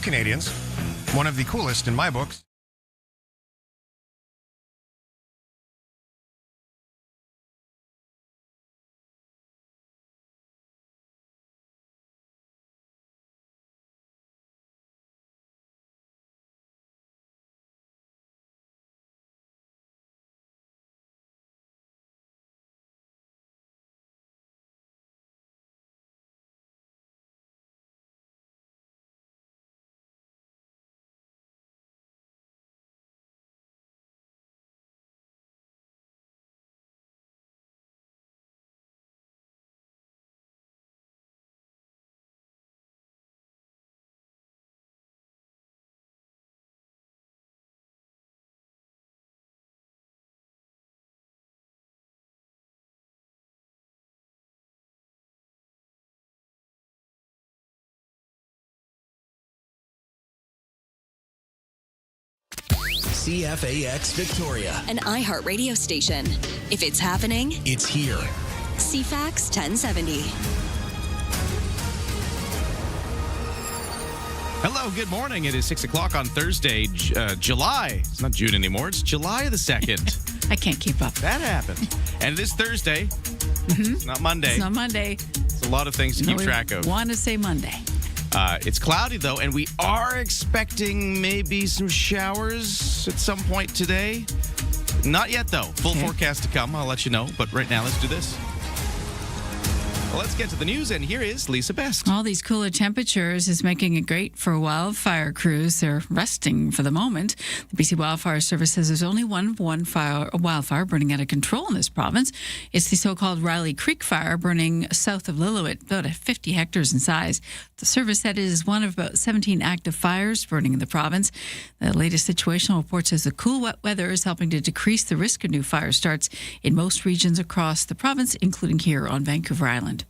Canadians. One of the coolest in my books. CFAX Victoria. An iHeart radio station. If it's happening, It's here. CFAX 1070. Hello, good morning. It is 6 o'clock on Thursday, July. It's not June anymore. It's July the 2nd. I can't keep up. That happened. And it is Thursday. It's not Monday. It's not Monday. It's a lot of things to keep track of. Want to say Monday. It's cloudy, though, and we are expecting maybe some showers at some point today. Not yet, though. Full forecast to come. I'll let you know. But right now, let's do this. Well, let's get to the news, and here is Lisa Best. All these cooler temperatures is making it great for wildfire crews. They're resting for the moment. The BC Wildfire Service says there's only one wildfire burning out of control in this province. It's the so-called Riley Creek fire burning south of Lillooet, about 50 hectares in size. The service said it is one of about 17 active fires burning in the province. The latest situational report says the cool, wet weather is helping to decrease the risk of new fire starts in most regions across the province, including here on Vancouver Island.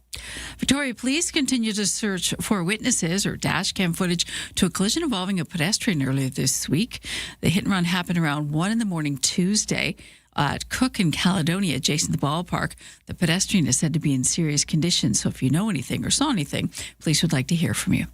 Victoria Police continue to search for witnesses or dash cam footage to a collision involving a pedestrian earlier this week. The hit and run happened around 1 a.m. Tuesday at Cook and Caledonia, adjacent to the ballpark. The pedestrian is said to be in serious condition, so if you know anything or saw anything, police would like to hear from you.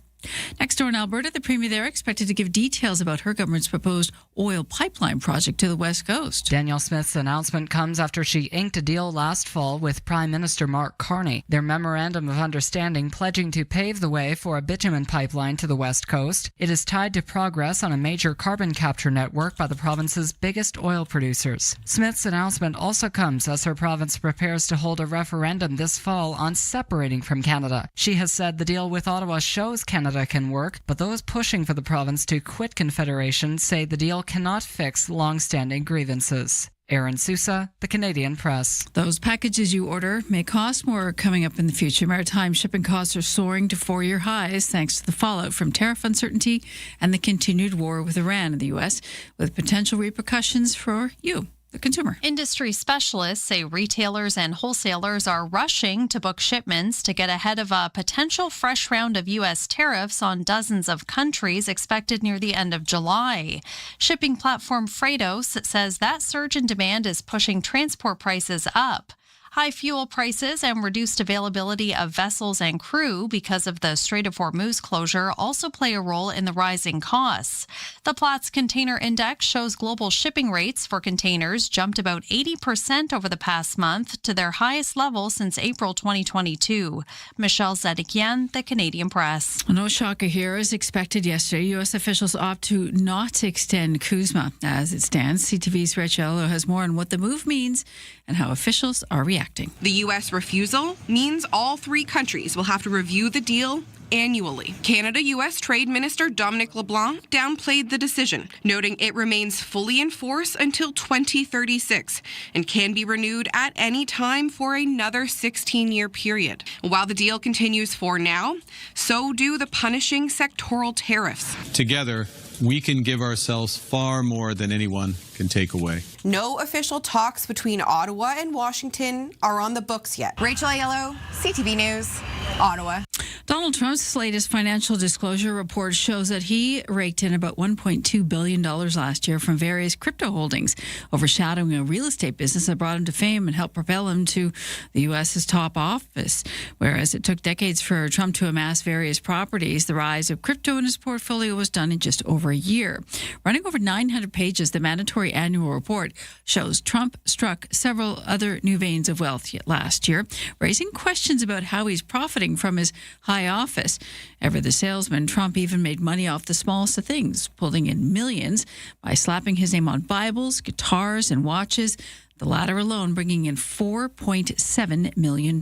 Next door in Alberta, the Premier there expected to give details about her government's proposed oil pipeline project to the West Coast. Danielle Smith's announcement comes after she inked a deal last fall with Prime Minister Mark Carney. Their memorandum of understanding pledging to pave the way for a bitumen pipeline to the West Coast. It is tied to progress on a major carbon capture network by the province's biggest oil producers. Smith's announcement also comes as her province prepares to hold a referendum this fall on separating from Canada. She has said the deal with Ottawa shows Canada can work, but those pushing for the province to quit Confederation say the deal cannot fix long-standing grievances. Aaron Sousa, The Canadian Press. Those packages you order may cost more coming up in the future. Maritime shipping costs are soaring to 4-year highs thanks to the fallout from tariff uncertainty and the continued war with Iran in the U.S., with potential repercussions for you, the consumer. Industry specialists say retailers and wholesalers are rushing to book shipments to get ahead of a potential fresh round of U.S. tariffs on dozens of countries expected near the end of July. Shipping platform Freightos says that surge in demand is pushing transport prices up. High fuel prices and reduced availability of vessels and crew because of the Strait of Hormuz closure also play a role in the rising costs. The Platts Container Index shows global shipping rates for containers jumped about 80% over the past month to their highest level since April 2022. Michelle Zedekian, The Canadian Press. No shocker here. As expected yesterday, U.S. officials opt to not extend CUSMA. As it stands, CTV's Rich Ello has more on what the move means and how officials are reacting. The U.S. refusal means all three countries will have to review the deal annually. Canada-U.S. Trade Minister Dominic LeBlanc downplayed the decision, noting it remains fully in force until 2036 and can be renewed at any time for another 16-year period. While the deal continues for now, so do the punishing sectoral tariffs. Together, we can give ourselves far more than anyone can take away. No official talks between Ottawa and Washington are on the books yet. Rachel Aiello, CTV News, Ottawa. Donald Trump's latest financial disclosure report shows that he raked in about $1.2 billion last year from various crypto holdings, overshadowing a real estate business that brought him to fame and helped propel him to the U.S.'s top office. Whereas it took decades for Trump to amass various properties, the rise of crypto in his portfolio was done in just over a year. Running over 900 pages, the mandatory annual report shows Trump struck several other new veins of wealth last year, raising questions about how he's profiting from his high office. Ever the salesman, Trump even made money off the smallest of things, pulling in millions by slapping his name on Bibles, guitars, and watches, the latter alone bringing in $4.7 million.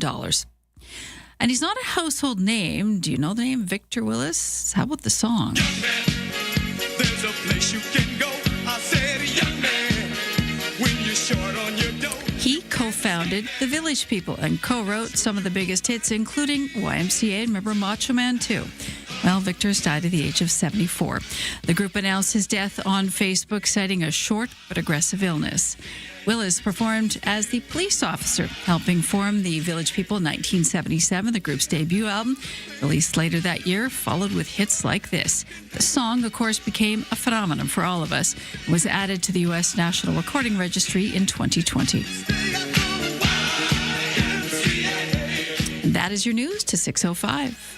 And he's not a household name. Do you know the name Victor Willis? How about the song? Young man, there's a place you can go. I said, young man, when you're short on your dough. He co-founded the Village People and co-wrote some of the biggest hits, including YMCA. Remember Macho Man 2? Well, Victor's died at the age of 74. The group announced his death on Facebook, citing a short but aggressive illness. Willis performed as the police officer, helping form the Village People in 1977, the group's debut album, released later that year, followed with hits like this. The song, of course, became a phenomenon for all of us and was added to the U.S. National Recording Registry in 2020. And that is your news to 6:05.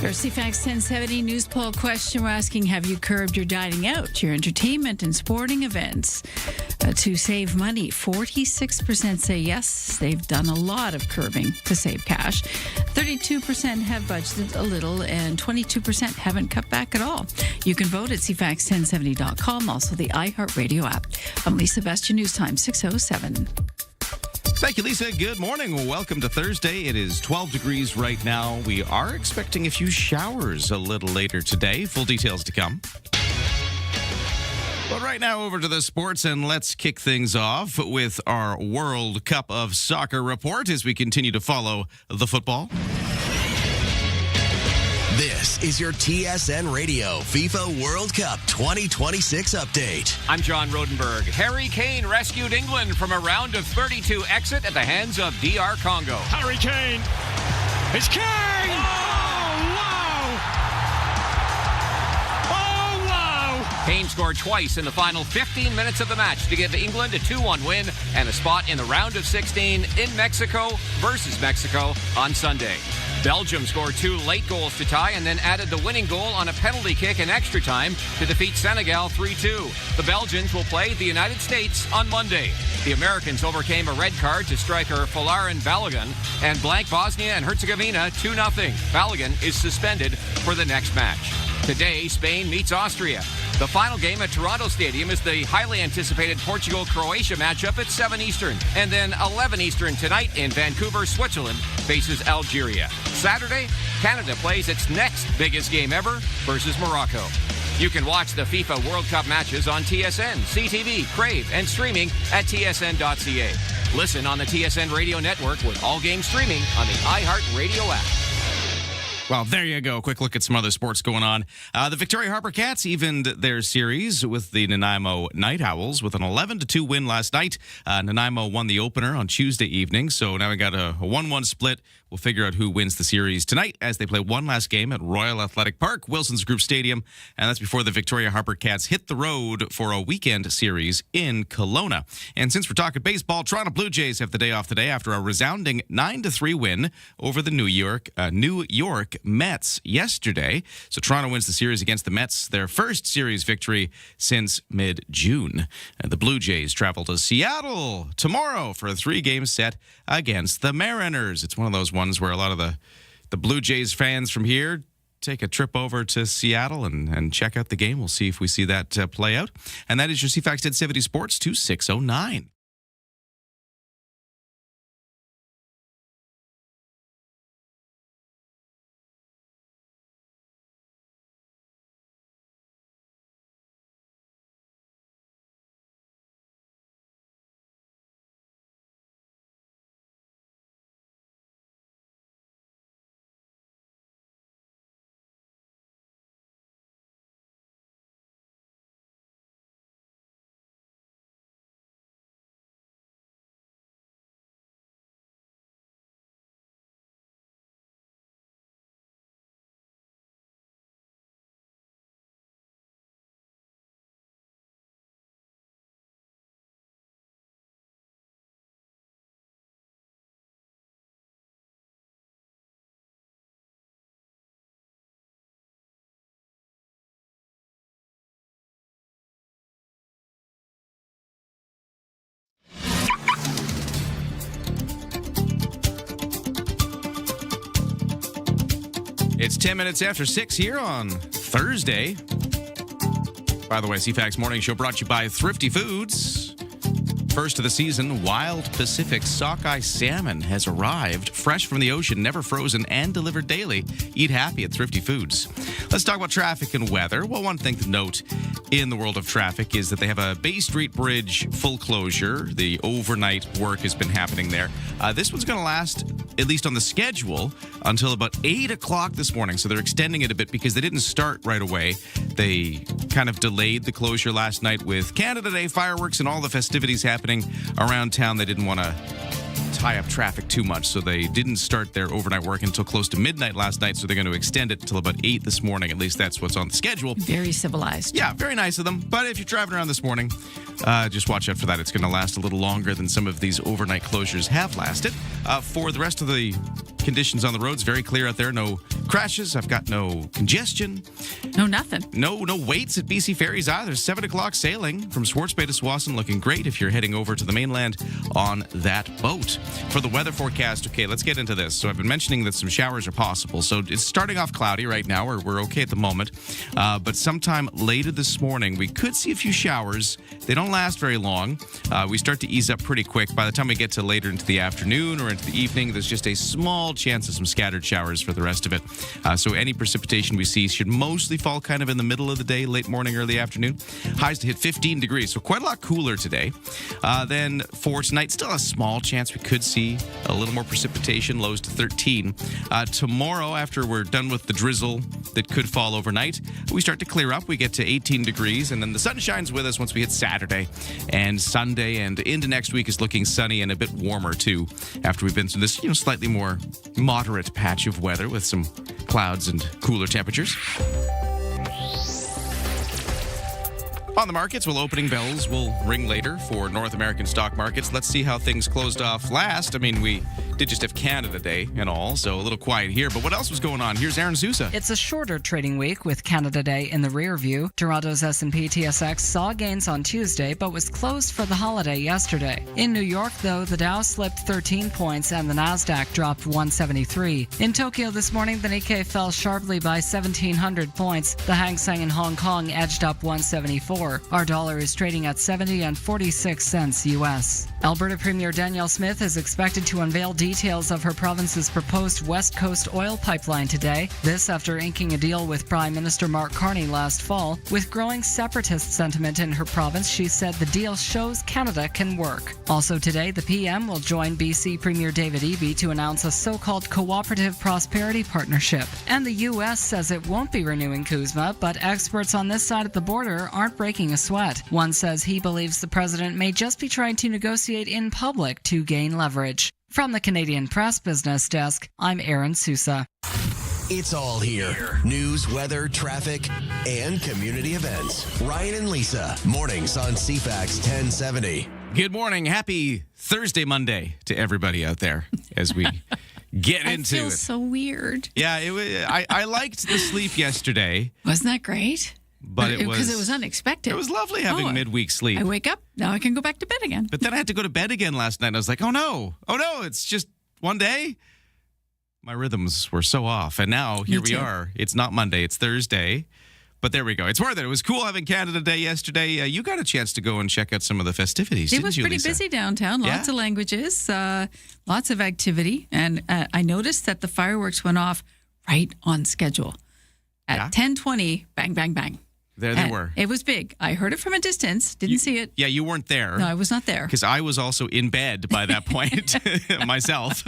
Our CFAX 1070 news poll question, we're asking, have you curbed your dining out, your entertainment and sporting events to save money? 46% say yes, they've done a lot of curbing to save cash. 32% have budgeted a little, and 22% haven't cut back at all. You can vote at CFAX1070.com, also the iHeartRadio app. I'm Lisa Best, your news time, 6:07. Thank you, Lisa. Good morning. Welcome to Thursday. It is 12 degrees right now. We are expecting a few showers a little later today. Full details to come. But right now, over to the sports, and let's kick things off with our World Cup of Soccer report as we continue to follow the football. This is your TSN Radio FIFA World Cup 2026 update. I'm John Rodenberg. Harry Kane rescued England from a round of 32 exit at the hands of DR Congo. Harry Kane. It's Kane! Oh, wow! Oh, wow! Kane scored twice in the final 15 minutes of the match to give England a 2-1 win and a spot in the round of 16 in Mexico versus Mexico on Sunday. Belgium scored 2 late goals to tie and then added the winning goal on a penalty kick in extra time to defeat Senegal 3-2. The Belgians will play the United States on Monday. The Americans overcame a red card to striker Folarin Balogun and blanked Bosnia and Herzegovina 2-0. Balogun is suspended for the next match. Today, Spain meets Austria. The final game at Toronto Stadium is the highly anticipated Portugal-Croatia matchup at 7 Eastern. And then 11 Eastern tonight in Vancouver, Switzerland faces Algeria. Saturday, Canada plays its next biggest game ever versus Morocco. You can watch the FIFA World Cup matches on TSN, CTV, Crave, and streaming at tsn.ca. Listen on the TSN Radio Network with all games streaming on the iHeartRadio app. Well, there you go. Quick look at some other sports going on. The Victoria Harbour Cats evened their series with the Nanaimo Night Owls with an 11-2 win last night. Nanaimo won the opener on Tuesday evening, so now we got a 1-1 split. We'll figure out who wins the series tonight as they play one last game at Royal Athletic Park, Wilson's Group Stadium, and that's before the Victoria Harbour Cats hit the road for a weekend series in Kelowna. And since we're talking baseball, Toronto Blue Jays have the day off today after a resounding 9-3 win over the New York Mets yesterday. So Toronto wins the series against the Mets, their first series victory since mid-June. And the Blue Jays travel to Seattle tomorrow for a 3-game set against the Mariners. It's one of those ones where a lot of the Blue Jays fans from here take a trip over to Seattle and check out the game. We'll see if we see that play out. And that is your CFAX 1070 Sports 2609. It's 10 minutes after 6 here on Thursday. By the way, CFAX Morning Show brought to you by Thrifty Foods. First of the season, Wild Pacific sockeye salmon has arrived, fresh from the ocean, never frozen, and delivered daily. Eat happy at Thrifty Foods. Let's talk about traffic and weather. Well, one thing to note in the world of traffic is that they have a Bay Street Bridge full closure. The overnight work has been happening there. This one's going to last, at least on the schedule, until about 8 o'clock this morning. So they're extending it a bit because they didn't start right away. They kind of delayed the closure last night with Canada Day fireworks and all the festivities happening around town. They didn't want to tie up traffic too much, so they didn't start their overnight work until close to midnight last night, so they're going to extend it until about 8 this morning. At least that's what's on the schedule. Very civilized. Yeah, very nice of them. But if you're driving around this morning, just watch out for that. It's going to last a little longer than some of these overnight closures have lasted. For the rest of the conditions on the roads, very clear out there. No crashes. I've got no congestion. No nothing. No waits at BC Ferries either. 7 o'clock sailing from Swartz Bay to Swanson, looking great if you're heading over to the mainland on that boat. For the weather forecast, okay, let's get into this. So I've been mentioning that some showers are possible. So it's starting off cloudy right now. We're okay at the moment. But sometime later this morning, we could see a few showers. They don't last very long. We start to ease up pretty quick. By the time we get to later into the afternoon or into the evening, there's just a small chance of some scattered showers for the rest of it. So any precipitation we see should mostly fall kind of in the middle of the day, late morning, early afternoon. Highs to hit 15 degrees, so quite a lot cooler today. Then for tonight, still a small chance we could see a little more precipitation, lows to 13. Tomorrow, after we're done with the drizzle that could fall overnight, we start to clear up. We get to 18 degrees, and then the sun shines with us once we hit Saturday and Sunday, and into next week is looking sunny and a bit warmer too, after we've been through this, slightly more moderate patch of weather with some clouds and cooler temperatures. On the markets, opening bells will ring later for North American stock markets. Let's see how things closed off last. I mean, we did just have Canada Day and all, so a little quiet here. But what else was going on? Here's Aaron Sousa. It's a shorter trading week with Canada Day in the rear view. Toronto's S&P TSX saw gains on Tuesday, but was closed for the holiday yesterday. In New York, though, the Dow slipped 13 points and the Nasdaq dropped 173. In Tokyo this morning, the Nikkei fell sharply by 1,700 points. The Hang Seng in Hong Kong edged up 174. Our dollar is trading at 70 and 46 cents U.S. Alberta Premier Danielle Smith is expected to unveil details of her province's proposed West Coast oil pipeline today. This after inking a deal with Prime Minister Mark Carney last fall. With growing separatist sentiment in her province, she said the deal shows Canada can work. Also today, the PM will join BC Premier David Eby to announce a so-called Cooperative Prosperity Partnership. And the U.S. says it won't be renewing CUSMA, but experts on this side of the border aren't breaking a sweat. One says he believes the president may just be trying to negotiate in public to gain leverage. From the Canadian Press Business Desk, I'm Aaron Sousa. It's all here. News, weather, traffic, and community events. Ryan and Lisa, mornings on CFAX 1070. Good morning. Happy Thursday, Monday to everybody out there as we get into it. It feels so weird. Yeah, I liked the sleep yesterday. Wasn't that great? But it was... Because it was unexpected. It was lovely having midweek sleep. I wake up, now I can go back to bed again. But then I had to go to bed again last night, and I was like, oh no, it's just one day. My rhythms were so off, and now here we are. It's not Monday, it's Thursday. But there we go. It's worth it. It was cool having Canada Day yesterday. You got a chance to go and check out some of the festivities, didn't you, Lisa? It was pretty busy downtown. Lots of languages, lots of activity. And I noticed that the fireworks went off right on schedule. At 10:20, bang, bang, bang. There they were. It was big. I heard it from a distance. Didn't see it. Yeah, you weren't there. No, I was not there. Because I was also in bed by that point myself.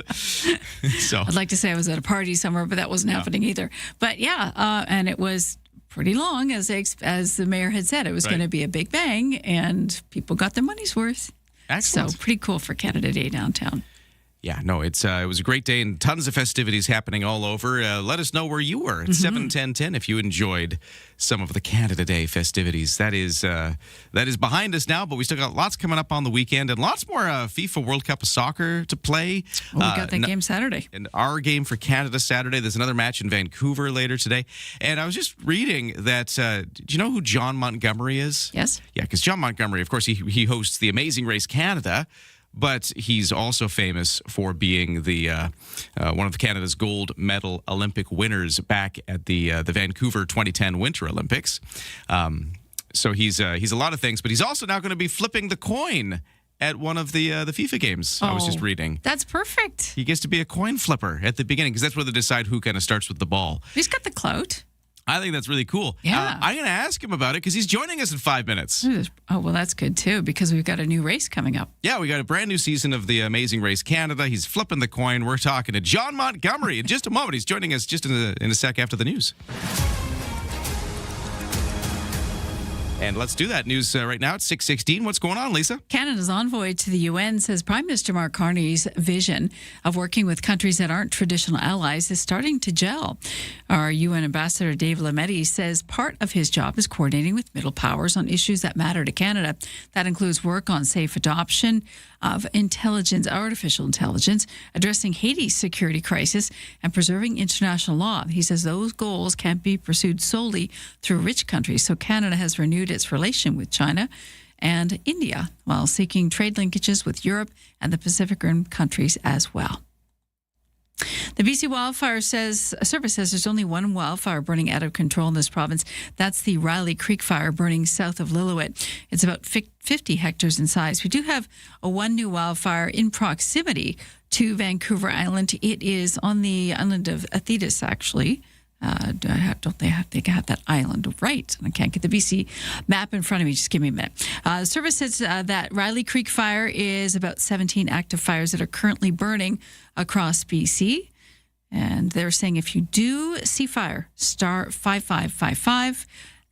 So I'd like to say I was at a party somewhere, but that wasn't happening either. But yeah, and it was pretty long, as the mayor had said. It was going to be a big bang, and people got their money's worth. Excellent. So pretty cool for Canada Day downtown. Yeah, no, it was a great day and tons of festivities happening all over. Let us know where you were at 7-10-10 if you enjoyed some of the Canada Day festivities. That is behind us now, but we still got lots coming up on the weekend and lots more FIFA World Cup of Soccer to play. Well, we got that game Saturday. And our game for Canada Saturday. There's another match in Vancouver later today. And I was just reading that, do you know who John Montgomery is? Yes. Yeah, because John Montgomery, of course, he hosts the Amazing Race Canada. But he's also famous for being the one of Canada's gold medal Olympic winners back at the Vancouver 2010 Winter Olympics. So he's a lot of things, but he's also now going to be flipping the coin at one of the FIFA games. I was just reading. That's perfect. He gets to be a coin flipper at the beginning because that's where they decide who kind of starts with the ball. He's got the clout. I think that's really cool. Yeah. I'm going to ask him about it because he's joining us in 5 minutes. Oh, well, that's good, too, because we've got a new race coming up. Yeah, we got a brand new season of the Amazing Race Canada. He's flipping the coin. We're talking to John Montgomery in just a moment. He's joining us just in a sec after the news. And let's do that news right now. It's 6:16. What's going on, Lisa? Canada's envoy to the UN says Prime Minister Mark Carney's vision of working with countries that aren't traditional allies is starting to gel. Our UN Ambassador Dave Lametti says part of his job is coordinating with middle powers on issues that matter to Canada. That includes work on safe adoption of artificial intelligence, addressing Haiti's security crisis, and preserving international law. He says those goals can't be pursued solely through rich countries, so Canada has renewed its relation with China and India while seeking trade linkages with Europe and the Pacific Rim countries as well. The BC Wildfire Service says there's only one wildfire burning out of control in this province. That's the Riley Creek fire burning south of Lillooet. It's about 50 hectares in size. We do have one new wildfire in proximity to Vancouver Island. It is on the island of Athetis, actually. Don't they have that island right? I can't get the BC map in front of me. Just give me a minute. The service says that Riley Creek fire is about 17 active fires that are currently burning across BC. And they're saying if you do see fire, star 5555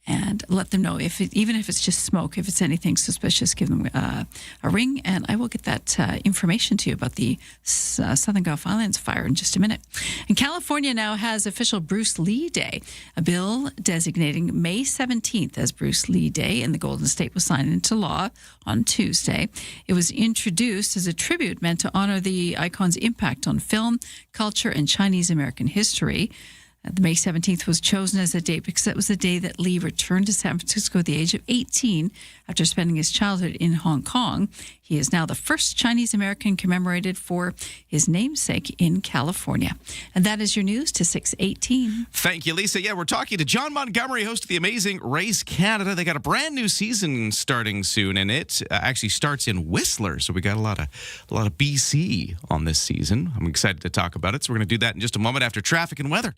and let them know even if it's just smoke, if it's anything suspicious, give them a ring, and I will get that information to you about the Southern Gulf Islands fire in just a minute. And California now has official Bruce Lee Day. A bill designating May 17th as Bruce Lee Day in the Golden State was signed into law on Tuesday. It was introduced as a tribute meant to honor the icon's impact on film, culture, and Chinese American history. The May 17th was chosen as a date because it was the day that Lee returned to San Francisco at the age of 18 after spending his childhood in Hong Kong. He is now the first Chinese American commemorated for his namesake in California. And that is your news to 6:18. Thank you, Lisa. Yeah, we're talking to John Montgomery, host of the amazing Race Canada. They got a brand new season starting soon, and it actually starts in Whistler. So we got a lot of BC on this season. I'm excited to talk about it. So we're going to do that in just a moment after traffic and weather.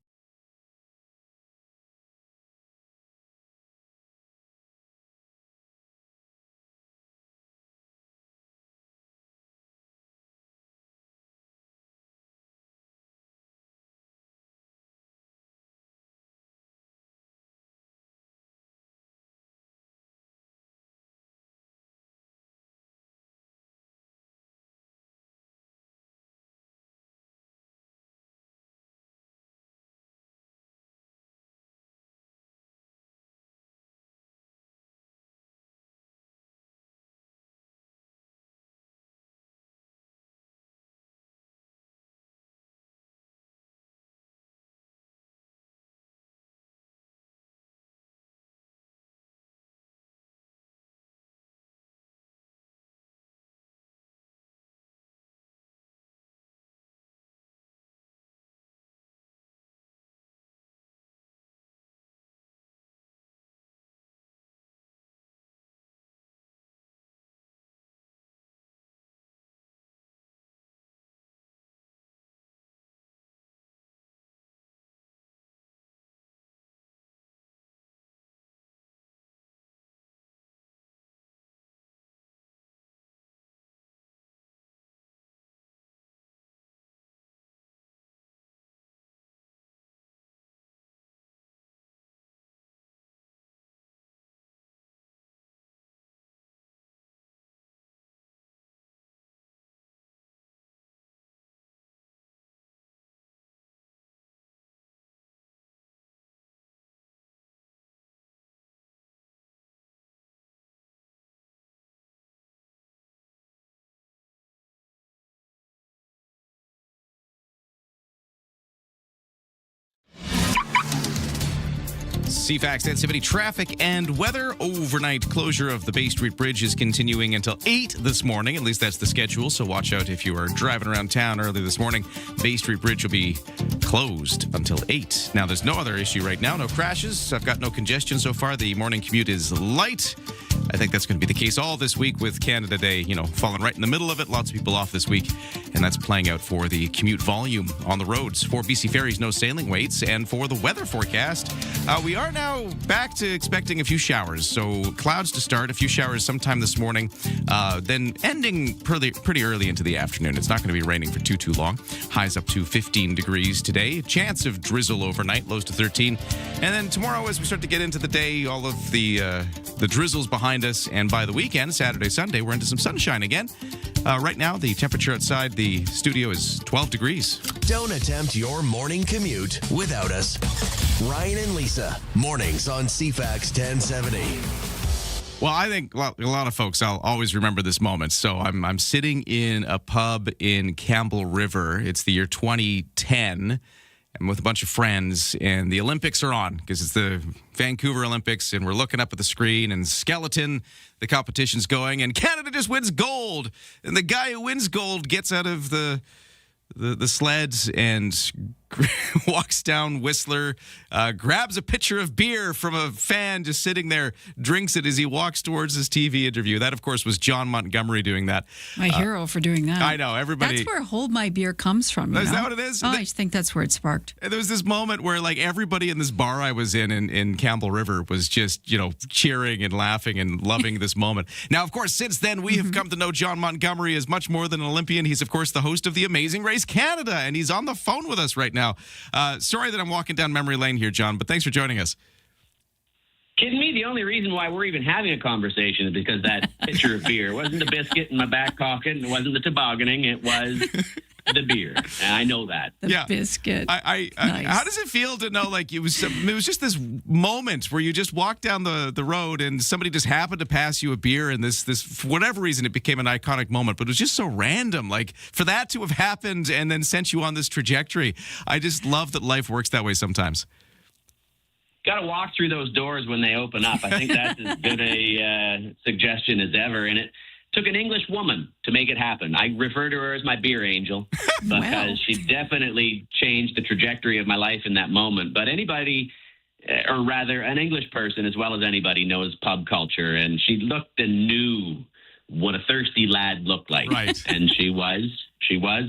CFAX 1070 traffic and weather. Overnight closure of the Bay Street Bridge is continuing until 8 this morning. At least that's the schedule, so watch out if you are driving around town early this morning. Bay Street Bridge will be closed until 8. Now, there's no other issue right now. No crashes. I've got no congestion so far. The morning commute is light. I think that's going to be the case all this week with Canada Day, falling right in the middle of it. Lots of people off this week, and that's playing out for the commute volume on the roads. For BC Ferries, no sailing waits, and for the weather forecast, we are now back to expecting a few showers. So clouds to start, a few showers sometime this morning, then ending pretty early into the afternoon. It's not going to be raining for too long. Highs up to 15 degrees today. Chance of drizzle overnight, lows to 13. And then tomorrow, as we start to get into the day, all of the drizzle's behind us, and by the weekend, Saturday, Sunday, we're into some sunshine again. Right now, the temperature outside the studio is 12 degrees. Don't attempt your morning commute without us. Ryan and Lisa, mornings on CFAX 1070. Well, I think a lot of folks, I'll always remember this moment. So I'm sitting in a pub in Campbell River. It's the year 2010. I'm with a bunch of friends, and the Olympics are on because it's the Vancouver Olympics, and we're looking up at the screen, and skeleton, the competition's going, and Canada just wins gold. And the guy who wins gold gets out of the sleds and walks down Whistler, grabs a pitcher of beer from a fan just sitting there, drinks it as he walks towards his TV interview. That, of course, was John Montgomery doing that. My hero for doing that. I know, everybody. That's where Hold My Beer comes from. Is that what it is? Oh, I think that's where it sparked. And there was this moment where, everybody in this bar I was in Campbell River was just, cheering and laughing and loving this moment. Now, of course, since then, we have come to know John Montgomery as much more than an Olympian. He's, of course, the host of the Amazing Race Canada, and he's on the phone with us right now. Sorry that I'm walking down memory lane here, John, but thanks for joining us. Kidding me? The only reason why we're even having a conversation is because that pitcher of beer. It wasn't the biscuit in my back pocket, and it wasn't the tobogganing. It was the beer. And I know that. The biscuit. Nice. How does it feel to know, like, it was just this moment where you just walked down the road and somebody just happened to pass you a beer, and this for whatever reason it became an iconic moment, but it was just so random. Like, for that to have happened and then sent you on this trajectory, I just love that life works that way sometimes. Got to walk through those doors when they open up. I think that's as good a suggestion as ever. And it took an English woman to make it happen. I refer to her as my beer angel because she definitely changed the trajectory of my life in that moment. But anybody, or rather an English person as well as anybody, knows pub culture. And she looked and knew what a thirsty lad looked like. Right. And she was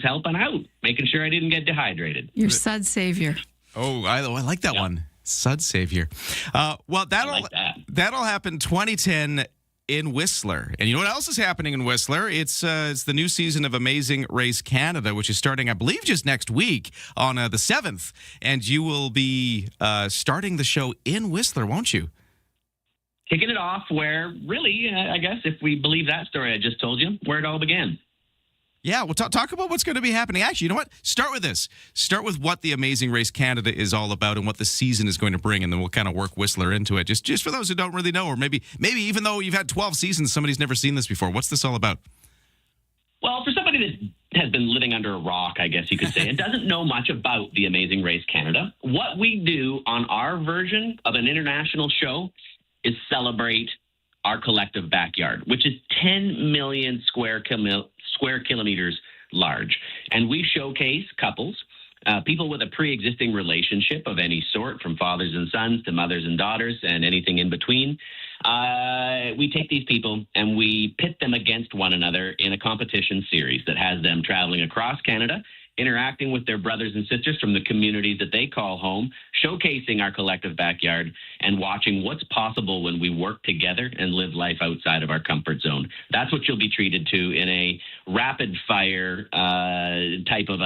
helping out, making sure I didn't get dehydrated. Your Sud Savior. Oh, I like that one. Sud Savior. Well, that'll happen 2010 in Whistler. And you know what else is happening in Whistler? It's the new season of Amazing Race Canada, which is starting, I believe, just next week on the 7th. And you will be starting the show in Whistler, won't you? Kicking it off where, really, I guess, if we believe that story I just told you, where it all began. Yeah, well, talk about what's going to be happening. Actually, you know what? Start with this. Start with what the Amazing Race Canada is all about and what the season is going to bring, and then we'll kind of work Whistler into it. Just for those who don't really know, or maybe even though you've had 12 seasons, somebody's never seen this before. What's this all about? Well, for somebody that has been living under a rock, I guess you could say, and doesn't know much about the Amazing Race Canada, what we do on our version of an international show is celebrate our collective backyard, which is 10 million square kilometers large. And we showcase couples, people with a pre-existing relationship of any sort, from fathers and sons to mothers and daughters and anything in between. We take these people and we pit them against one another in a competition series that has them traveling across Canada, interacting with their brothers and sisters from the communities that they call home, showcasing our collective backyard, and watching what's possible when we work together and live life outside of our comfort zone. That's what you'll be treated to in a rapid-fire type of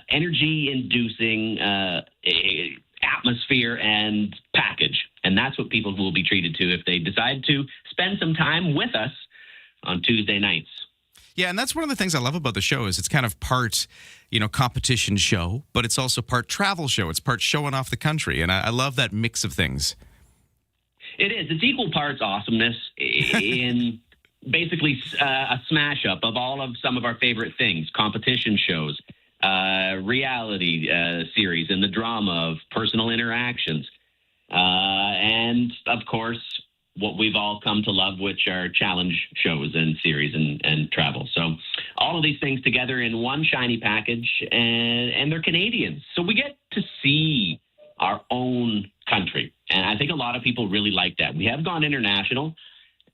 energy-inducing atmosphere and package. And that's what people will be treated to if they decide to spend some time with us on Tuesday nights. Yeah, and that's one of the things I love about the show is it's kind of part, competition show, but it's also part travel show. It's part showing off the country, and I love that mix of things. It is. It's equal parts awesomeness in basically a smash-up of all of some of our favorite things, competition shows, reality series, and the drama of personal interactions. And, of course, what we've all come to love, which are challenge shows and series and travel. So all of these things together in one shiny package, and they're Canadians. So we get to see our own country. And I think a lot of people really like that. We have gone international,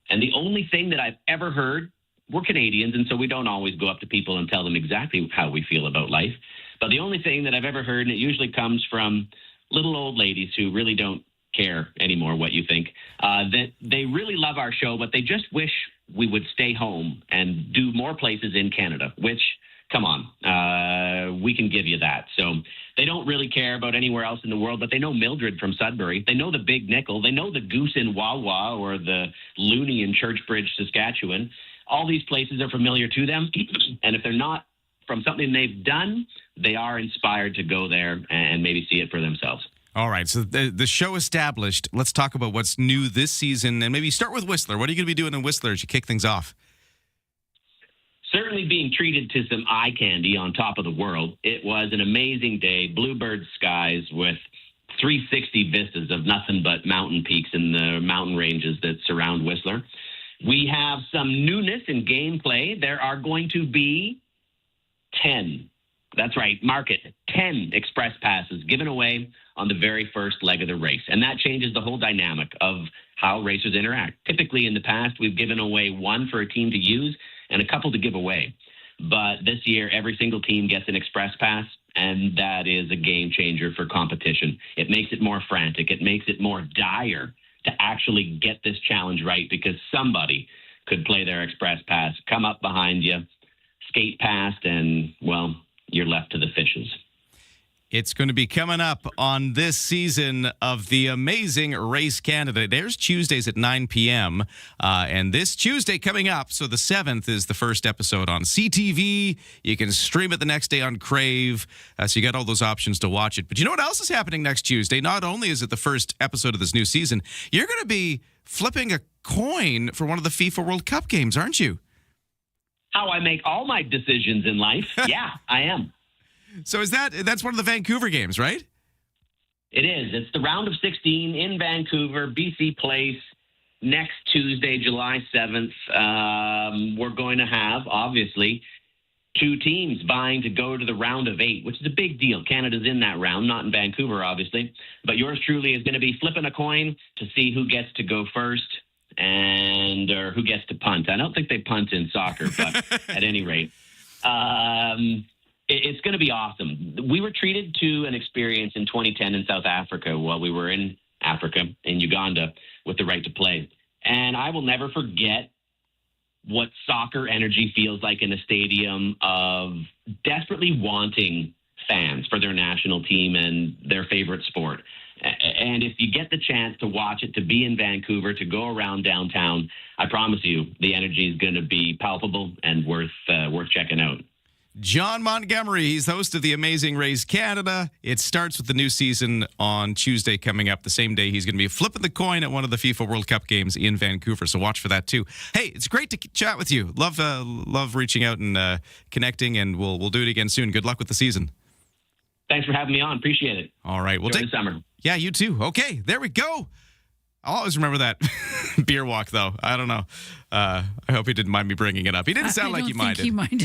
and the only thing that I've ever heard, we're Canadians, and so we don't always go up to people and tell them exactly how we feel about life. But the only thing that I've ever heard, and it usually comes from little old ladies who really don't care anymore what you think, that they really love our show, but they just wish we would stay home and do more places in Canada, which, come on, we can give you that. So they don't really care about anywhere else in the world, but they know Mildred from Sudbury. They know the Big Nickel. They know the Goose in Wawa or the Looney in Churchbridge, Saskatchewan. All these places are familiar to them, and if they're not from something they've done, they are inspired to go there and maybe see it for themselves. All right, so the show established. Let's talk about what's new this season, and maybe start with Whistler. What are you going to be doing in Whistler as you kick things off? Certainly being treated to some eye candy on top of the world. It was an amazing day, bluebird skies with 360 vistas of nothing but mountain peaks and the mountain ranges that surround Whistler. We have some newness in gameplay. There are going to be 10. That's right, mark it, 10 express passes given away on the very first leg of the race. And that changes the whole dynamic of how racers interact. Typically in the past, we've given away one for a team to use and a couple to give away. But this year, every single team gets an express pass, and that is a game changer for competition. It makes it more frantic. It makes it more dire to actually get this challenge right, because somebody could play their express pass, come up behind you, skate past, and, well, you're left to the fishes. It's going to be coming up on this season of the amazing Race Canada. It airs Tuesdays at 9 p.m. And this Tuesday coming up, so the 7th, is the first episode on CTV. You can stream it the next day on Crave. So you got all those options to watch it. But you know what else is happening next Tuesday? Not only is it the first episode of this new season, you're going to be flipping a coin for one of the FIFA World Cup games, aren't you? How I make all my decisions in life. Yeah, I am. So that's one of the Vancouver games, right? It is. It's the round of 16 in Vancouver, BC Place, next Tuesday, July 7th. We're going to have, obviously, 2 teams vying to go to the round of 8, which is a big deal. Canada's in that round, not in Vancouver, obviously. But yours truly is going to be flipping a coin to see who gets to go first or who gets to punt. I don't think they punt in soccer, but at any rate. It's going to be awesome. We were treated to an experience in 2010 in South Africa while we were in Africa, in Uganda, with the right to play. And I will never forget what soccer energy feels like in a stadium of desperately wanting fans for their national team and their favorite sport. And if you get the chance to watch it, to be in Vancouver, to go around downtown, I promise you the energy is going to be palpable and worth checking out. John Montgomery, he's host of the Amazing Race Canada. It starts with the new season on Tuesday coming up. The same day he's going to be flipping the coin at one of the FIFA World Cup games in Vancouver, so watch for that too. Hey, it's great to chat with you. Love reaching out and connecting, and we'll do it again soon. Good luck with the season. Thanks for having me on. Appreciate it. All right. Enjoy the summer. Yeah, you too. Okay, there we go. I'll always remember that beer walk, though. I don't know. I hope he didn't mind me bringing it up. He didn't sound like he minded.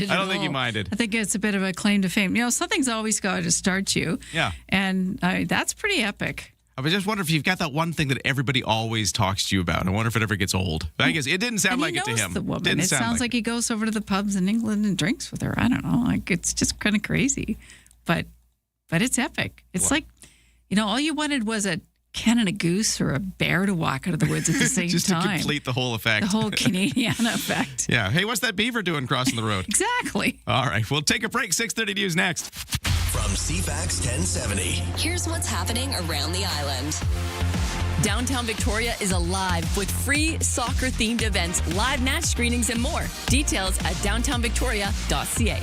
I don't think he minded. I think it's a bit of a claim to fame. You know, something's always got to start you. Yeah. And that's pretty epic. I just wonder if you've got that one thing that everybody always talks to you about. I wonder if it ever gets old. I guess it didn't sound like it to him. The woman. It sounds like he goes over to the pubs in England and drinks with her. I don't know. Like, it's just kind of crazy. But it's epic. It's like, you know, all you wanted was a Canada goose or a bear to walk out of the woods at the same just time. Just to complete the whole effect. The whole Canadian effect. Yeah. Hey, what's that beaver doing crossing the road? Exactly. All right. We'll take a break. 6:30 News next. From CFAX 1070. Here's what's happening around the island. Downtown Victoria is alive with free soccer-themed events, live match screenings, and more. Details at downtownvictoria.ca.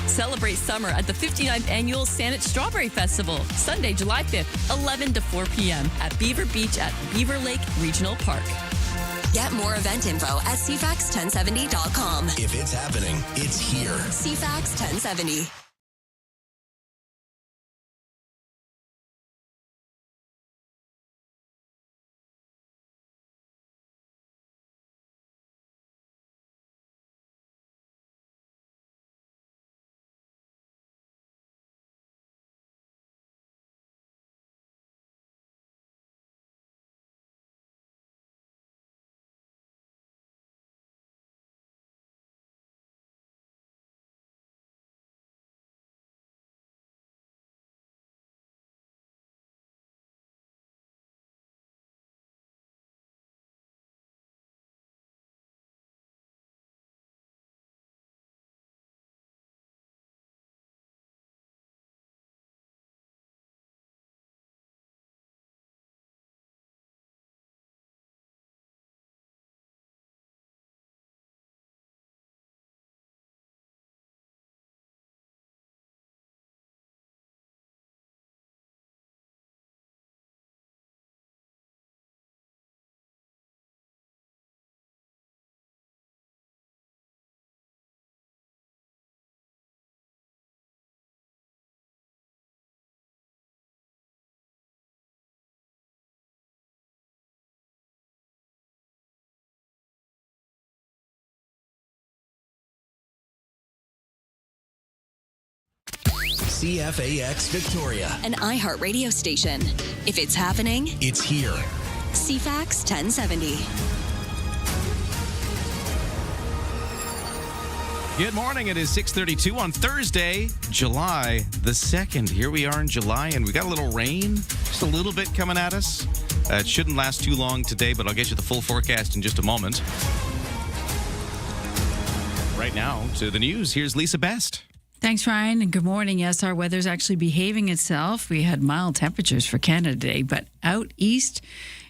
Celebrate summer at the 59th Annual Saanich Strawberry Festival, Sunday, July 5th, 11 to 4 p.m. at Beaver Beach at Beaver Lake Regional Park. Get more event info at CFAX1070.com. If it's happening, it's here. CFAX 1070. CFAX Victoria. An iHeart radio station. If it's happening, it's here. CFAX 1070. Good morning. It is 6:32 on Thursday, July the 2nd. Here we are in July, and we got a little rain, just a little bit coming at us. It shouldn't last too long today, but I'll get you the full forecast in just a moment. Right now, to the news, here's Lisa Best. Thanks, Ryan, and good morning. Yes, our weather's actually behaving itself. We had mild temperatures for Canada today, but out east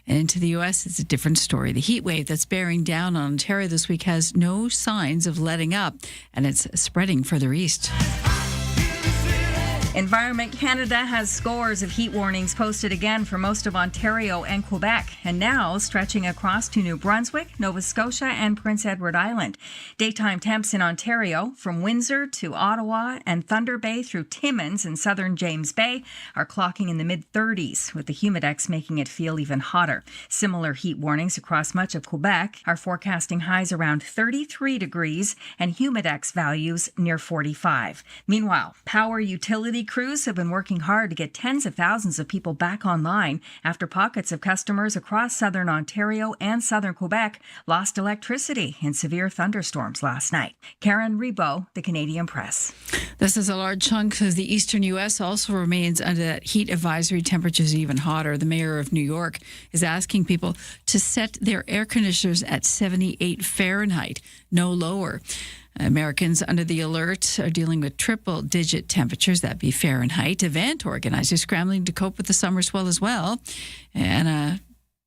and into the U.S., it's a different story. The heat wave that's bearing down on Ontario this week has no signs of letting up, and it's spreading further east. Environment Canada has scores of heat warnings posted again for most of Ontario and Quebec, and now stretching across to New Brunswick, Nova Scotia, and Prince Edward Island. Daytime temps in Ontario, from Windsor to Ottawa and Thunder Bay through Timmins and southern James Bay, are clocking in the mid-30s, with the humidex making it feel even hotter. Similar heat warnings across much of Quebec are forecasting highs around 33 degrees and humidex values near 45. Meanwhile, power utility crews have been working hard to get tens of thousands of people back online after pockets of customers across southern Ontario and southern Quebec lost electricity in severe thunderstorms last night. Karen Rebo, The Canadian Press. This is a large chunk of the eastern U.S. also remains under that heat advisory. Temperatures even hotter. The mayor of New York is asking people to set their air conditioners at 78 Fahrenheit, no lower. Americans under the alert are dealing with triple-digit temperatures, that'd be Fahrenheit. Event organizers scrambling to cope with the summer swell as well. And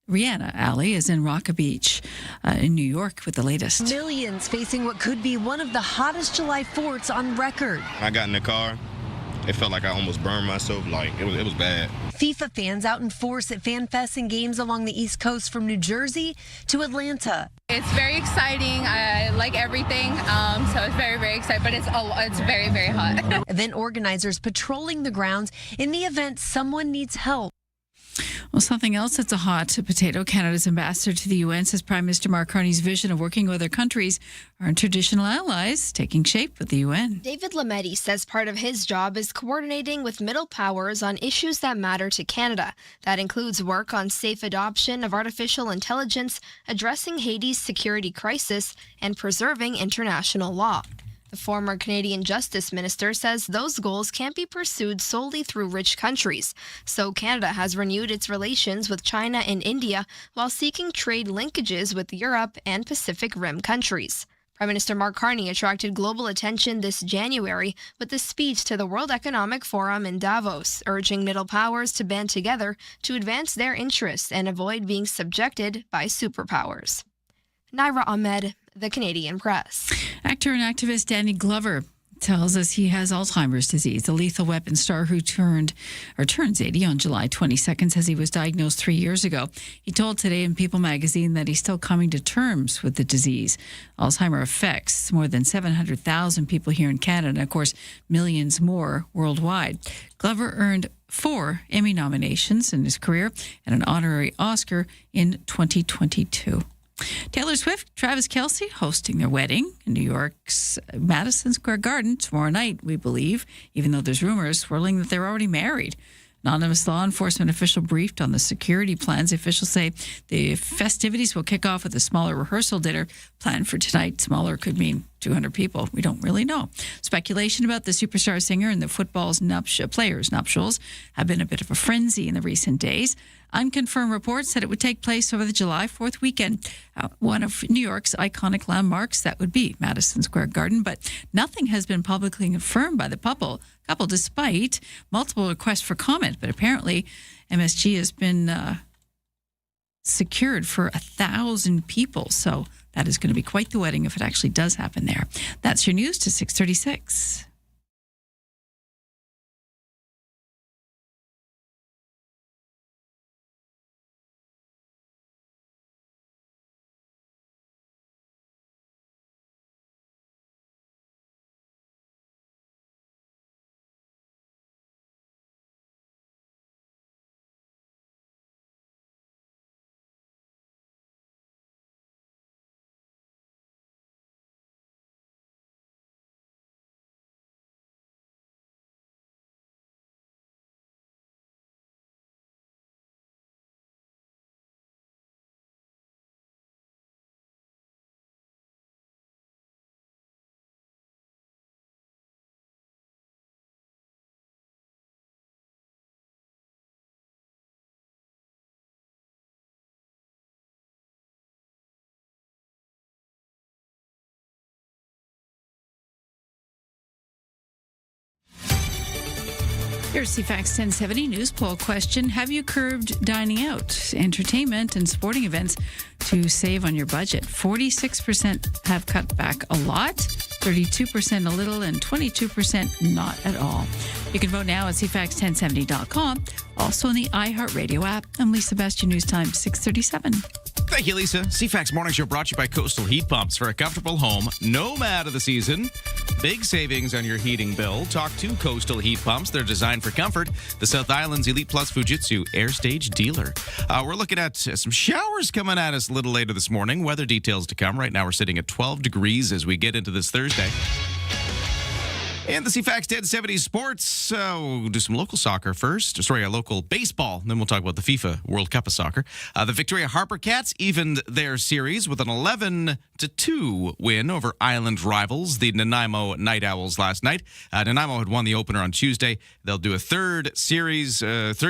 Rihanna Alley is in Rock Beach in New York with the latest. Millions facing what could be one of the hottest July 4ths on record. I got in the car. It felt like I almost burned myself. It was bad. FIFA fans out in force at fan fests and games along the East Coast from New Jersey to Atlanta. It's very exciting. I like everything, so it's very, very exciting, but it's very, very hot. Event organizers patrolling the grounds in the event someone needs help. Well, something else that's a hot potato. Canada's ambassador to the UN says Prime Minister Mark Carney's vision of working with other countries are traditional allies taking shape with the UN. David Lametti says part of his job is coordinating with middle powers on issues that matter to Canada. That includes work on safe adoption of artificial intelligence, addressing Haiti's security crisis, and preserving international law. The former Canadian Justice Minister says those goals can't be pursued solely through rich countries. So Canada has renewed its relations with China and India while seeking trade linkages with Europe and Pacific Rim countries. Prime Minister Mark Carney attracted global attention this January with a speech to the World Economic Forum in Davos, urging middle powers to band together to advance their interests and avoid being subjected by superpowers. Naira Ahmed, The Canadian Press. Actor and activist Danny Glover tells us he has Alzheimer's disease. The Lethal Weapon star who turns 80 on July 22nd says he was diagnosed 3 years ago. He told Today in People magazine that he's still coming to terms with the disease. Alzheimer's affects more than 700,000 people here in Canada, and of course, millions more worldwide. Glover earned 4 Emmy nominations in his career and an honorary Oscar in 2022. Taylor Swift, Travis Kelce hosting their wedding in New York's Madison Square Garden tomorrow night, we believe, even though there's rumors swirling that they're already married. Anonymous law enforcement official briefed on the security plans. Officials say the festivities will kick off with a smaller rehearsal dinner planned for tonight. Smaller could mean 200 people. We don't really know. Speculation about the superstar singer and the football's players' nuptials have been a bit of a frenzy in the recent days. Unconfirmed reports said it would take place over the July 4th weekend, one of New York's iconic landmarks. That would be Madison Square Garden, but nothing has been publicly confirmed by the couple despite multiple requests for comment. But apparently MSG has been secured for 1,000 people. So that is going to be quite the wedding if it actually does happen there. That's your news to 6:36. Here's CFAX 1070 news poll question. Have you curbed dining out, entertainment, and sporting events to save on your budget? 46% have cut back a lot, 32% a little, and 22% not at all. You can vote now at CFAX1070.com. Also on the iHeartRadio app. I'm Lisa Bastian, News Time 637. Thank you, Lisa. CFAX Morning Show brought to you by Coastal Heat Pumps for a comfortable home, no matter the season. Big savings on your heating bill. Talk to Coastal Heat Pumps. They're designed for comfort. The South Island's Elite Plus Fujitsu Air Stage dealer. We're looking at some showers coming at us a little later this morning. Weather details to come. Right now we're sitting at 12 degrees as we get into this Thursday. And the CFAX 1070 sports, we'll do some local soccer first. Sorry, local baseball. Then we'll talk about the FIFA World Cup of Soccer. The Victoria Harper Cats evened their series with an 11-2 win over Island rivals, the Nanaimo Night Owls, last night. Nanaimo had won the opener on Tuesday. They'll do a third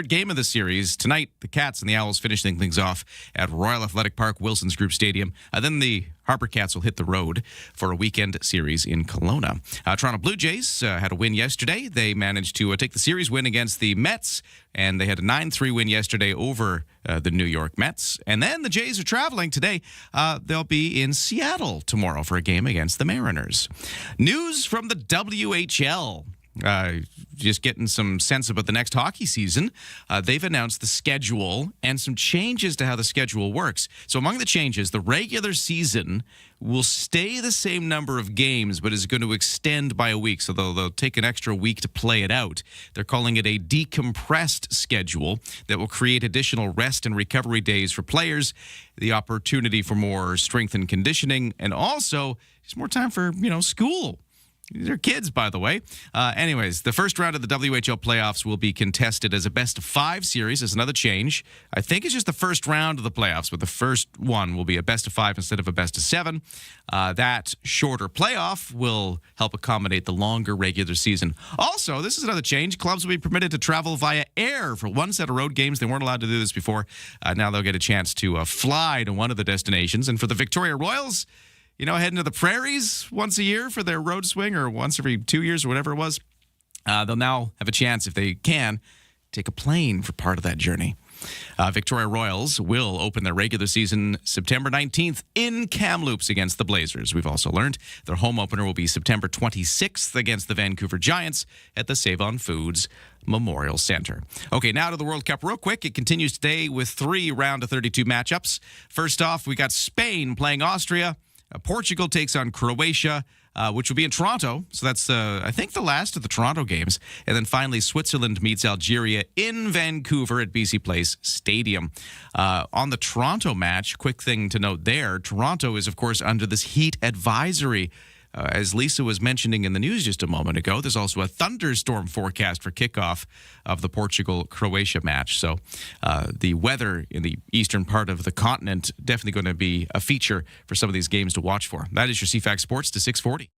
game of the series tonight. The Cats and the Owls finishing things off at Royal Athletic Park, Wilson's Group Stadium. Then the Harper Cats will hit the road for a weekend series in Kelowna. Toronto Blue Jays had a win yesterday. They managed to take the series win against the Mets, and they had a 9-3 win yesterday over the New York Mets. And then the Jays are traveling today. They'll be in Seattle tomorrow for a game against the Mariners. News from the WHL. Just getting some sense about the next hockey season. They've announced the schedule and some changes to how the schedule works. So among the changes, the regular season will stay the same number of games, but is going to extend by a week. So they'll take an extra week to play it out. They're calling it a decompressed schedule that will create additional rest and recovery days for players, the opportunity for more strength and conditioning, and also just more time for, school. These are kids, by the way. Anyways, the first round of the WHL playoffs will be contested as a best-of-5 series. There's another change. I think it's just the first round of the playoffs, but the first one will be a best-of-5 instead of a best-of-7. That shorter playoff will help accommodate the longer regular season. Also, this is another change. Clubs will be permitted to travel via air for one set of road games. They weren't allowed to do this before. Now they'll get a chance to fly to one of the destinations. And for the Victoria Royals, heading to the prairies once a year for their road swing, or once every 2 years or whatever it was, they'll now have a chance, if they can, take a plane for part of that journey. Victoria Royals will open their regular season September 19th in Kamloops against the Blazers. We've also learned their home opener will be September 26th against the Vancouver Giants at the Save-On Foods Memorial Center. Okay, now to the World Cup real quick. It continues today with 3 round of 32 matchups. First off, we got Spain playing Austria. Portugal takes on Croatia, which will be in Toronto. So that's, I think, the last of the Toronto games. And then finally, Switzerland meets Algeria in Vancouver at BC Place Stadium. On the Toronto match, quick thing to note there, Toronto is, of course, under this heat advisory. As Lisa was mentioning in the news just a moment ago, there's also a thunderstorm forecast for kickoff of the Portugal-Croatia match. So the weather in the eastern part of the continent definitely going to be a feature for some of these games to watch for. That is your CFAX Sports to 640.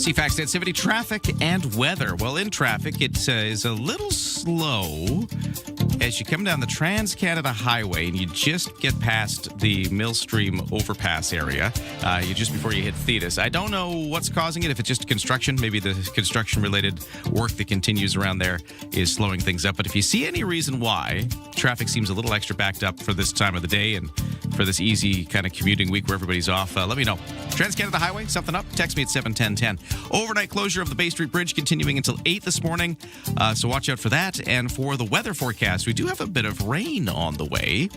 CFAX 1070 traffic and weather. Well, in traffic, it is a little slow as you come down the Trans-Canada Highway and you just get past the Millstream overpass area, just before you hit Thetis. I don't know what's causing it, if it's just construction. Maybe the construction-related work that continues around there is slowing things up. But if you see any reason why, traffic seems a little extra backed up for this time of the day and for this easy kind of commuting week where everybody's off, let me know. Trans-Canada Highway, something up? Text me at 71010. Overnight closure of the Bay Street Bridge continuing until 8 this morning, so watch out for that. And for the weather forecast, we do have a bit of rain on the way.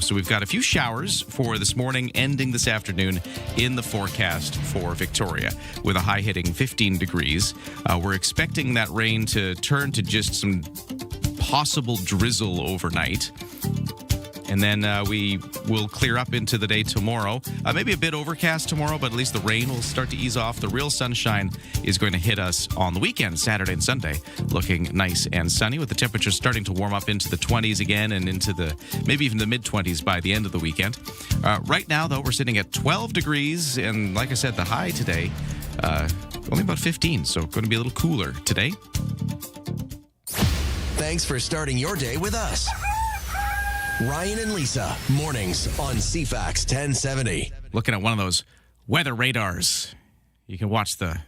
So we've got a few showers for this morning, ending this afternoon in the forecast for Victoria, with a high hitting 15 degrees. We're expecting that rain to turn to just some possible drizzle overnight. And then we will clear up into the day tomorrow. Maybe a bit overcast tomorrow, but at least the rain will start to ease off. The real sunshine is going to hit us on the weekend, Saturday and Sunday, looking nice and sunny, with the temperatures starting to warm up into the 20s again and into the maybe even the mid-20s by the end of the weekend. Right now, though, we're sitting at 12 degrees. And like I said, the high today, only about 15, so going to be a little cooler today. Thanks for starting your day with us. Ryan and Lisa, mornings on CFAX 1070. Looking at one of those weather radars. You can watch the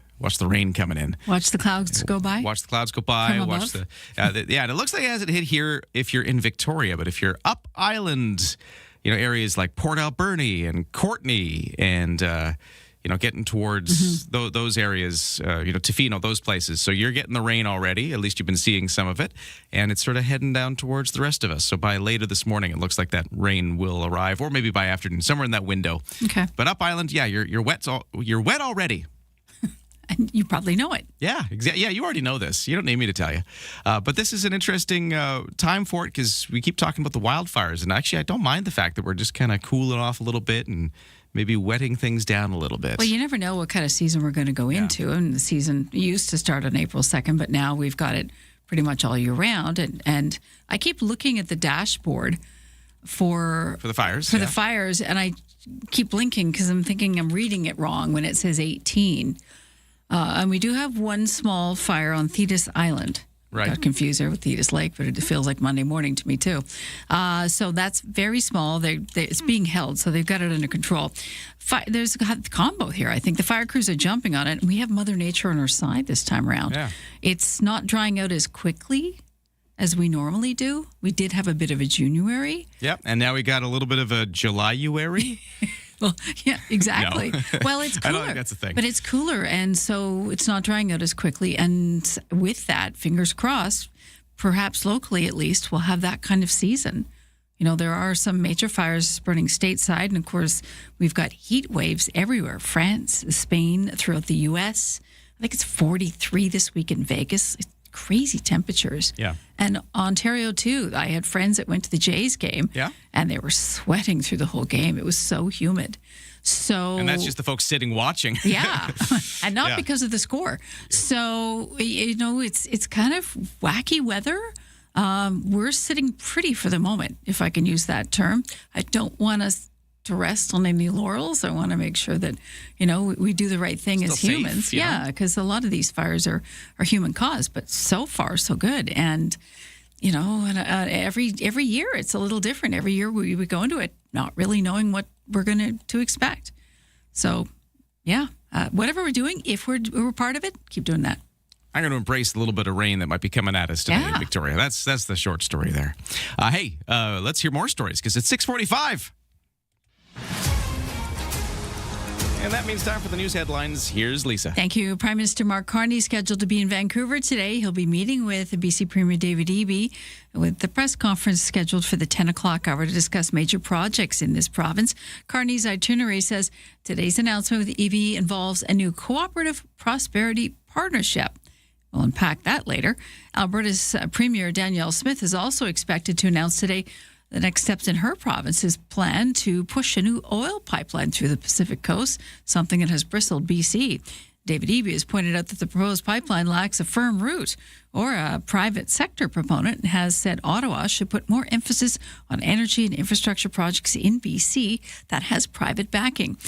rain coming in. Watch the clouds go by. Watch the clouds go by. Watch and it looks like it hasn't hit here if you're in Victoria, but if you're up island, areas like Port Alberni and Courtenay and getting towards those areas, Tofino, those places. So you're getting the rain already. At least you've been seeing some of it. And it's sort of heading down towards the rest of us. So by later this morning, it looks like that rain will arrive, or maybe by afternoon, somewhere in that window. Okay. But up island, yeah, you're wet already. And you probably know it. Yeah, exactly. Yeah, you already know this. You don't need me to tell you. But this is an interesting time for it, because we keep talking about the wildfires. And actually, I don't mind the fact that we're just kind of cooling off a little bit and maybe wetting things down a little bit. Well, you never know what kind of season we're going to go into. And the season used to start on April 2nd, but now we've got it pretty much all year round. And I keep looking at the dashboard for the fires. The fires, and I keep blinking because I'm thinking I'm reading it wrong when it says 18. And we do have one small fire on Thetis Island. Right. Got confused there with Thetis Lake, but it feels like Monday morning to me, too. So that's very small. It's being held, so they've got it under control. There's a combo here. I think the fire crews are jumping on it, and we have Mother Nature on our side this time around. Yeah. It's not drying out as quickly as we normally do. We did have a bit of a January. Yep, and now we got a little bit of a July-uary. Well, yeah, exactly. No. Well, it's cooler. I don't think that's a thing. But it's cooler, and so it's not drying out as quickly. And with that, fingers crossed, perhaps locally at least, we'll have that kind of season. There are some major fires burning stateside, and of course, we've got heat waves everywhere. France, Spain, throughout the U.S. I think it's 43 this week in Vegas. It's crazy temperatures. Yeah. And Ontario, too. I had friends that went to the Jays game. Yeah. And they were sweating through the whole game. It was so humid. And that's just the folks sitting watching. Yeah. And not because of the score. So, it's kind of wacky weather. We're sitting pretty for the moment, if I can use that term. I don't want us to rest on any laurels. I want to make sure that, we do the right thing as humans. Safe, yeah, because a lot of these fires are human caused, but so far, so good. And, every year it's a little different. Every year we go into it not really knowing what we're going to expect. So, whatever we're doing, if we're part of it, keep doing that. I'm going to embrace a little bit of rain that might be coming at us today in Victoria. That's the short story there. Hey, let's hear more stories, because it's 6:45. And that means time for the news headlines. Here's Lisa. Thank you. Prime Minister Mark Carney is scheduled to be in Vancouver today. He'll be meeting with BC Premier David Eby, with the press conference scheduled for the 10 o'clock hour to discuss major projects in this province. Carney's itinerary says today's announcement with Eby involves a new cooperative prosperity partnership. We'll unpack that later. Alberta's Premier Danielle Smith is also expected to announce today the next steps in her province's plan to push a new oil pipeline through the Pacific Coast, something that has bristled BC. David Eby has pointed out that the proposed pipeline lacks a firm route or a private sector proponent, and has said Ottawa should put more emphasis on energy and infrastructure projects in BC that has private backing.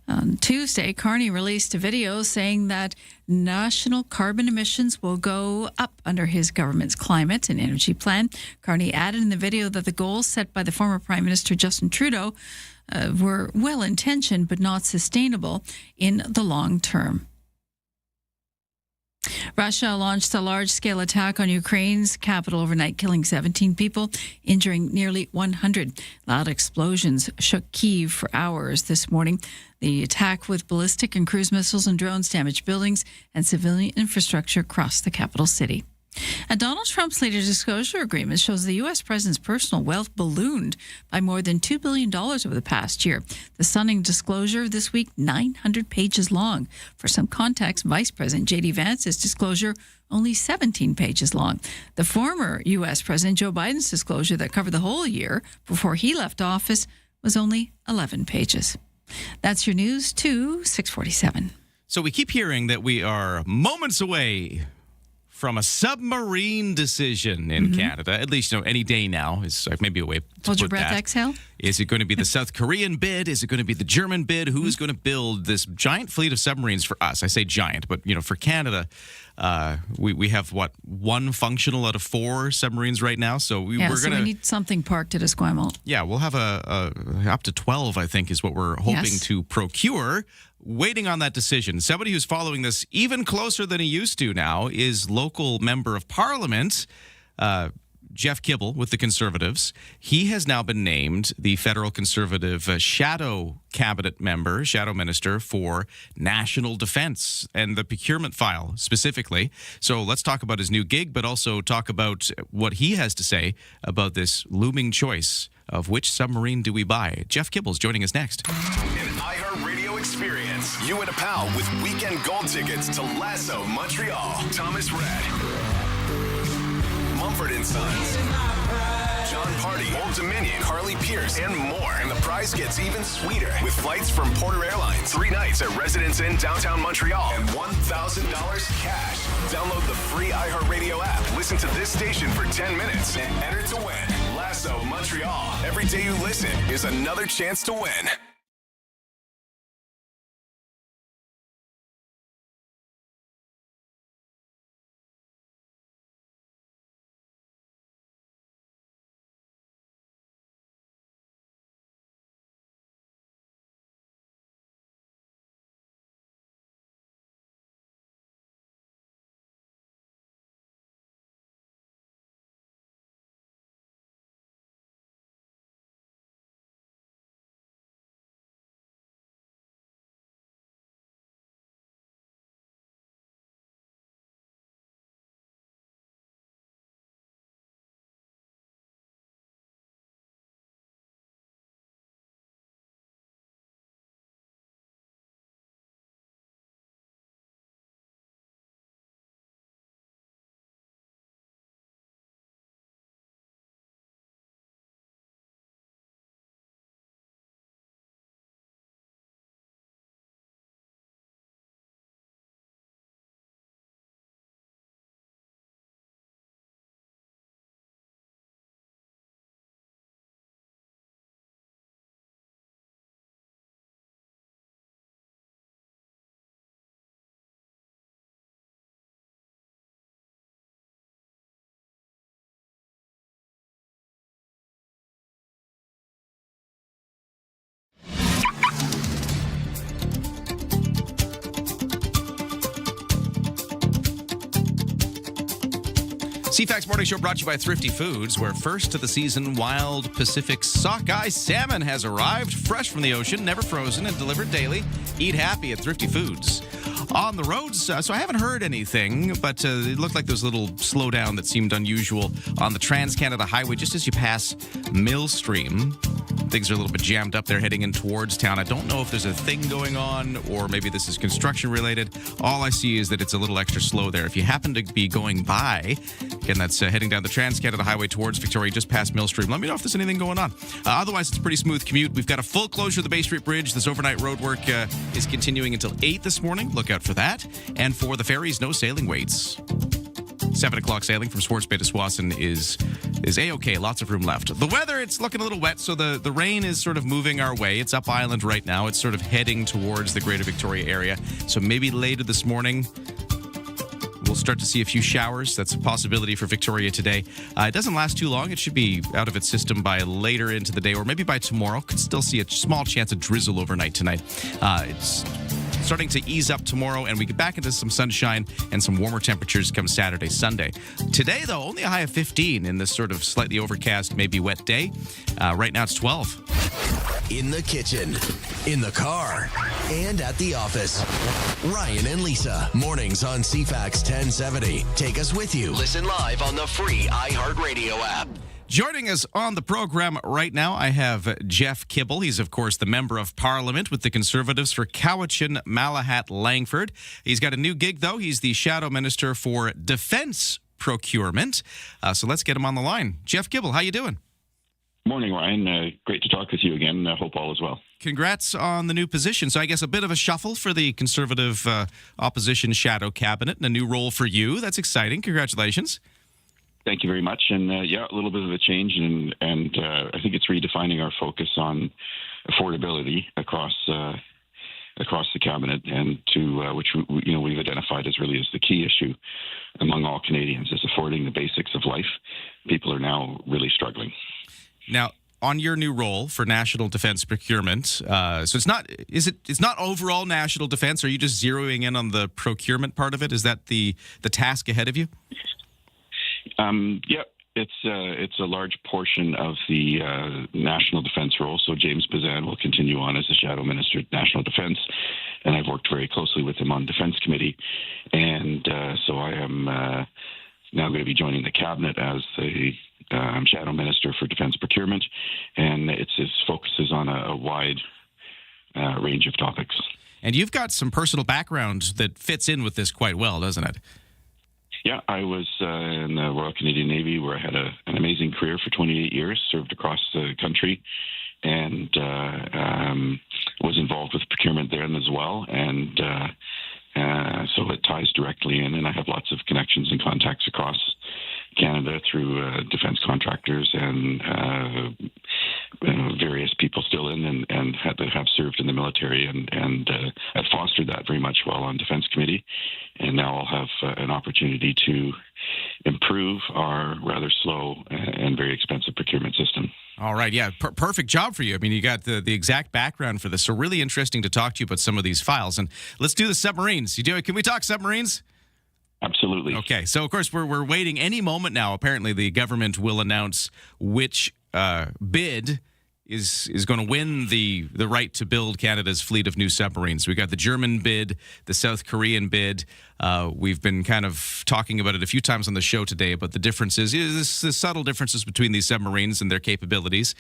On Tuesday, Carney released a video saying that national carbon emissions will go up under his government's climate and energy plan. Carney added in the video that the goals set by the former Prime Minister Justin Trudeau were well-intentioned but not sustainable in the long term. Russia launched a large-scale attack on Ukraine's capital overnight, killing 17 people, injuring nearly 100. Loud explosions shook Kyiv for hours this morning. The attack with ballistic and cruise missiles and drones damaged buildings and civilian infrastructure across the capital city. And Donald Trump's later disclosure agreement shows the U.S. president's personal wealth ballooned by more than $2 billion over the past year. The stunning disclosure this week, 900 pages long. For some context, Vice President J.D. Vance's disclosure, only 17 pages long. The former U.S. President Joe Biden's disclosure that covered the whole year before he left office was only 11 pages. That's your news to 647. So we keep hearing that we are moments away from a submarine decision in Canada. At least, any day now is maybe a way to Hold your put breath, that. exhale. Is it going to be the South Korean bid? Is it going to be the German bid? Who is going to build this giant fleet of submarines for us? I say giant, but for Canada, we have one functional out of 4 submarines right now. So we're going to. We need something parked at Esquimalt. Yeah, we'll have up to 12. I think is what we're hoping to procure. Waiting on that decision. Somebody who's following this even closer than he used to now is local member of parliament, Jeff Kibble with the Conservatives. He has now been named the federal Conservative shadow cabinet member, shadow minister for national defense and the procurement file specifically. So let's talk about his new gig, but also talk about what he has to say about this looming choice of which submarine do we buy. Jeff Kibble's joining us next. An iHeartRadio experience. You and a pal with weekend gold tickets to Lasso Montreal. Thomas Red. Mumford & Sons. John Party, Old Dominion, Harley Pierce, and more. And the prize gets even sweeter with flights from Porter Airlines. 3 nights at Residence Inn downtown Montreal and $1,000 cash. Download the free iHeartRadio app. Listen to this station for 10 minutes and enter to win. Lasso Montreal. Every day you listen is another chance to win. CFAX Morning Show brought to you by Thrifty Foods, where first to the season wild Pacific sockeye salmon has arrived, fresh from the ocean, never frozen, and delivered daily. Eat happy at Thrifty Foods. On the roads, so I haven't heard anything, but it looked like there was a little slowdown that seemed unusual on the Trans-Canada Highway just as you pass Millstream. Things are a little bit jammed up there heading in towards town. I don't know if there's a thing going on or maybe this is construction related. All I see is that it's a little extra slow there. If you happen to be going by, again, that's heading down the Trans-Canada Highway towards Victoria, just past Millstream. Let me know if there's anything going on. Otherwise, it's a pretty smooth commute. We've got a full closure of the Bay Street Bridge. This overnight road work is continuing until 8 this morning. Look out for that. And for the ferries, no sailing waits. 7 o'clock sailing from Swartz Bay to Swanson is A-OK. Lots of room left. The weather, it's looking a little wet, so the rain is sort of moving our way. It's up island right now. It's sort of heading towards the greater Victoria area. So maybe later this morning, we'll start to see a few showers. That's a possibility for Victoria today. It doesn't last too long. It should be out of its system by later into the day or maybe by tomorrow. Could still see a small chance of drizzle overnight tonight. It's starting to ease up tomorrow, and we get back into some sunshine and some warmer temperatures come Saturday, Sunday. Today, though, only a high of 15 in this sort of slightly overcast, maybe wet day. Right now, it's 12. In the kitchen, in the car, and at the office. Ryan and Lisa, mornings on CFAX 1070. Take us with you. Listen live on the free iHeartRadio app. Joining us on the program right now, I have Jeff Kibble. He's, of course, the Member of Parliament with the Conservatives for Cowichan, Malahat, Langford. He's got a new gig, though. He's the Shadow Minister for Defence Procurement. So let's get him on the line. Jeff Kibble, how you doing? Morning, Ryan. Great to talk with you again. I hope all is well. Congrats on the new position. So I guess a bit of a shuffle for the Conservative Opposition Shadow Cabinet and a new role for you. That's exciting. Congratulations. Thank you very much. And a little bit of a change, and I think it's redefining our focus on affordability across the cabinet, and to which we've identified as really as the key issue among all Canadians is affording the basics of life. People are now really struggling. Now, on your new role for national defense procurement, so it's not overall national defense. Are you just zeroing in on the procurement part of it? Is that the task ahead of you? It's a large portion of the national defense role. So James Bazan will continue on as the Shadow Minister of National Defense, and I've worked very closely with him on Defense Committee, and so I am now going to be joining the cabinet as the Shadow Minister for Defense Procurement, and his focus is on a wide range of topics. And you've got some personal background that fits in with this quite well, doesn't it? Yeah, I was in the Royal Canadian Navy, where I had an amazing career for 28 years, served across the country, and was involved with procurement there as well. And so it ties directly in, and I have lots of connections and contacts across Canada through defense contractors and various people still in and that have served in the military, and I've fostered that very much while on Defense Committee, and now I'll have an opportunity to improve our rather slow and very expensive procurement system. All right, yeah, perfect job for you. I mean, you got the exact background for this, so really interesting to talk to you about some of these files. And let's do the submarines. Can we talk submarines? Absolutely. Okay, so of course we're waiting any moment now. Apparently, the government will announce which bid is going to win the right to build Canada's fleet of new submarines. We got the German bid, the South Korean bid. We've been kind of talking about it a few times on the show today, but the differences, the subtle differences between these submarines and their capabilities.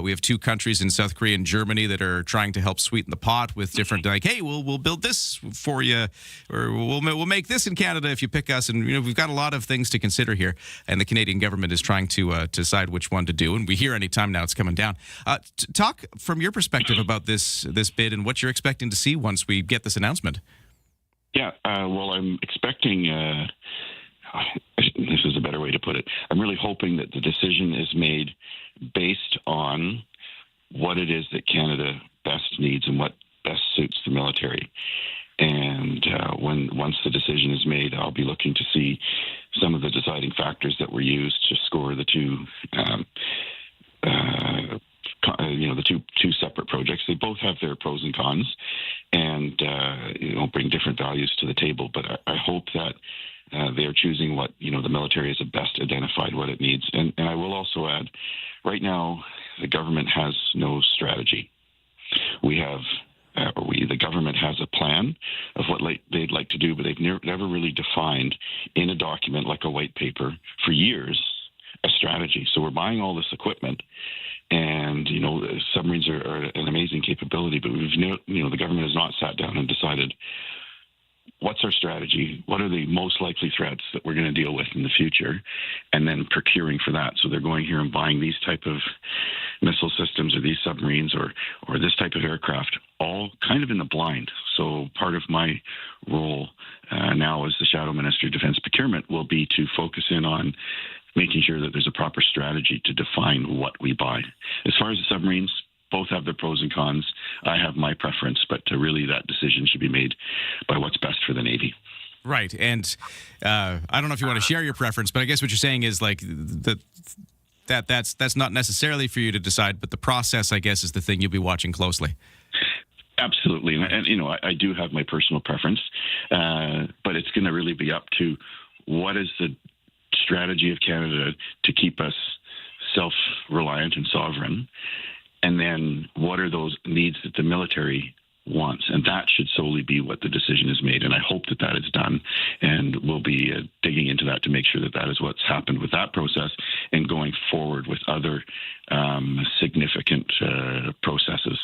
We have two countries in South Korea and Germany that are trying to help sweeten the pot with different, like, hey, we'll build this for you, or we'll make this in Canada if you pick us. And we've got a lot of things to consider here, and the Canadian government is trying to decide which one to do. And we hear any time now it's coming down. Talk from your perspective about this bid and what you're expecting to see once we get this announcement. Yeah, well, I'm expecting, this is a better way to put it, I'm really hoping that the decision is made based on what it is that Canada best needs and what best suits the military. And once the decision is made, I'll be looking to see some of the deciding factors that were used to score the two separate projects. They both have their pros and cons, and bring different values to the table. But I hope that they are choosing what the military has best identified what it needs. And I will also add, right now the government has no strategy. The government has a plan of what they'd like to do, but they've never really defined in a document like a white paper for years a strategy. So we're buying all this equipment, and submarines are an amazing capability, but the government has not sat down and decided what's our strategy, what are the most likely threats that we're going to deal with in the future, and then procuring for that. So they're going here and buying these type of missile systems or these submarines or this type of aircraft, all kind of in the blind. So part of my role now as the Shadow Minister of Defence Procurement will be to focus in on making sure that there's a proper strategy to define what we buy. As far as the submarines, both have their pros and cons. I have my preference, but really that decision should be made by what's best for the Navy. Right, and I don't know if you want to share your preference, but I guess what you're saying is like that's not necessarily for you to decide, but the process, I guess, is the thing you'll be watching closely. Absolutely. absolutely. And you know, I do have my personal preference, but it's going to really be up to what is the strategy of Canada to keep us self-reliant and sovereign, and then what are those needs that the military wants, and that should solely be what the decision is made. And I hope that that is done, and we'll be digging into that to make sure that that is what's happened with that process and going forward with other significant processes.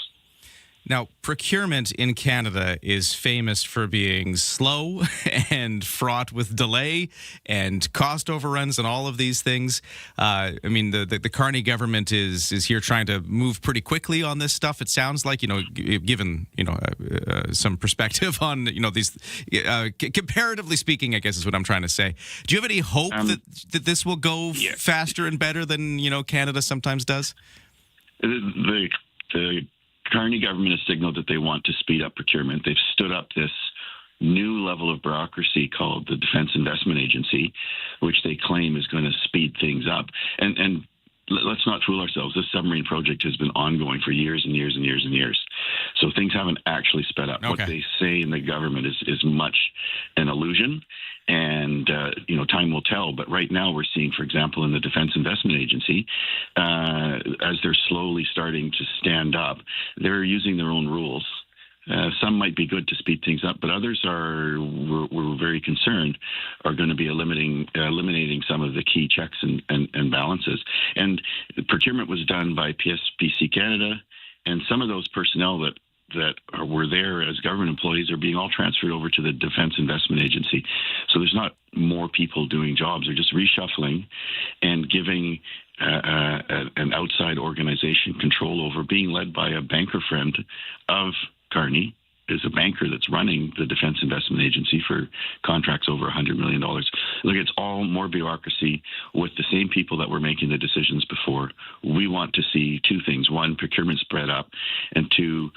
Now, procurement in Canada is famous for being slow and fraught with delay and cost overruns and all of these things. I mean, the Carney government is here trying to move pretty quickly on this stuff. It sounds like, given, some perspective on, these, comparatively speaking, I guess is what I'm trying to say. Do you have any hope that this will go faster and better than, Canada sometimes does? The Carney government has signaled that they want to speed up procurement. They've stood up this new level of bureaucracy called the Defense Investment Agency, which they claim is going to speed things up. And let's not fool ourselves. This submarine project has been ongoing for years and years and years and years. So things haven't actually sped up. Okay. What they say in the government is much an illusion. And, time will tell. But right now we're seeing, for example, in the Defense Investment Agency, as they're slowly starting to stand up, they're using their own rules. Some might be good to speed things up, but others we're very concerned, are going to be eliminating some of the key checks and balances. And the procurement was done by PSPC Canada, and some of those personnel that were there as government employees are being all transferred over to the Defense Investment Agency. So there's not more people doing jobs. They're just reshuffling and giving an outside organization control over, being led by a banker friend of Carney, is a banker that's running the Defense Investment Agency for contracts over $100 million. Look, it's all more bureaucracy with the same people that were making the decisions before. We want to see two things. One, procurement spread up, and two,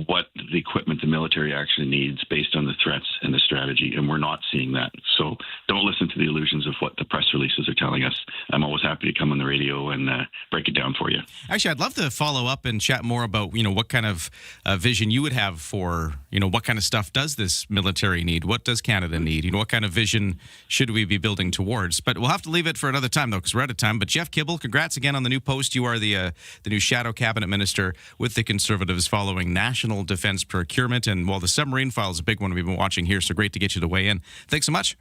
what the equipment the military actually needs based on the threats and the strategy, and we're not seeing that. So don't listen to the illusions of what the press releases are telling us. I'm always happy to come on the radio and break it down for you. Actually, I'd love to follow up and chat more about, what kind of vision you would have for, what kind of stuff does this military need? What does Canada need? What kind of vision should we be building towards? But we'll have to leave it for another time, though, because we're out of time. But Jeff Kibble, congrats again on the new post. You are the new shadow cabinet minister with the Conservatives following national defense procurement. And while the submarine file is a big one we've been watching here, so great to get you to weigh in. Thanks so much.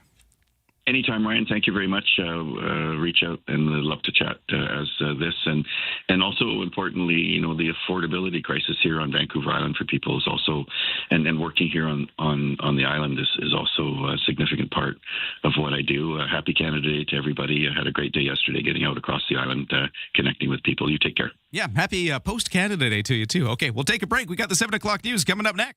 Anytime, Ryan. Thank you very much. Reach out, and I'd love to chat as this. And also, importantly, the affordability crisis here on Vancouver Island for people is also, and working here on the island is also a significant part of what I do. Happy Canada Day to everybody. I had a great day yesterday getting out across the island, connecting with people. You take care. Yeah, happy post-Canada Day to you, too. Okay, we'll take a break. We got the 7 o'clock news coming up next.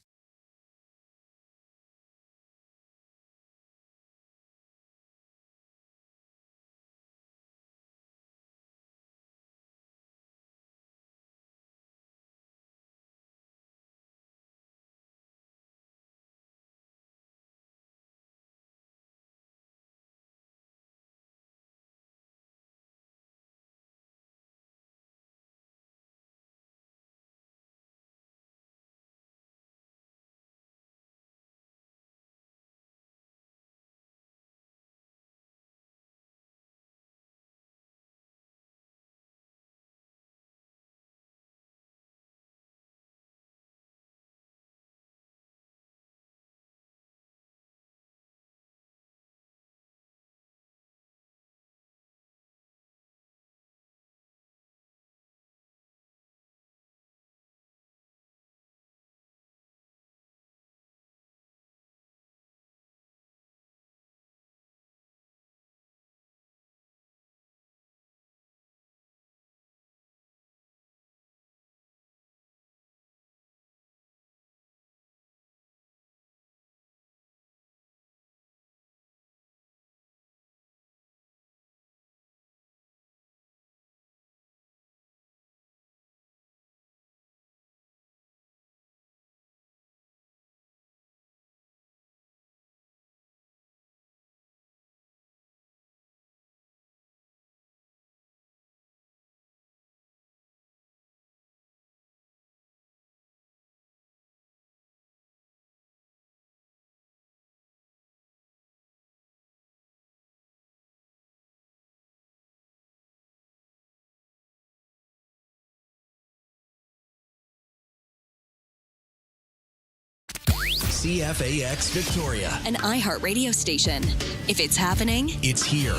CFAX Victoria. An iHeart radio station. If it's happening, It's here.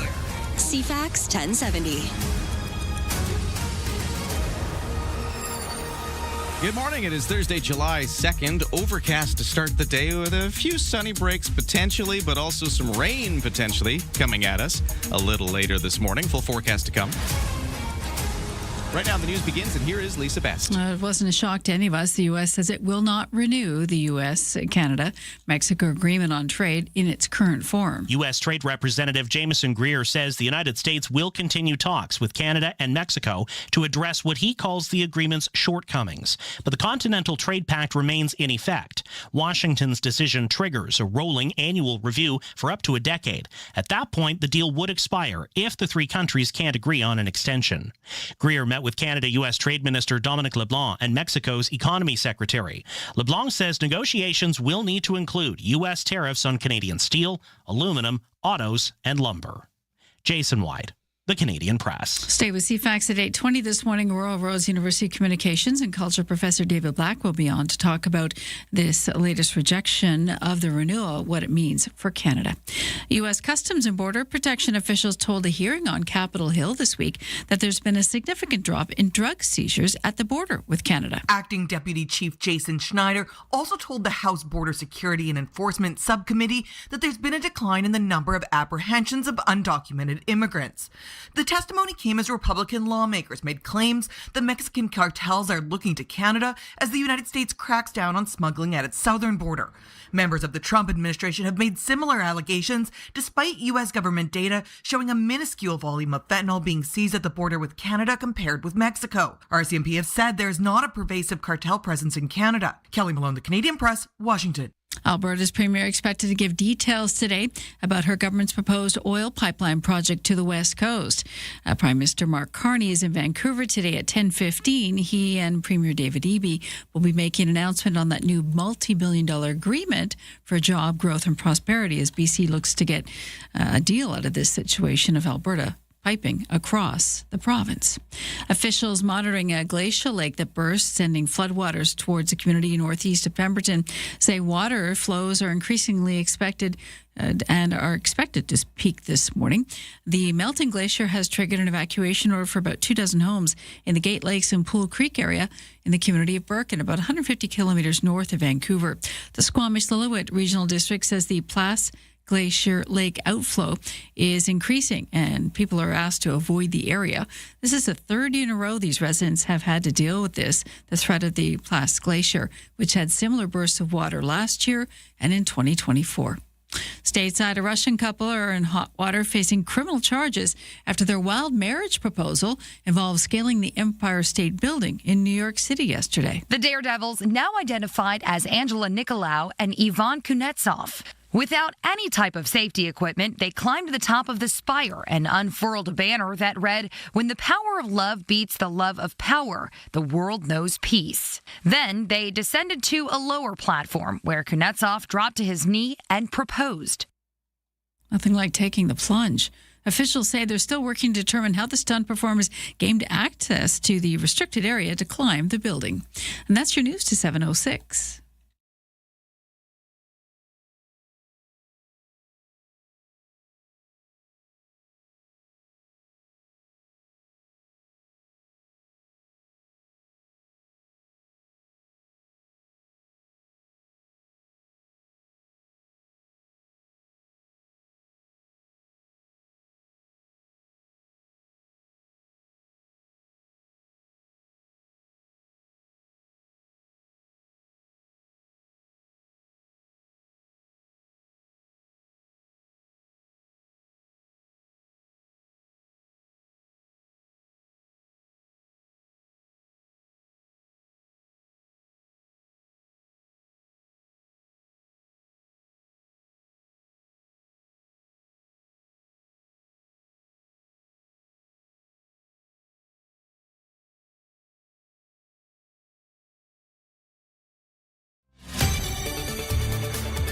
CFAX 1070. Good morning. It is Thursday, July 2nd. Overcast to start the day with a few sunny breaks potentially, but also some rain potentially coming at us a little later this morning. Full forecast to come. Right now, the news begins, and here is Lisa Best. It wasn't a shock to any of us. The U.S. says it will not renew the U.S.-Canada-Mexico agreement on trade in its current form. U.S. Trade Representative Jameson Greer says the United States will continue talks with Canada and Mexico to address what he calls the agreement's shortcomings. But the Continental Trade Pact remains in effect. Washington's decision triggers a rolling annual review for up to a decade. At that point, the deal would expire if the three countries can't agree on an extension. Greer met with Canada-U.S. Trade Minister Dominic LeBlanc and Mexico's Economy Secretary. LeBlanc says negotiations will need to include U.S. tariffs on Canadian steel, aluminum, autos, and lumber. Jason White, the Canadian Press. Stay with CFAX at 8:20 this morning. Royal Roads University Communications and Culture Professor David Black will be on to talk about this latest rejection of the renewal, what it means for Canada. U.S. Customs and Border Protection officials told a hearing on Capitol Hill this week that there's been a significant drop in drug seizures at the border with Canada. Acting Deputy Chief Jason Schneider also told the House Border Security and Enforcement Subcommittee that there's been a decline in the number of apprehensions of undocumented immigrants. The testimony came as Republican lawmakers made claims that Mexican cartels are looking to Canada as the United States cracks down on smuggling at its southern border. Members of the Trump administration have made similar allegations, despite U.S. government data showing a minuscule volume of fentanyl being seized at the border with Canada compared with Mexico. RCMP have said there's not a pervasive cartel presence in Canada. Kelly Malone, the Canadian Press, Washington. Alberta's premier expected to give details today about her government's proposed oil pipeline project to the West Coast. Prime Minister Mark Carney is in Vancouver today at 10:15. He and Premier David Eby will be making an announcement on that new multi-billion-dollar agreement for job growth and prosperity as BC looks to get a deal out of this situation of Alberta piping across the province. Officials monitoring a glacial lake that burst, sending floodwaters towards the community northeast of Pemberton, say water flows are increasingly expected and are expected to peak this morning. The melting glacier has triggered an evacuation order for about 24 homes in the Gate Lakes and Pool Creek area in the community of Birken, about 150 kilometers north of Vancouver. The Squamish-Lillooet Regional District says the Place Glacier Lake outflow is increasing and people are asked to avoid the area. This is the third year in a row these residents have had to deal with the threat of the Place Glacier, which had similar bursts of water last year and in 2024. Stateside, a Russian couple are in hot water facing criminal charges after their wild marriage proposal involved scaling the Empire State Building in New York City yesterday. The daredevils, now identified as Angela Nicolau and Ivan Kunetsov. Without any type of safety equipment, they climbed to the top of the spire and unfurled a banner that read, "When the power of love beats the love of power, the world knows peace." Then they descended to a lower platform where Kunetsov dropped to his knee and proposed. Nothing like taking the plunge. Officials say they're still working to determine how the stunt performers gained access to the restricted area to climb the building. And that's your news to 7:06.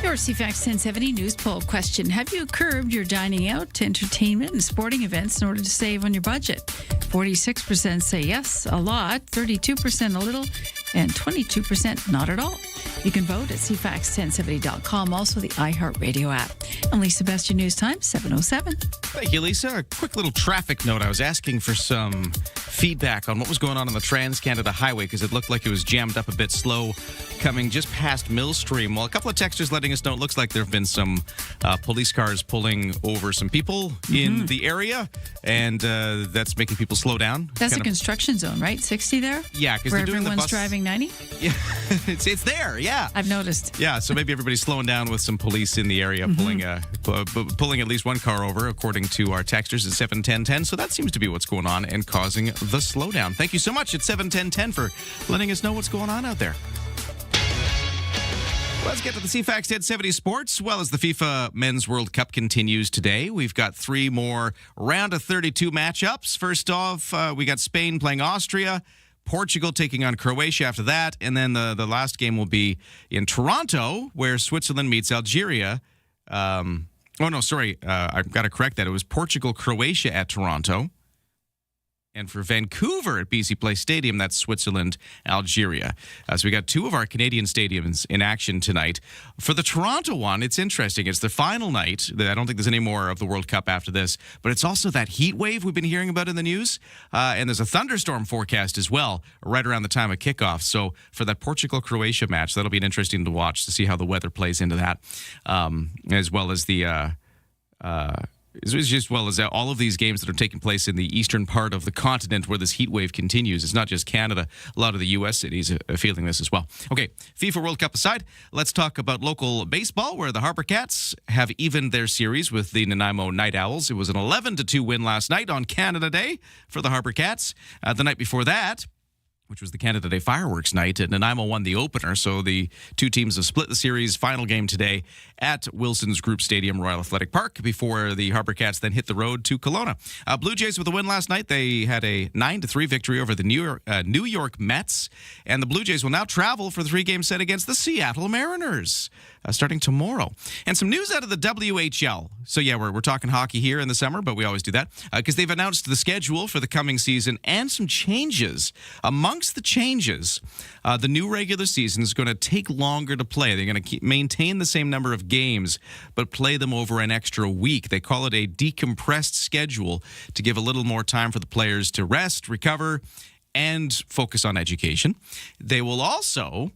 Your CFAX 1070 news poll question. Have you curbed your dining out, entertainment, and sporting events in order to save on your budget? 46% say yes, a lot, 32% a little, and 22% not at all. You can vote at CFAX1070.com, also the iHeartRadio app. I'm Lisa Best, your news time, 7:07. Thank you, Lisa. A quick little traffic note. I was asking for some feedback on what was going on the Trans-Canada Highway because it looked like it was jammed up a bit slow coming just past Millstream. Well, a couple of texters letting us know it looks like there have been some police cars pulling over some people in the area, and that's making people slow down. That's a construction zone, right? 60 there? Yeah, because where they're doing the everyone's bus. Driving 90? Yeah, it's there, yeah. I've noticed. Yeah, so maybe everybody's slowing down with some police in the area pulling at least one car over, according to our texters at 71010. So that seems to be what's going on and causing the slowdown. Thank you so much at 71010 for letting us know what's going on out there. Let's get to the CFAX 1070 sports. Well, as the FIFA Men's World Cup continues today, we've got 3 more round of 32 matchups. First off, we got Spain playing Austria, Portugal taking on Croatia after that, and then the last game will be in Toronto, where Switzerland meets Algeria. I've got to correct that. It was Portugal-Croatia at Toronto. And for Vancouver at BC Place Stadium, that's Switzerland, Algeria. So we got 2 of our Canadian stadiums in action tonight. For the Toronto one, it's interesting. It's the final night. I don't think there's any more of the World Cup after this. But it's also that heat wave we've been hearing about in the news. And there's a thunderstorm forecast as well, right around the time of kickoff. So for that Portugal-Croatia match, that'll be interesting to watch to see how the weather plays into that, as well as the... as well as all of these games that are taking place in the eastern part of the continent where this heat wave continues. It's not just Canada. A lot of the U.S. cities are feeling this as well. Okay, FIFA World Cup aside, let's talk about local baseball, where the Harper Cats have evened their series with the Nanaimo Night Owls. It was an 11-2 win last night on Canada Day for the Harper Cats. The night before that, which was the Canada Day fireworks night, Nanaimo won the opener, so the 2 teams have split the series. Final game today at Wilson's Group Stadium, Royal Athletic Park, before the Harper Cats then hit the road to Kelowna. Blue Jays with a win last night. They had a 9-3 victory over the New York Mets, and the Blue Jays will now travel for the 3-game set against the Seattle Mariners starting tomorrow. And some news out of the WHL. So yeah, we're talking hockey here in the summer, but we always do that because they've announced the schedule for the coming season and some changes. Amongst the changes, the new regular season is going to take longer to play. They're going to maintain the same number of games, but play them over an extra week. They call it a decompressed schedule to give a little more time for the players to rest, recover, and focus on education. They will also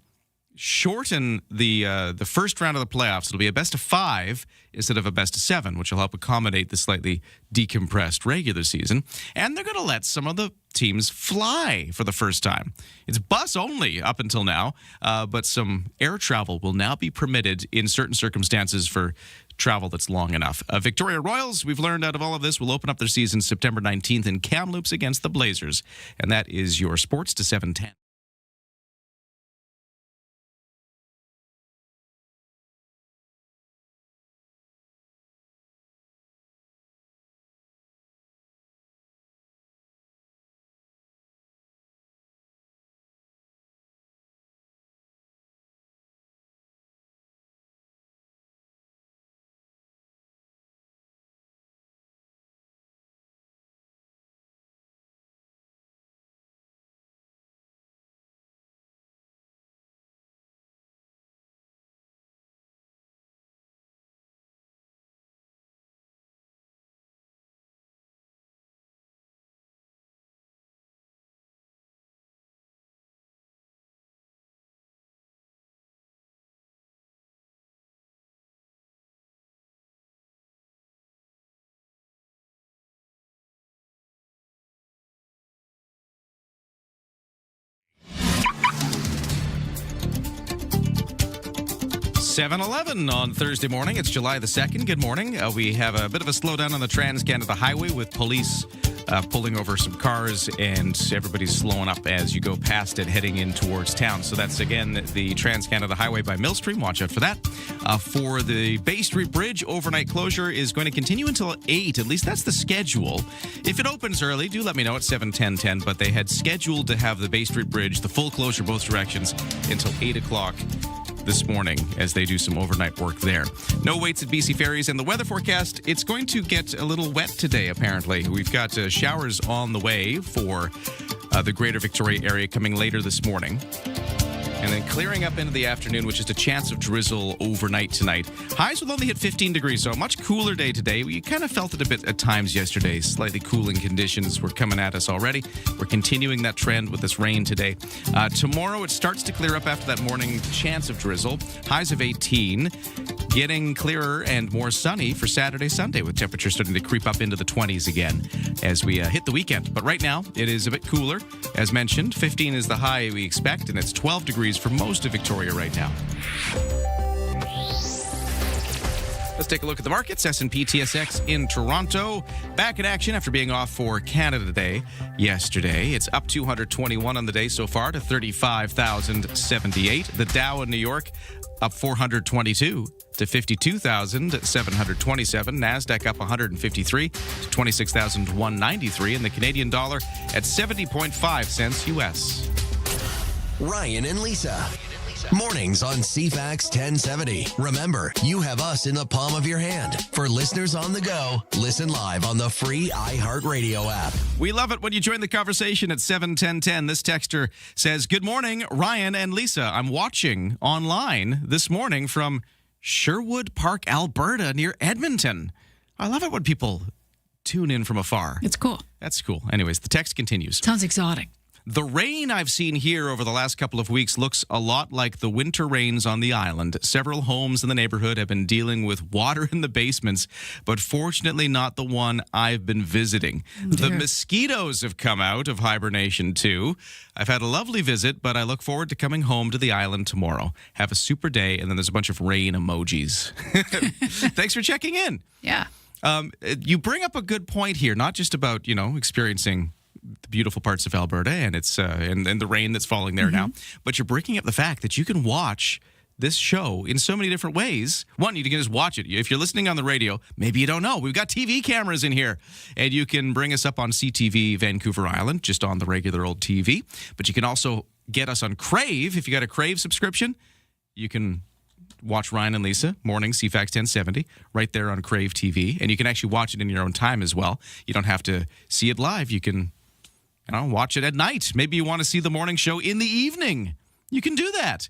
shorten the first round of the playoffs. It'll be a best of 5 instead of a best of 7, which will help accommodate the slightly decompressed regular season. And they're going to let some of the teams fly for the first time. It's bus only up until now, but some air travel will now be permitted in certain circumstances for travel that's long enough. Victoria Royals, we've learned out of all of this, will open up their season September 19th in Kamloops against the Blazers. And that is your sports to 710. .7:11 on Thursday morning. It's July the 2nd. Good morning. We have a bit of a slowdown on the Trans-Canada Highway with police pulling over some cars, and everybody's slowing up as you go past it heading in towards town. So that's, again, the Trans-Canada Highway by Millstream. Watch out for that. For the Bay Street Bridge, overnight closure is going to continue until 8. At least that's the schedule. If it opens early, do let me know at 7:10:10. But they had scheduled to have the Bay Street Bridge, the full closure both directions, until 8 o'clock this morning as they do some overnight work there. No waits at BC Ferries, and the weather forecast, it's going to get a little wet today, apparently. We've got showers on the way for the greater Victoria area coming later this morning. And then clearing up into the afternoon with just a chance of drizzle overnight tonight. Highs will only hit 15 degrees, so a much cooler day today. We kind of felt it a bit at times yesterday. Slightly cooling conditions were coming at us already. We're continuing that trend with this rain today. Tomorrow, it starts to clear up after that morning chance of drizzle. Highs of 18. Getting clearer and more sunny for Saturday, Sunday, with temperatures starting to creep up into the 20s again as we hit the weekend. But right now, it is a bit cooler. As mentioned, 15 is the high we expect, and it's 12 degrees for most of Victoria right now. Let's take a look at the markets. S&P TSX in Toronto. Back in action after being off for Canada Day yesterday. It's up 221 on the day so far to 35,078. The Dow in New York up 422 to 52,727. NASDAQ up 153 to 26,193. And the Canadian dollar at 70.5 cents U.S. Ryan and Lisa. Mornings on CFAX 1070. Remember, you have us in the palm of your hand. For listeners on the go, listen live on the free iHeartRadio app. We love it when you join the conversation at 71010. This texter says, "Good morning, Ryan and Lisa. I'm watching online this morning from Sherwood Park, Alberta, near Edmonton." I love it when people tune in from afar. It's cool. That's cool. Anyways, the text continues. Sounds exotic. The rain I've seen here over the last couple of weeks looks a lot like the winter rains on the island. Several homes in the neighborhood have been dealing with water in the basements, but fortunately not the one I've been visiting. The mosquitoes have come out of hibernation too. I've had a lovely visit, but I look forward to coming home to the island tomorrow. Have a super day, and then there's a bunch of rain emojis. Thanks for checking in. Yeah. You bring up a good point here, not just about, experiencing the beautiful parts of Alberta and it's and the rain that's falling there now, but you're breaking up the fact that you can watch this show in so many different ways. One, you can just watch it. If you're listening on the radio, maybe you don't know, we've got TV cameras in here, and you can bring us up on CTV Vancouver Island, just on the regular old TV. But you can also get us on Crave. If you got a Crave subscription, you can watch Ryan and Lisa, morning, CFAX 1070, right there on Crave TV. And you can actually watch it in your own time as well. You don't have to see it live. You can watch it at night. Maybe you want to see the morning show in the evening. You can do that.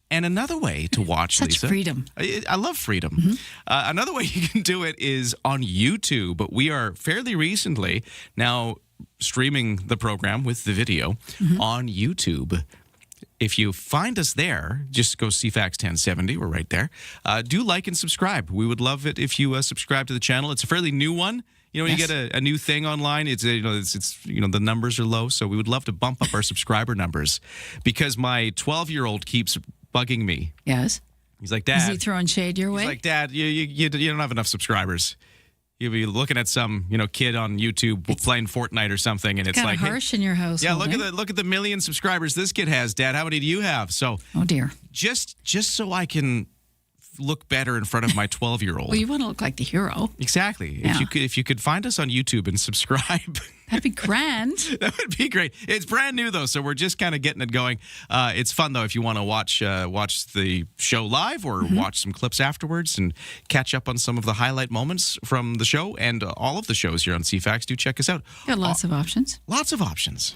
And another way to watch, Such Lisa. freedom. I love freedom. Another way you can do it is on YouTube. But we are fairly recently now streaming the program with the video on YouTube. If you find us there, just go CFAX 1070. We're right there. Do like and subscribe. We would love it if you subscribe to the channel. It's a fairly new one. When you get a new thing online, it's the numbers are low, so we would love to bump up our subscriber numbers because my 12-year-old keeps bugging me. Yes. He's like, Dad. Is he throwing shade your way? He's like, Dad, you don't have enough subscribers. You'll be looking at some kid on YouTube playing Fortnite or something, and it's like harsh in your house. Yeah, look at the million subscribers this kid has, Dad. How many do you have? So, oh dear, just so I can look better in front of my 12-year-old. Well, you want to look like the hero. Exactly. Yeah. If you could find us on YouTube and subscribe. That'd be grand. That would be great. It's brand new though, so we're just kind of getting it going. It's fun though if you want to watch the show live or watch some clips afterwards and catch up on some of the highlight moments from the show and all of the shows here on CFAX. Do check us out. Got lots of options. Lots of options.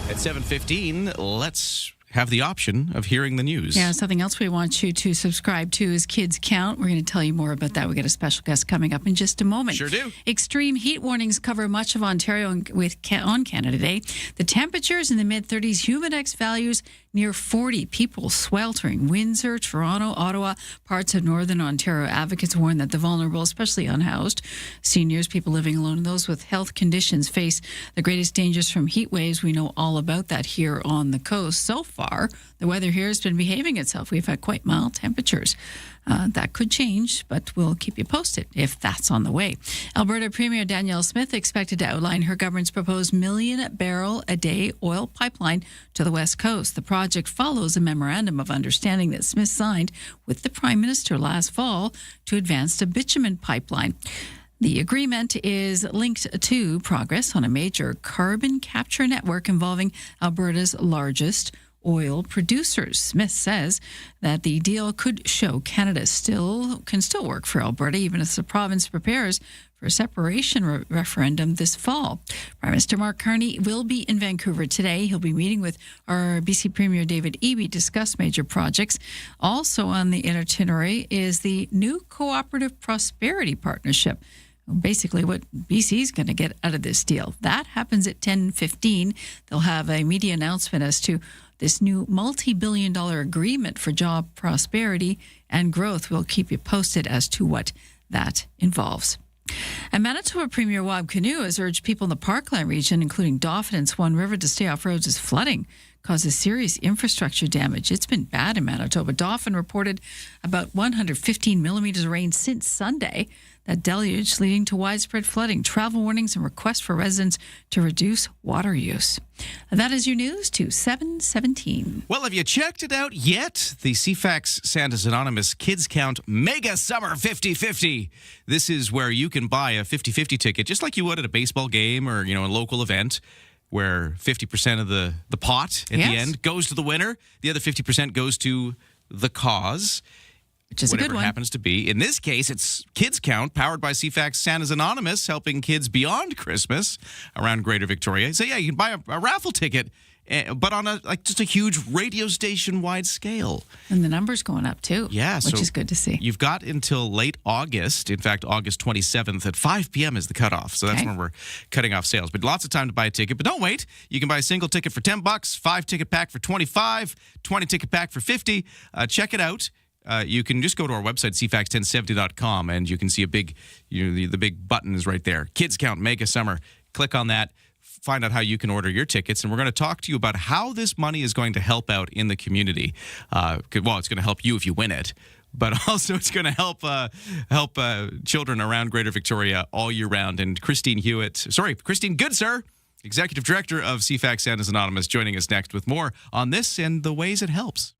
At 7:15, let's have the option of hearing the news. Yeah, something else we want you to subscribe to is Kids Count. We're going to tell you more about that. We got a special guest coming up in just a moment. Sure do. Extreme heat warnings cover much of Ontario on Canada Day. The temperatures in the mid-30s, humidex values near 40. People sweltering. Windsor, Toronto, Ottawa, parts of northern Ontario. Advocates warn that the vulnerable, especially unhoused, seniors, people living alone, and those with health conditions face the greatest dangers from heat waves. We know all about that here on the coast. So far, the weather here has been behaving itself. We've had quite mild temperatures. That could change, but we'll keep you posted if that's on the way. Alberta Premier Danielle Smith expected to outline her government's proposed 1 million barrel a day oil pipeline to the West Coast. The project follows a memorandum of understanding that Smith signed with the Prime Minister last fall to advance a bitumen pipeline. The agreement is linked to progress on a major carbon capture network involving Alberta's largest oil producers. Smith says that the deal could show Canada can still work for Alberta, even as the province prepares for a separation referendum this fall. Prime Minister Mark Carney will be in Vancouver today. He'll be meeting with our BC Premier David Eby to discuss major projects. Also on the itinerary is the new Cooperative Prosperity Partnership. Basically what BC is going to get out of this deal. That happens at 10:15. They'll have a media announcement as to this new multi-billion-dollar agreement for job prosperity and growth. We'll keep you posted as to what that involves. And Manitoba Premier Wab Kinew has urged people in the Parkland region, including Dauphin and Swan River, to stay off roads as flooding causes serious infrastructure damage. It's been bad in Manitoba. Dauphin reported about 115 millimeters of rain since Sunday. That deluge leading to widespread flooding, travel warnings, and requests for residents to reduce water use. And that is your news to 7:17. Well, have you checked it out yet? The CFAX Santa's Anonymous Kids Count Mega Summer 50/50. This is where you can buy a 50/50 ticket, just like you would at a baseball game or, a local event, where 50% of the pot at the end goes to the winner. The other 50% goes to the cause. Which is a good one. Whatever it happens to be. In this case, it's Kids Count, powered by CFAX Santa's Anonymous, helping kids beyond Christmas around Greater Victoria. So, you can buy a raffle ticket, but on just a huge radio station-wide scale. And the number's going up, too. Yeah. Which is good to see. You've got until late August. In fact, August 27th at 5 p.m. is the cutoff. So that's when we're cutting off sales. But lots of time to buy a ticket. But don't wait. You can buy a single ticket for $10, 5-ticket pack for $25, 20-ticket pack for $50. Check it out. You can just go to our website, cfax1070.com, and you can see a big, the big button is right there. Kids Count, Mega Summer. Click on that. Find out how you can order your tickets, and we're going to talk to you about how this money is going to help out in the community. Well, it's going to help you if you win it, but also it's going to help children around Greater Victoria all year round. And Christine Goodsir, Executive Director of CFAX Santa's Anonymous, joining us next with more on this and the ways it helps.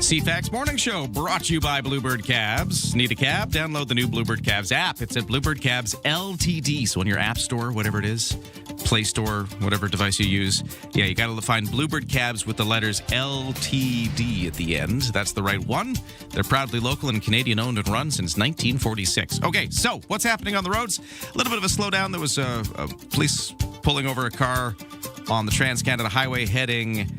CFAX Morning Show brought to you by Bluebird Cabs. Need a cab? Download the new Bluebird Cabs app. It's at Bluebird Cabs LTD. So on your app store, whatever it is, Play Store, whatever device you use, you got to find Bluebird Cabs with the letters LTD at the end. That's the right one. They're proudly local and Canadian owned and run since 1946. Okay, so what's happening on the roads? A little bit of a slowdown. There was police pulling over a car on the Trans-Canada Highway heading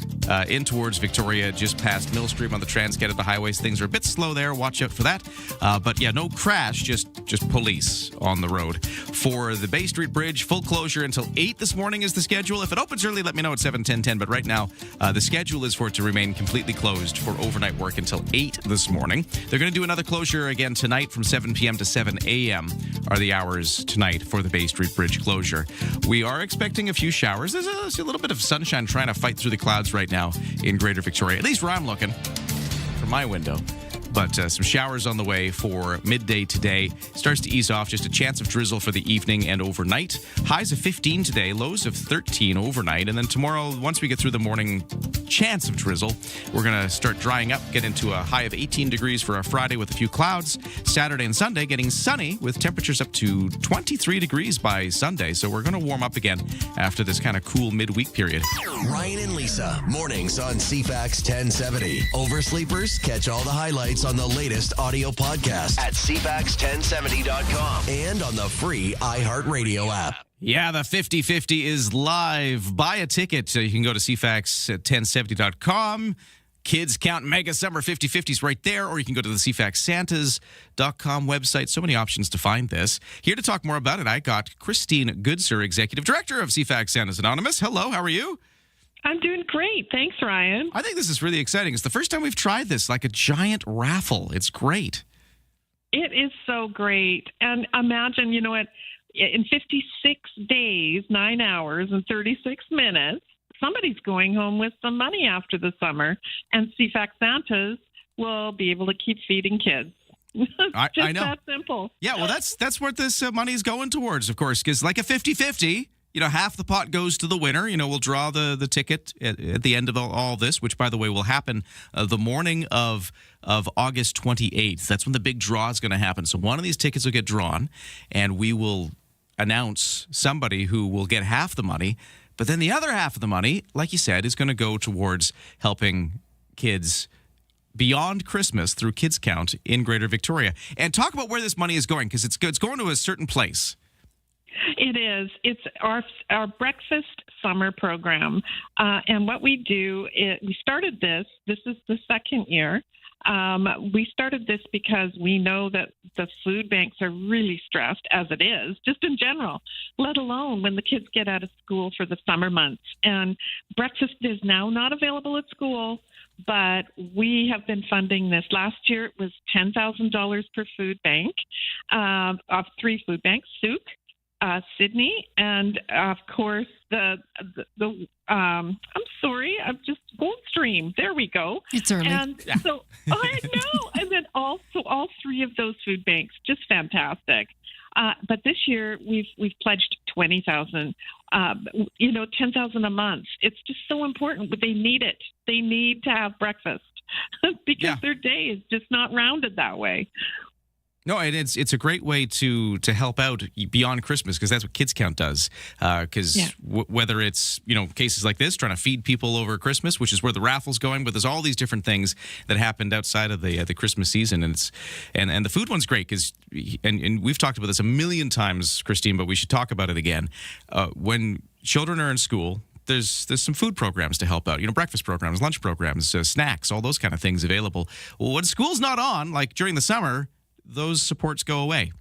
in towards Victoria, just past Mill Stream on the Trans-Canada highways. Things are a bit slow there. Watch out for that. But yeah, no crash, just police on the road. For the Bay Street Bridge, full closure until 8 this morning is the schedule. If it opens early, let me know at 7:10. But right now, the schedule is for it to remain completely closed for overnight work until 8 this morning. They're going to do another closure again tonight from 7 p.m. to 7 a.m. are the hours tonight for the Bay Street Bridge closure. We are expecting a few showers. There's a little bit of sunshine trying to fight through the clouds right now in Greater Victoria, at least where I'm looking from my window. But some showers on the way for midday today. Starts to ease off. Just a chance of drizzle for the evening and overnight. Highs of 15 today, lows of 13 overnight. And then tomorrow, once we get through the morning chance of drizzle, we're going to start drying up, get into a high of 18 degrees for our Friday with a few clouds. Saturday and Sunday getting sunny with temperatures up to 23 degrees by Sunday. So we're going to warm up again after this kind of cool midweek period. Ryan and Lisa, mornings on CFAX 1070. Oversleepers, catch all the highlights on the latest audio podcast at CFAX1070.com and on the free iHeartRadio app. Yeah, the 50-50 is live. Buy a ticket. You can go to CFAX1070.com. Kids Count Mega Summer 50-50s right there, or you can go to the CFAXSantas.com website. So many options to find this. Here to talk more about it, I got Christine Goodsir, Executive Director of CFAX Santas Anonymous. Hello, how are you? I'm doing great. Thanks, Ryan. I think this is really exciting. It's the first time we've tried this, like a giant raffle. It's great. It is so great. And imagine, in 56 days, 9 hours, and 36 minutes, somebody's going home with some money after the summer, and CFAX Santas will be able to keep feeding kids. I know. That simple. Yeah, well, that's what this money is going towards, of course, because like a 50-50, half the pot goes to the winner. We'll draw the ticket at the end of all this, which, by the way, will happen the morning of August 28th. That's when the big draw is going to happen. So one of these tickets will get drawn, and we will announce somebody who will get half the money. But then the other half of the money, like you said, is going to go towards helping kids beyond Christmas through Kids Count in Greater Victoria. And talk about where this money is going, because it's going to a certain place. It is. It's our breakfast summer program. And what we do, we started this. This is the second year. We started this because we know that the food banks are really stressed, as it is, just in general, let alone when the kids get out of school for the summer months. And breakfast is now not available at school, but we have been funding this. Last year, it was $10,000 per food bank of 3 food banks, Souk, Sydney, and of course I'm sorry, I'm just Goldstream. There we go. It's early. And so I know, and then also all 3 of those food banks, just fantastic. But this year we've pledged 20,000. 10,000 a month. It's just so important. But they need it. They need to have breakfast because their day is just not rounded that way. No, and it's a great way to help out beyond Christmas, because that's what Kids Count does. Because whether it's cases like this, trying to feed people over Christmas, which is where the raffle's going, but there's all these different things that happened outside of the Christmas season, and the food one's great because and we've talked about this a million times, Christine, but we should talk about it again. When children are in school, there's some food programs to help out. Breakfast programs, lunch programs, snacks, all those kind of things available. Well, when school's not on, like during the summer, those supports go away.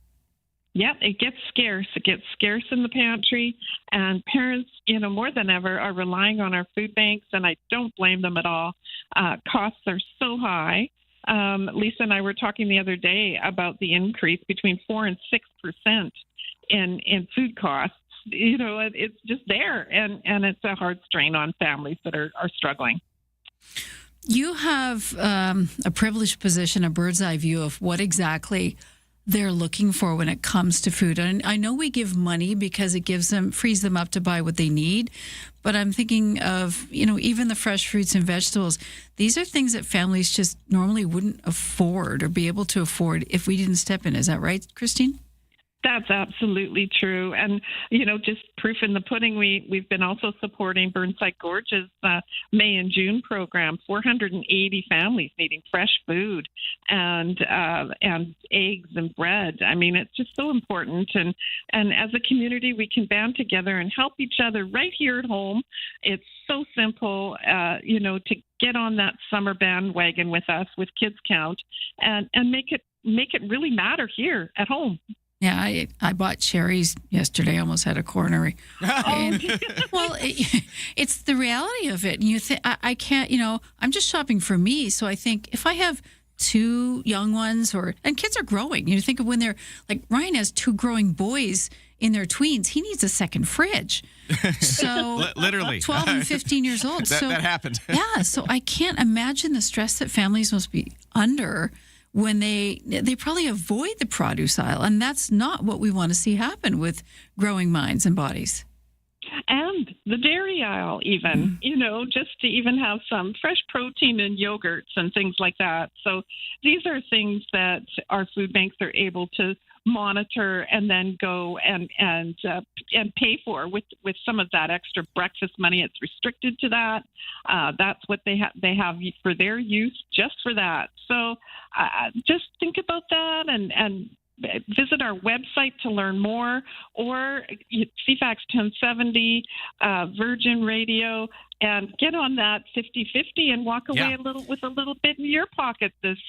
Yeah, it gets scarce. It gets scarce in the pantry, and parents, more than ever, are relying on our food banks, and I don't blame them at all. Costs are so high. Lisa and I were talking the other day about the increase between 4 and 6% in food costs. It's just there, and it's a hard strain on families that are struggling. You have a privileged position, a bird's eye view of what exactly they're looking for when it comes to food. And I know we give money because it frees them up to buy what they need. But I'm thinking of, even the fresh fruits and vegetables. These are things that families just normally wouldn't afford or be able to afford if we didn't step in. Is that right, Christine? That's absolutely true. And, just proof in the pudding, we've been also supporting Burnside Gorge's May and June program, 480 families needing fresh food and eggs and bread. I mean, it's just so important. And as a community, we can band together and help each other right here at home. It's so simple, to get on that summer bandwagon with us, with Kids Count, and make it really matter here at home. Yeah, I bought cherries yesterday. Almost had a coronary. It's the reality of it. And you think I can't. I'm just shopping for me. So I think if I have two young ones, and kids are growing. You think of when they're like Ryan has two growing boys in their tweens. He needs a second fridge. So literally 12 and 15 years old. That happened. Yeah. So I can't imagine the stress that families must be under when they probably avoid the produce aisle. And that's not what we want to see happen with growing minds and bodies. And the dairy aisle, even, just to even have some fresh protein in yogurts and things like that. So these are things that our food banks are able to monitor and then go and pay for with some of that extra breakfast money. It's restricted to that. That's what they have for their use, just for that. So just think about that and visit our website to learn more, or CFAX 1070, Virgin Radio, and get on that 50-50 and walk away with a little bit in your pocket this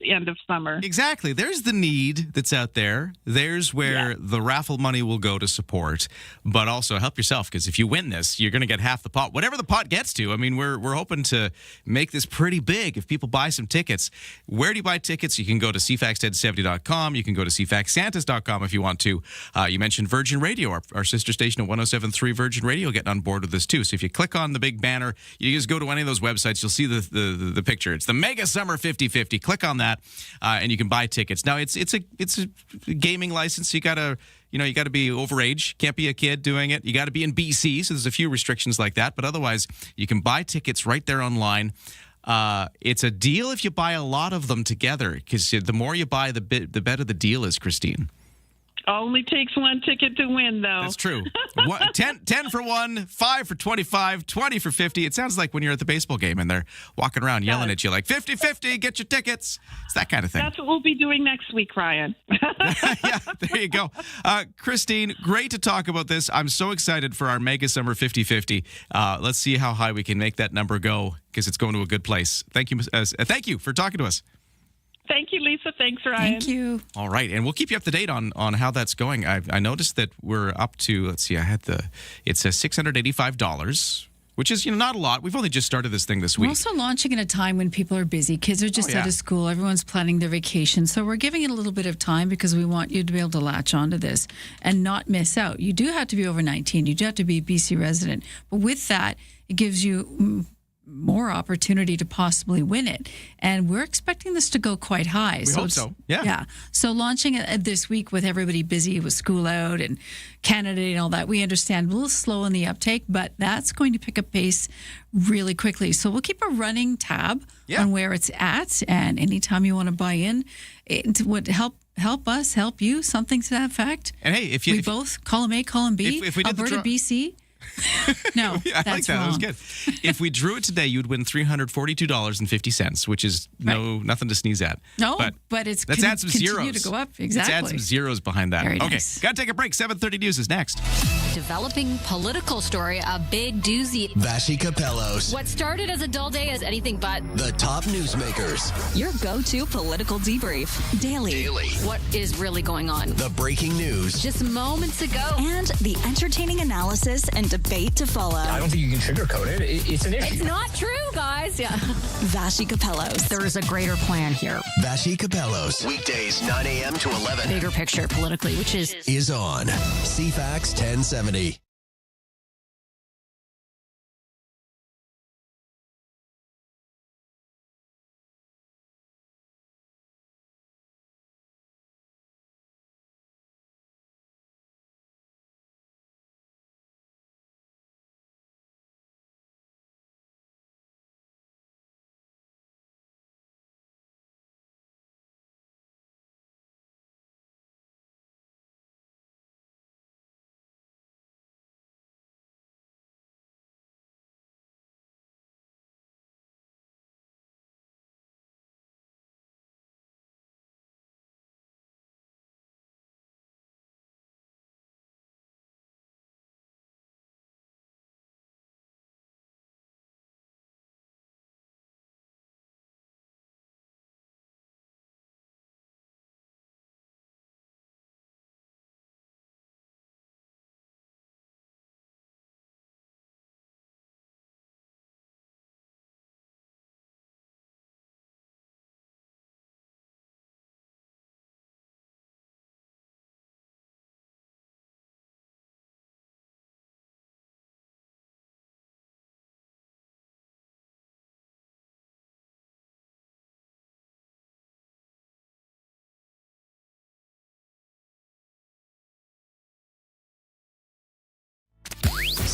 end of summer. Exactly. There's the need that's out there. There's where the raffle money will go to support, but also help yourself, because if you win this, you're going to get half the pot, whatever the pot gets to. I mean, we're hoping to make this pretty big if people buy some tickets. Where do you buy tickets? You can go to CFAX1070.com. You can go to CFAXSantas.com if you want to. You mentioned Virgin Radio, our sister station at 107.3 Virgin Radio, getting on board with this too. So if you click on the big banner, you just go to any of those websites, you'll see the picture. It's the Mega Summer 50-50. Click on that, and you can buy tickets. Now it's a gaming license. You gotta be overage. Can't be a kid doing it. You got to be in BC. So there's a few restrictions like that, but otherwise you can buy tickets right there online. It's a deal if you buy a lot of them together, because the more you buy, the better the deal is, Christine. Only takes one ticket to win, though. That's true. 10 for 1, 5 for 25, 20 for 50. It sounds like when you're at the baseball game and they're walking around yelling at you like 50-50, get your tickets. It's that kind of thing. That's what we'll be doing next week, Ryan. Yeah, there you go. Christine, great to talk about this. I'm so excited for our Mega Summer 50-50. Let's see how high we can make that number go, because it's going to a good place. Thank you for talking to us. Thank you, Lisa. Thanks, Ryan. Thank you. All right, and we'll keep you up to date on how that's going. I noticed that we're up to, let's see, it's $685, which is not a lot. We've only just started this thing this week. We're also launching at a time when people are busy. Kids are just out of school. Everyone's planning their vacation. So we're giving it a little bit of time because we want you to be able to latch onto this and not miss out. You do have to be over 19. You do have to be a BC resident. But with that, it gives you more opportunity to possibly win it. And we're expecting this to go quite high. We hope so. Yeah. Yeah. So launching it this week with everybody busy with school out and Canada and all that, we understand a little slow in the uptake, but that's going to pick up pace really quickly. So we'll keep a running tab on where it's at. And anytime you want to buy in, it would help us, help you, something to that fact. And hey, if you both column A, column B, if we did Alberta, BC. No, I like that. Wrong. That was good. If we drew it today, you'd win $342.50, which is nothing to sneeze at. No, but it's let's add some continue zeros. to go up. Exactly. Let's add some zeros behind that. Very okay, nice. Got to take a break. 7:30 News is next. Developing political story, a big doozy. Vashi Capellos. What started as a dull day is anything but The top newsmakers. your go-to political debrief. Daily. What is really going on? The breaking news. Just moments ago. And the entertaining analysis and debate to follow. I don't think you can sugarcoat it. It's an issue. It's not true, guys. Yeah. Vashi Capellos. There is a greater plan here. Vashi Capellos. Weekdays 9 a.m. to 11. Bigger picture politically, which is on CFAX 1070.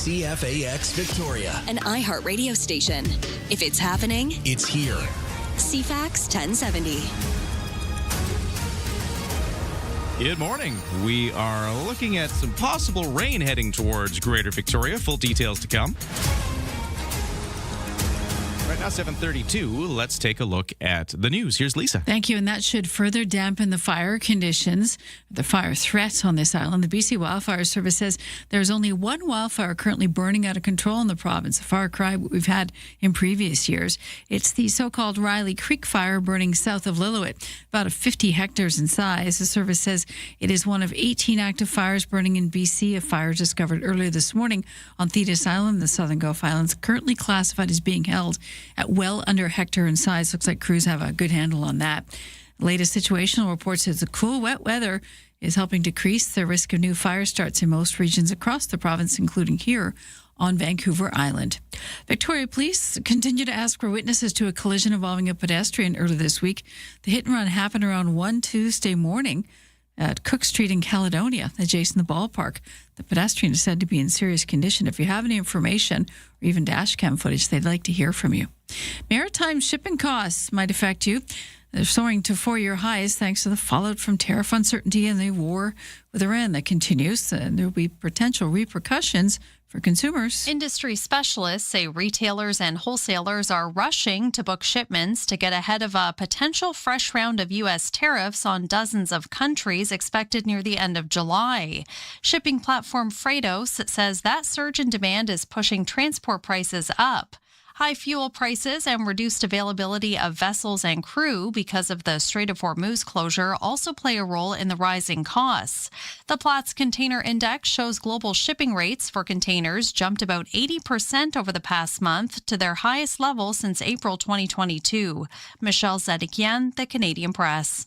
CFAX Victoria. An iHeart radio station. If it's happening, It's here. CFAX 1070. Good morning. We are looking at some possible rain heading towards Greater Victoria. Full details to come. Right now, 7:32. Let's take a look at the news. Here's Lisa. Thank you. And that should further dampen the fire conditions, the fire threat on this island. The BC Wildfire Service says there's only one wildfire currently burning out of control in the province, a far cry we've had in previous years. It's the so-called Riley Creek fire burning south of Lillooet, about 50 hectares in size. The service says it is one of 18 active fires burning in BC. A fire discovered earlier this morning on Thetis Island, the Southern Gulf Islands, currently classified as being held at well under a hectare in size. Looks like crews have a good handle on that. The latest situational report says the cool, wet weather is helping decrease the risk of new fire starts in most regions across the province, including here on Vancouver Island. Victoria Police continue to ask for witnesses to a collision involving a pedestrian earlier this week. The hit and run happened around 1 Tuesday morning at Cook Street in Caledonia, adjacent the ballpark. The pedestrian is said to be in serious condition. If you have any information or even dash cam footage, they'd like to hear from you. Maritime shipping costs might affect you. They're soaring to 4-year highs thanks to the fallout from tariff uncertainty and the war with Iran that continues. And there will be potential repercussions for consumers. Industry specialists say retailers and wholesalers are rushing to book shipments to get ahead of a potential fresh round of U.S. tariffs on dozens of countries expected near the end of July. Shipping platform Freightos says that surge in demand is pushing transport prices up. High fuel prices and reduced availability of vessels and crew because of the Strait of Hormuz closure also play a role in the rising costs. The Platts Container Index shows global shipping rates for containers jumped about 80% over the past month to their highest level since April 2022. Michelle Zedekian, The Canadian Press.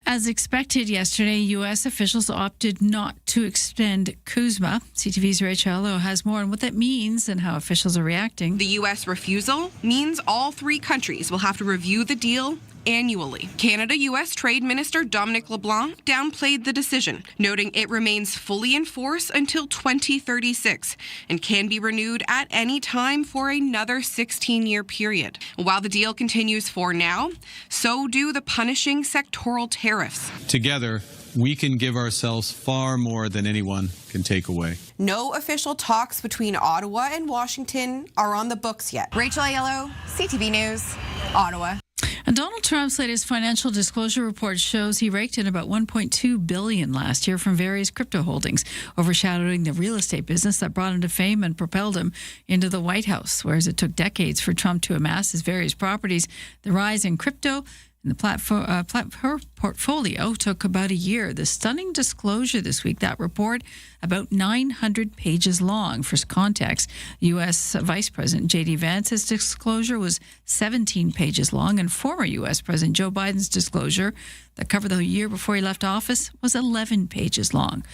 As expected yesterday, U.S. officials opted not to extend CUSMA. CTV's Rachel Allo has more on what that means and how officials are reacting. The U.S. refusal means all three countries will have to review the deal annually. Canada-U.S. Trade Minister Dominic LeBlanc downplayed the decision, noting it remains fully in force until 2036 and can be renewed at any time for another 16-year period. While the deal continues for now, so do the punishing sectoral tariffs. Together, we can give ourselves far more than anyone can take away. No official talks between Ottawa and Washington are on the books yet. Rachel Aiello, CTV News, Ottawa. And Donald Trump's latest financial disclosure report shows he raked in about $1.2 billion last year from various crypto holdings, overshadowing the real estate business that brought him to fame and propelled him into the White House. Whereas it took decades for Trump to amass his various properties, the rise in crypto and the portfolio took about a year. The stunning disclosure this week, that report, about 900 pages long. For context, U.S. Vice President J.D. Vance's disclosure was 17 pages long, and former U.S. President Joe Biden's disclosure that covered the year before he left office was 11 pages long.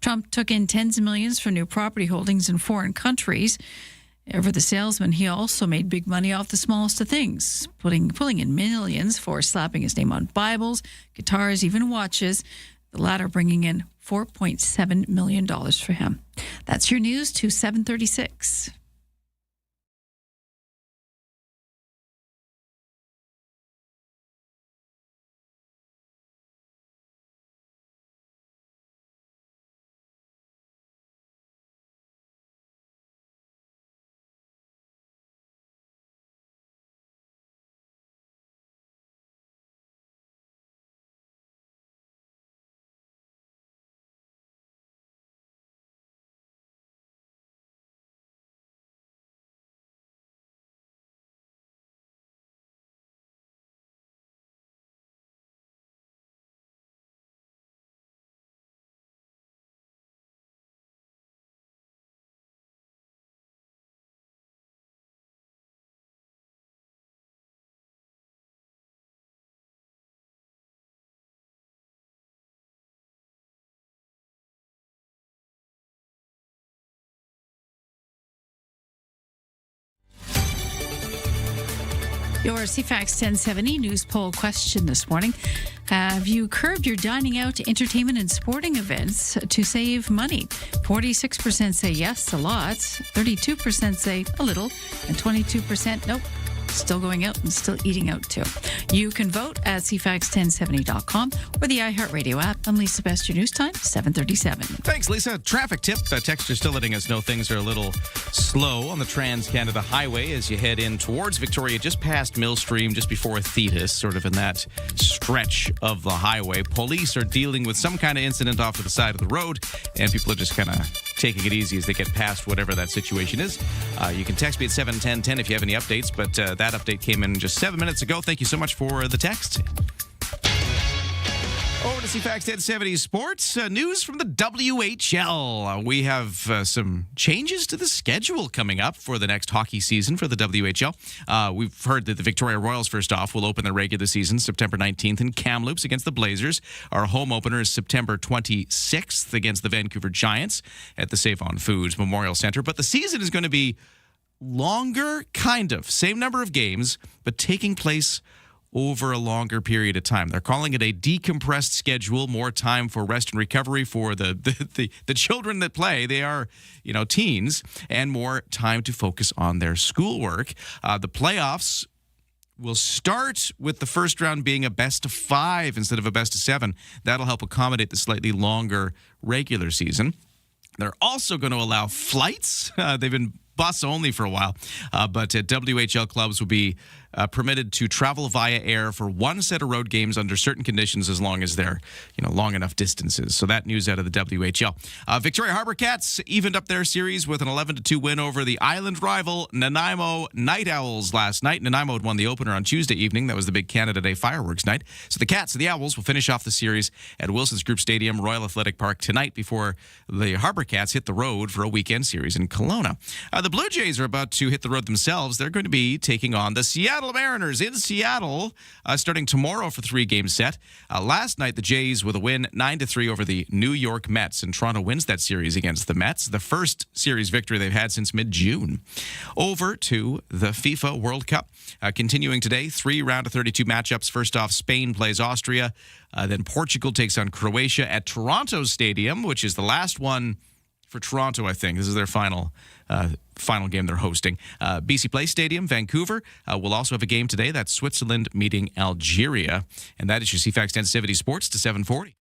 Trump took in tens of millions for new property holdings in foreign countries. For the salesman, he also made big money off the smallest of things, pulling in millions for slapping his name on Bibles, guitars, even watches, the latter bringing in $4.7 million for him. That's your news to 7:36. Your CFAX 1070 news poll question this morning. Have you curbed your dining out, entertainment, and sporting events to save money? 46% say yes, a lot. 32% say a little. And 22% nope. Still going out and still eating out too. You can vote at CFAX1070.com or the iHeartRadio app. I'm Lisa Best, your news time, 7:37. Thanks, Lisa. Traffic tip. Texter's still letting us know things are a little slow on the Trans-Canada Highway as you head in towards Victoria, just past Millstream, just before Thetis, sort of in that stretch of the highway. Police are dealing with some kind of incident off to the side of the road, and people are just kind of taking it easy as they get past whatever that situation is. You can text me at 71010 if you have any updates, but that update came in just 7 minutes ago. Thank you so much for the text. Over to CFAX 1070 Sports. News from the WHL. We have some changes to the schedule coming up for the next hockey season for the WHL. We've heard that the Victoria Royals, first off, will open their regular season September 19th in Kamloops against the Blazers. Our home opener is September 26th against the Vancouver Giants at the Save On Foods Memorial Center. But the season is going to be longer, kind of. Same number of games, but taking place over a longer period of time. They're calling it a decompressed schedule, more time for rest and recovery for the children that play. They are, teens, and more time to focus on their schoolwork. The playoffs will start with the first round being a best of 5 instead of a best of 7. That'll help accommodate the slightly longer regular season. They're also going to allow flights. They've been bus only for a while, but WHL clubs will be permitted to travel via air for one set of road games under certain conditions as long as they're long enough distances. So that news out of the WHL. Victoria Harbour Cats evened up their series with an 11-2 win over the island rival Nanaimo Night Owls last night. Nanaimo had won the opener on Tuesday evening. That was the big Canada Day fireworks night. So the Cats and the Owls will finish off the series at Wilson's Group Stadium, Royal Athletic Park tonight before the Harbour Cats hit the road for a weekend series in Kelowna. The Blue Jays are about to hit the road themselves. They're going to be taking on the Seattle Mariners in Seattle starting tomorrow for 3-game set. Last night, the Jays with a win 9-3 over the New York Mets, and Toronto wins that series against the Mets, the first series victory they've had since mid-June. Over to the FIFA World Cup. Continuing today, 3 round of 32 matchups. First off, Spain plays Austria. Then Portugal takes on Croatia at Toronto Stadium, which is the last one for Toronto, I think. This is their final game they're hosting. BC Place Stadium, Vancouver, will also have a game today. That's Switzerland meeting Algeria. And that is your CFAX 1070 Sports to 740.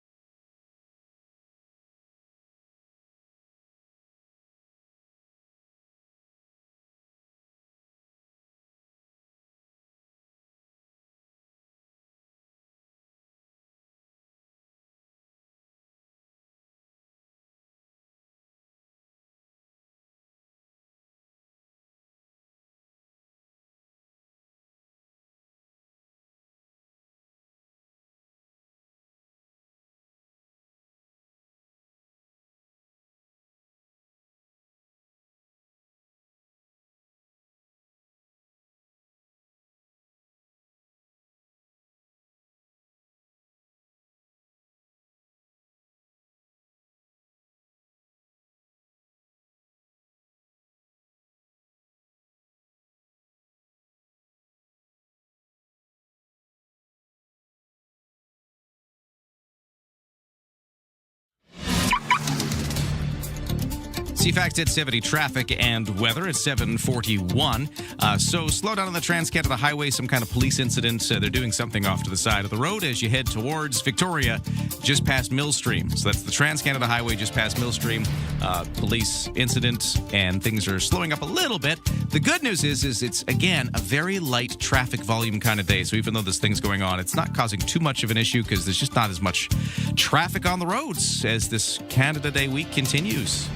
CFAX 1070 traffic and weather at 7:41. So slow down on the Trans-Canada Highway, some kind of police incident. They're doing something off to the side of the road as you head towards Victoria, just past Millstream. So that's the Trans-Canada Highway just past Millstream. Police incident, and things are slowing up a little bit. The good news is it's, again, a very light traffic volume kind of day. So even though this thing's going on, it's not causing too much of an issue because there's just not as much traffic on the roads as this Canada Day week continues.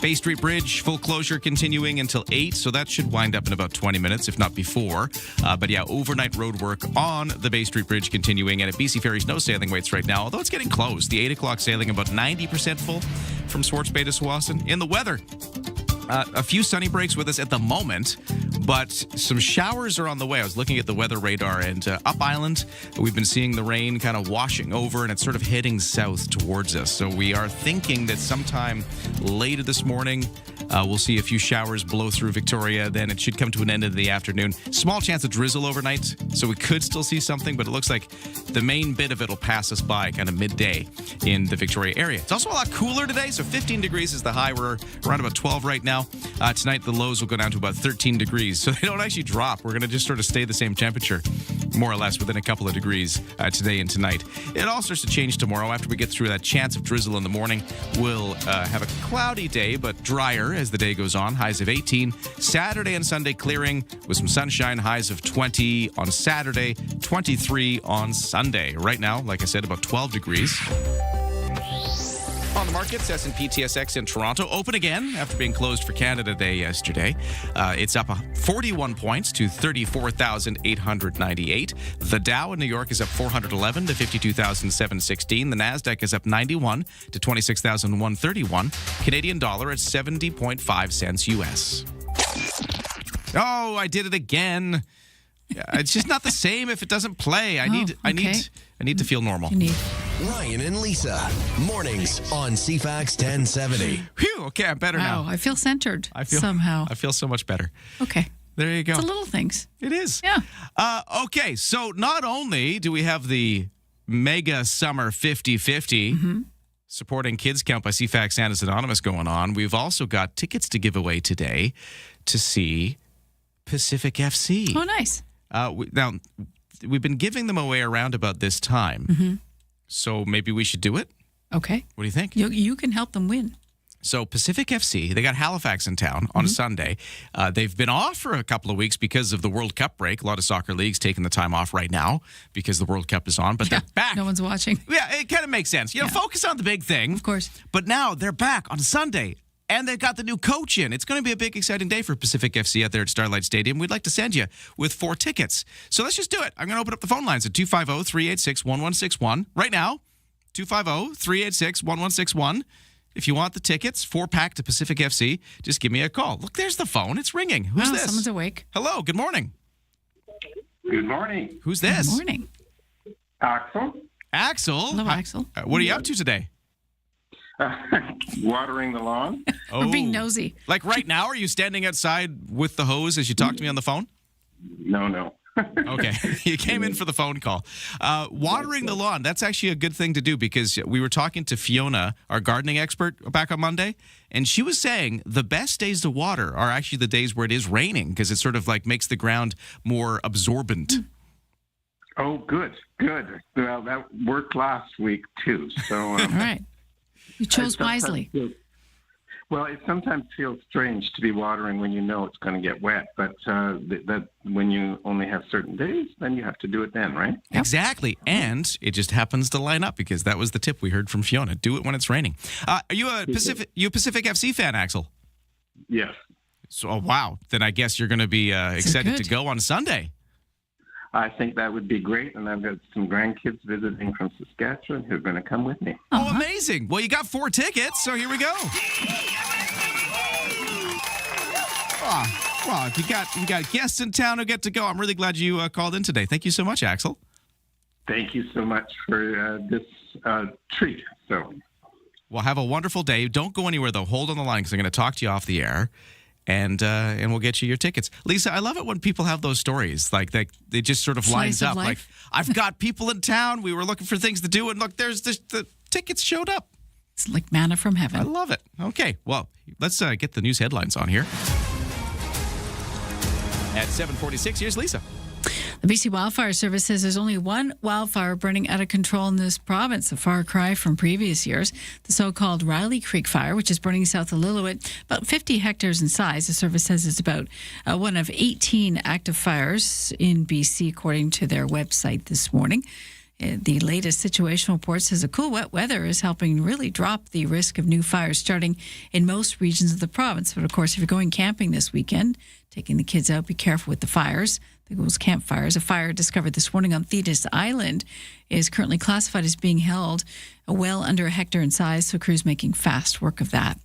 Bay Street Bridge, full closure continuing until 8, so that should wind up in about 20 minutes, if not before. But yeah, overnight road work on the Bay Street Bridge continuing, and at BC Ferries, no sailing waits right now, although it's getting close. The 8 o'clock sailing about 90% full from Swartz Bay to Tsawwassen. In the weather, a few sunny breaks with us at the moment, but some showers are on the way. I was looking at the weather radar, and up island, we've been seeing the rain kind of washing over, and it's sort of heading south towards us. So we are thinking that sometime later this morning, We'll see a few showers blow through Victoria. Then it should come to an end of the afternoon. Small chance of drizzle overnight, so we could still see something, but it looks like the main bit of it will pass us by kind of midday in the Victoria area. It's also a lot cooler today, so 15 degrees is the high. We're around about 12 right now. Tonight, the lows will go down to about 13 degrees, so they don't actually drop. We're going to just sort of stay the same temperature, more or less, within a couple of degrees today and tonight. It all starts to change tomorrow after we get through that chance of drizzle in the morning. We'll have a cloudy day, but drier as the day goes on. Highs of 18. Saturday and Sunday clearing with some sunshine. Highs of 20 on Saturday, 23 on Sunday. Right now, like I said, about 12 degrees. On the markets, S&P TSX in Toronto open again after being closed for Canada Day yesterday. It's up 41 points to 34,898. The Dow in New York is up 411 to 52,716. The Nasdaq is up 91 to 26,131. Canadian dollar at 70.5 cents US. Oh, I did it again. It's just not the same if it doesn't play. I need to feel normal. Ryan and Lisa, mornings on CFAX 1070. Phew, okay, I'm better now. Wow, I feel centered somehow. I feel so much better. Okay. There you go. It's the little things. It is. Yeah. Okay, so not only do we have the Mega Summer 50-50 supporting Kids Count by CFAX Santa's Anonymous going on, we've also got tickets to give away today to see Pacific FC. Oh, nice. Now, we've been giving them away around about this time. So maybe we should do it? Okay. What do you think? You can help them win. So Pacific FC, they got Halifax in town on a Sunday. They've been off for a couple of weeks because of the World Cup break. A lot of soccer leagues taking the time off right now because the World Cup is on, but they're back. No one's watching. Yeah, it kind of makes sense. Focus on the big thing. Of course. But now they're back on Sunday. And they've got the new coach in. It's going to be a big, exciting day for Pacific FC out there at Starlight Stadium. We'd like to send you with 4 tickets. So let's just do it. I'm going to open up the phone lines at 250-386-1161 right now. 250-386-1161. If you want the tickets, 4-pack to Pacific FC, just give me a call. Look, there's the phone. It's ringing. Who's this? Someone's awake. Hello. Good morning. Good morning. Who's this? Good morning. Axel. Axel? Hello, Axel. What are you up to today? Watering the lawn. Or being nosy. Like right now, are you standing outside with the hose as you talk to me on the phone? No. Okay. You came in for the phone call. Watering the lawn, that's actually a good thing to do because we were talking to Fiona, our gardening expert, back on Monday, and she was saying the best days to water are actually the days where it is raining because it sort of like makes the ground more absorbent. Oh, good. Well, that worked last week too. So all right. You chose wisely. Well, it sometimes feels strange to be watering when you know it's going to get wet, but that when you only have certain days, then you have to do it then, right? Yep. Exactly, and it just happens to line up because that was the tip we heard from Fiona. Do it when it's raining. Are you a Pacific FC fan, Axel? Yes. So, wow. Then I guess you're going to be excited to go on Sunday. I think that would be great, and I've got some grandkids visiting from Saskatchewan who are going to come with me. Oh, amazing. Well, you got 4 tickets, so here we go. Well, you got guests in town who get to go. I'm really glad you called in today. Thank you so much, Axel. Thank you so much for this treat. So, well, have a wonderful day. Don't go anywhere, though. Hold on the line because I'm going to talk to you off the air. And we'll get you your tickets. Lisa, I love it when people have those stories. Like they just sort of lines up. Like, I've got people in town. We were looking for things to do. And look, there's the tickets showed up. It's like manna from heaven. I love it. Okay, well, let's get the news headlines on here. At 7:46, here's Lisa. The BC Wildfire Service says there's only one wildfire burning out of control in this province, a far cry from previous years. The so-called Riley Creek Fire, which is burning south of Lillooet, about 50 hectares in size. The service says it's about one of 18 active fires in BC, according to their website this morning. The latest situation report says the cool, wet weather is helping really drop the risk of new fires starting in most regions of the province. But, of course, if you're going camping this weekend, taking the kids out, be careful with the fires. Those campfires. A fire discovered this morning on Thetis Island is currently classified as being held well under a hectare in size, so crews making fast work of that.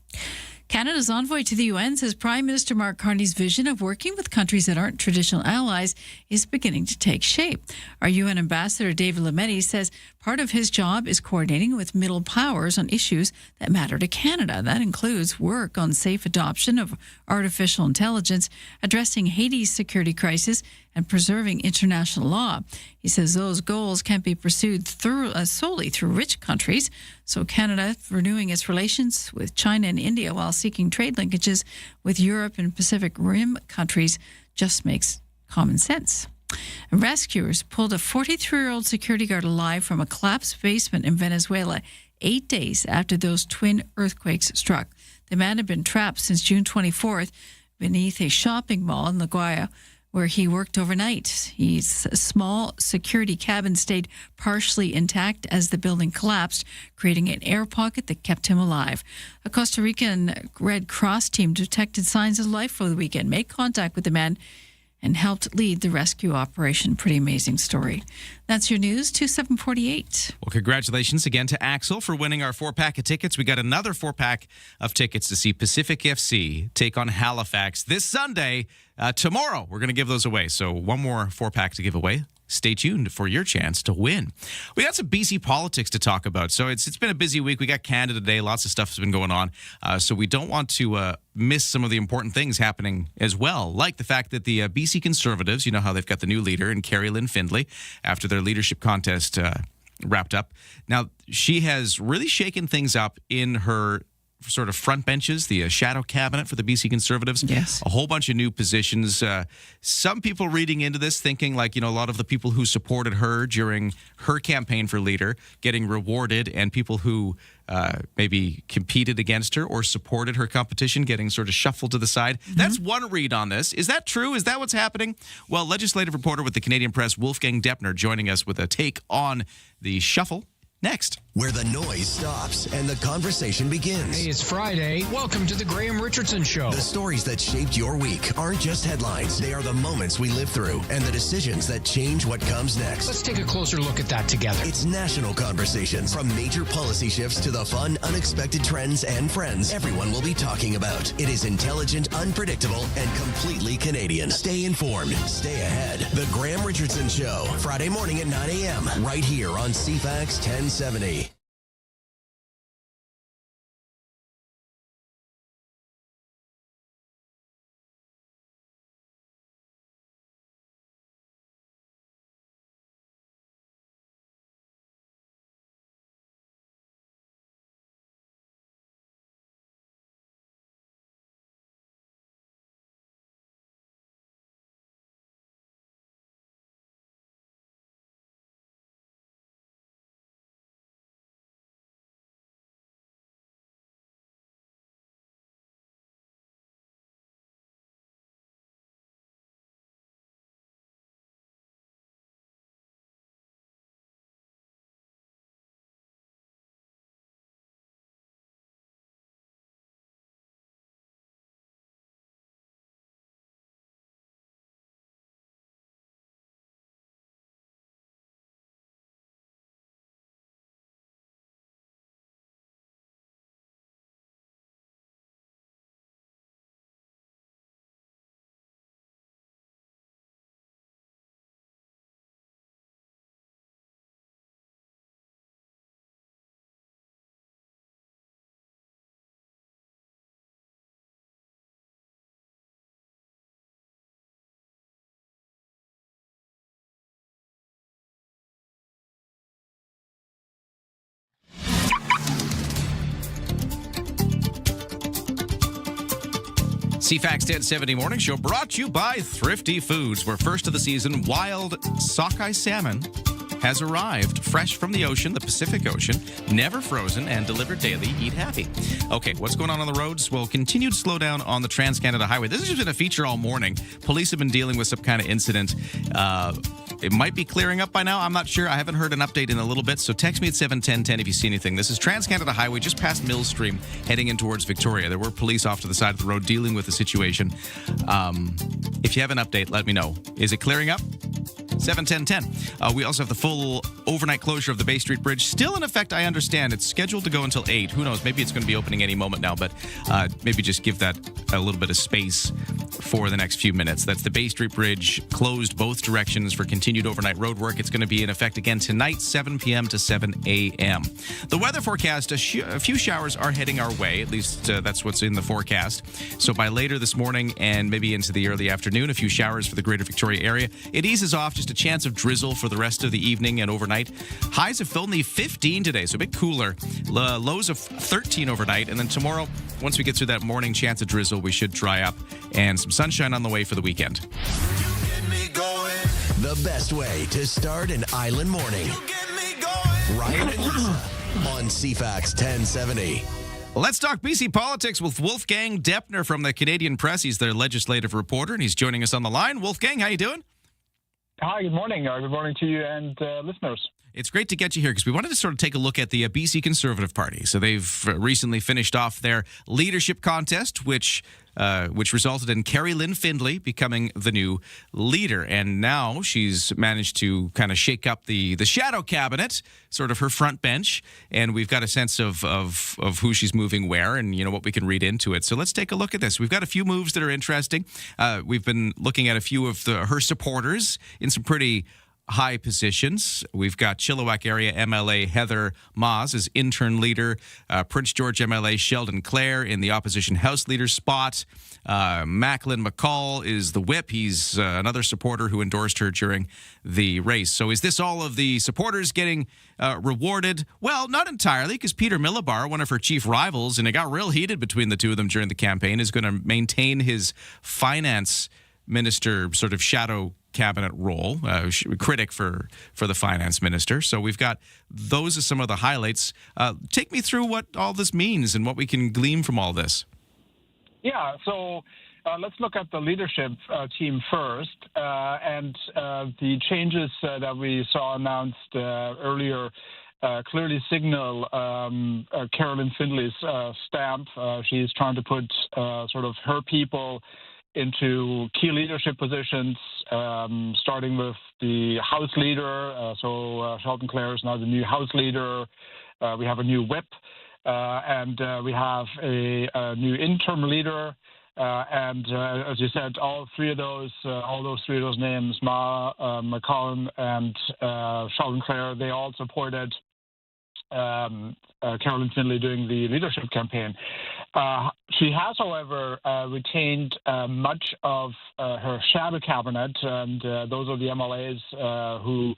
Canada's envoy to the UN says Prime Minister Mark Carney's vision of working with countries that aren't traditional allies is beginning to take shape. Our UN ambassador, David Lametti, says Part of his job is coordinating with middle powers on issues that matter to Canada. That includes work on safe adoption of artificial intelligence, addressing Haiti's security crisis, and preserving international law. He says those goals can't be pursued solely through rich countries. So Canada renewing its relations with China and India while seeking trade linkages with Europe and Pacific Rim countries just makes common sense. Rescuers pulled a 43-year-old security guard alive from a collapsed basement in Venezuela 8 days after those twin earthquakes struck. The man had been trapped since June 24th beneath a shopping mall in La Guaira, where he worked overnight. His small security cabin stayed partially intact as the building collapsed, creating an air pocket that kept him alive. A Costa Rican Red Cross team detected signs of life over the weekend, made contact with the man, and helped lead the rescue operation. Pretty amazing story. That's your news to 748. Well, congratulations again to Axel for winning our 4-pack of tickets. We got another 4-pack of tickets to see Pacific FC take on Halifax this Sunday. Tomorrow, we're going to give those away. So one more 4-pack to give away. Stay tuned for your chance to win. We got some BC politics to talk about. So it's been a busy week. We got Canada Day. Lots of stuff has been going on. So we don't want to miss some of the important things happening as well, like the fact that the BC Conservatives, you know how they've got the new leader in Carrie Lynn Findlay after their leadership contest wrapped up. Now, she has really shaken things up in her sort of front benches, the shadow cabinet for the BC Conservatives. Yes. A whole bunch of new positions. Some people reading into this thinking like, a lot of the people who supported her during her campaign for leader getting rewarded, and people who maybe competed against her or supported her competition getting sort of shuffled to the side. Mm-hmm. That's one read on this. Is that true? Is that what's happening? Well, legislative reporter with the Canadian Press, Wolfgang Deppner, joining us with a take on the shuffle next. Where the noise stops and the conversation begins. Hey, it's Friday. Welcome to the Graham Richardson Show. The stories that shaped your week aren't just headlines. They are the moments we live through and the decisions that change what comes next. Let's take a closer look at that together. It's national conversations. From major policy shifts to the fun, unexpected trends and friends everyone will be talking about. It is intelligent, unpredictable, and completely Canadian. Stay informed. Stay ahead. The Graham Richardson Show. Friday morning at 9 a.m. right here on CFAX 1070. CFAX 1070 Morning Show brought to you by Thrifty Foods, where first of the season wild sockeye salmon has arrived fresh from the ocean, the Pacific Ocean, never frozen and delivered daily. Eat happy. Okay, what's going on the roads? Well, continued slowdown on the Trans-Canada Highway. This has just been a feature all morning. Police have been dealing with some kind of incident. It might be clearing up by now. I'm not sure. I haven't heard an update in a little bit, so text me at 71010 if you see anything. This is Trans-Canada Highway just past Mill Stream heading in towards Victoria. There were police off to the side of the road dealing with the situation. If you have an update, let me know. Is it clearing up? 71010. We also have the full overnight closure of the Bay Street Bridge still in effect. I understand it's scheduled to go until 8. Who knows? Maybe it's going to be opening any moment now, but maybe just give that a little bit of space for the next few minutes. That's the Bay Street Bridge closed both directions for continued overnight road work. It's going to be in effect again tonight, 7 p.m. to 7 a.m. The weather forecast, a few showers are heading our way. At least that's what's in the forecast. So by later this morning and maybe into the early afternoon, a few showers for the greater Victoria area. It eases off, just a chance of drizzle for the rest of the evening and overnight. Highs of only 15 today, so a bit cooler. Lows of 13 overnight. And then tomorrow, once we get through that morning chance of drizzle, we should dry up and some sunshine on the way for the weekend. The best way to start an island morning. Ryan and Lisa on CFAX 1070. Let's talk BC politics with Wolfgang Deppner from the Canadian Press. He's their legislative reporter, and he's joining us on the line. Wolfgang, how you doing? Hi, good morning. Good morning to you and listeners. It's great to get you here because we wanted to sort of take a look at the BC Conservative Party. So they've recently finished off their leadership contest, which resulted in Carrie Lynn Findlay becoming the new leader. And now she's managed to kind of shake up the shadow cabinet, sort of her front bench. And we've got a sense of who she's moving where and, you know, what we can read into it. So let's take a look at this. We've got a few moves that are interesting. We've been looking at a few of her supporters in some pretty high positions. We've got Chilliwack area MLA Heather Maas as intern leader, Prince George MLA Sheldon Clare in the opposition House leader spot. Macklin McCall is the whip. He's another supporter who endorsed her during the race. So is this all of the supporters getting rewarded? Well, not entirely, because Peter Millibar, one of her chief rivals, and it got real heated between the two of them during the campaign, is going to maintain his finance minister sort of shadow cabinet role, critic for the finance minister. So we've got those are some of the highlights. Take me through what all this means and what we can glean from all this. Yeah, so let's look at the leadership team first. And the changes that we saw announced earlier clearly signal Carolyn Findlay's stamp. She's trying to put sort of her people into key leadership positions, starting with the House leader. So Sheldon Clare is now the new House leader. We have a new whip, and we have a new interim leader. And as you said, all those three of those names, McCollum, and Sheldon Clare, they all supported Carolyn Findlay doing the leadership campaign. She has, however, retained much of her shadow cabinet, and those are the MLAs who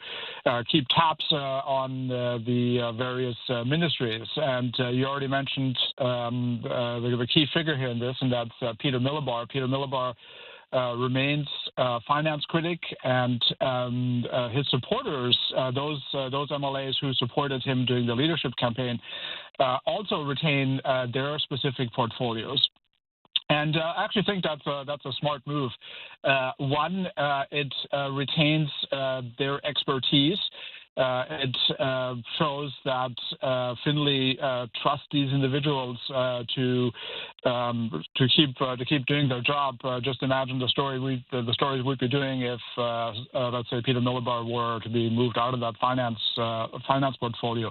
keep tabs on the various ministries. And you already mentioned the key figure here in this, and that's Peter Millibar. Peter Millibar remains finance critic, and his supporters, those MLAs who supported him during the leadership campaign, also retain their specific portfolios. And I actually think that's a smart move. One, it retains their expertise. It shows that Findlay trusts these individuals to keep doing their job. Just imagine the stories we'd be doing if, let's say, Peter Millibar were to be moved out of that finance portfolio.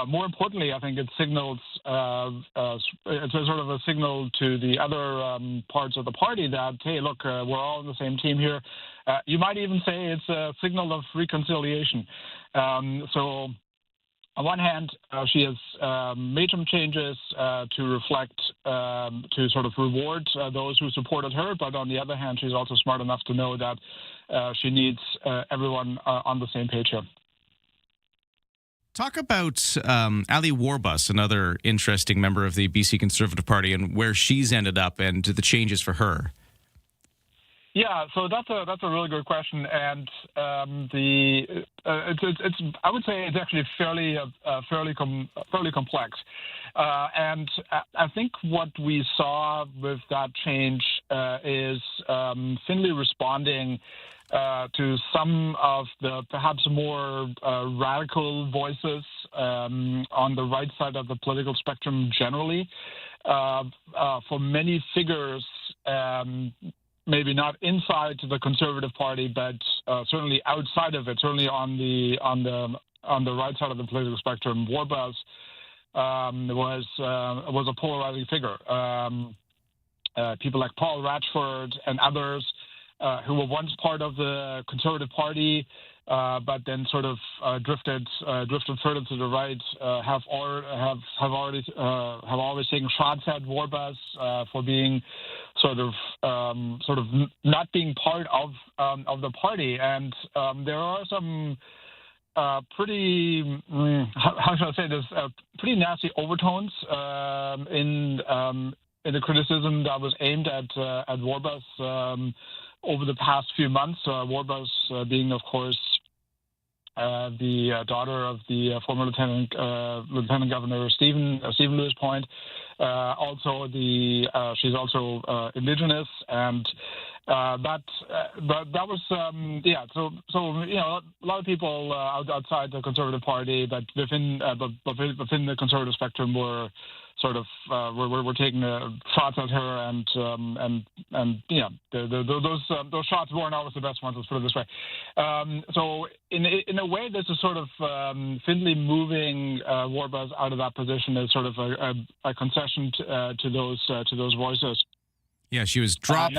More importantly, I think it signals it's a sort of a signal to the other parts of the party that, hey, look, we're all on the same team here. You might even say it's a signal of reconciliation. So on one hand, she has made some changes to reflect, to sort of reward those who supported her. But on the other hand, she's also smart enough to know that she needs everyone on the same page here. Talk about Ali Warbus, another interesting member of the BC Conservative Party, and where she's ended up and the changes for her. Yeah, so that's a really good question, and it's I would say it's actually fairly complex, and I think what we saw with that change is Findlay responding to some of the perhaps more radical voices on the right side of the political spectrum generally. For many figures, maybe not inside the Conservative Party, but certainly outside of it, certainly on the right side of the political spectrum, Warbus was a polarizing figure. people like Paul Ratchford and others who were once part of the Conservative Party, but then sort of drifted further to the right, have always taken shots at Warbus for being sort of not being part of the party, and there are some pretty how should I say this pretty nasty overtones in the criticism that was aimed at Warbus over the past few months. Warbus being, of course, the daughter of the former Lieutenant Governor Stephen Lewis Point. Also, she's also Indigenous, and that was So a lot of people outside the Conservative Party, but within the Conservative spectrum were sort of we're taking shots at her, and those shots weren't always the best ones. Let's put it this way. So in a way, this is sort of Findlay moving Warbus out of that position as sort of a concession to those voices. Yeah, she was dropped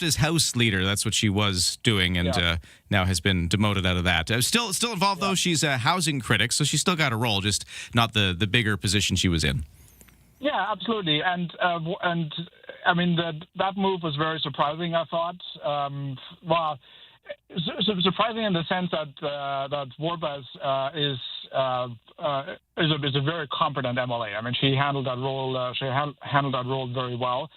as House Leader. That's what she was doing, and now has been demoted out of that. Still involved, though. She's a housing critic, so she's still got a role, just not the bigger position she was in. Yeah, absolutely, and I mean that move was very surprising. I thought, surprising in the sense that Warbus is a very competent MLA. I mean, she handled that role. Handled that role very well.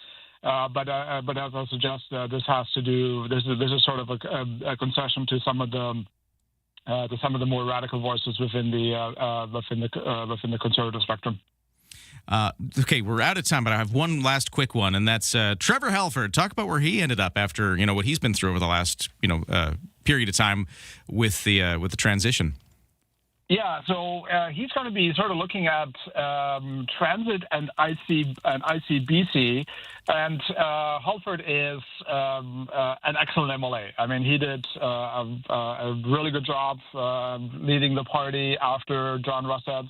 But as I suggest, this is sort of a concession to some of the more radical voices within the conservative spectrum. Okay, we're out of time, but I have one last quick one, and that's Trevor Halford. Talk about where he ended up after what he's been through over the last period of time with the transition. Yeah, so he's going to be sort of looking at transit and ICBC, and Halford is an excellent MLA. I mean, he did a really good job leading the party after John Russett's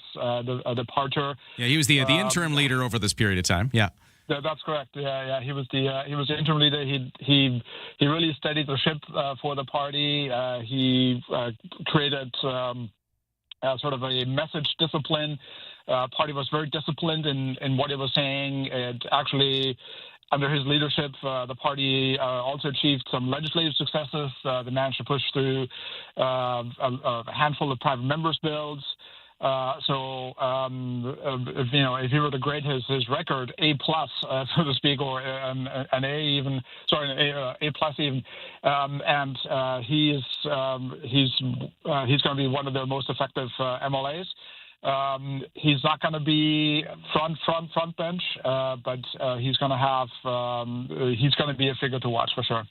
departure. Yeah, he was the interim leader over this period of time. Yeah. That's correct. Yeah. He was the interim leader. He really steadied the ship for the party. He created sort of a message discipline. Party was very disciplined in what it was saying. It actually, under his leadership, the party also achieved some legislative successes. They managed to push through a handful of private members' bills. If he were to grade his record A plus, so to speak, or an A even, A plus even, and he's going to be one of their most effective MLAs. He's not going to be front bench, but he's going to be a figure to watch for sure.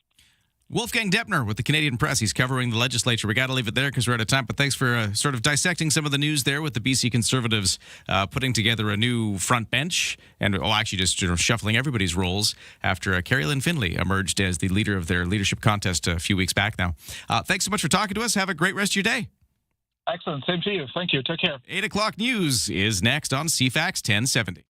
Wolfgang Deppner with the Canadian Press. He's covering the legislature. We got to leave it there because we're out of time, but thanks for sort of dissecting some of the news there with the BC Conservatives putting together a new front bench and actually just shuffling everybody's roles after Carrie Lynn Findlay emerged as the leader of their leadership contest a few weeks back now. Thanks so much for talking to us. Have a great rest of your day. Excellent. Same to you. Thank you. Take care. 8 o'clock news is next on CFAX 1070.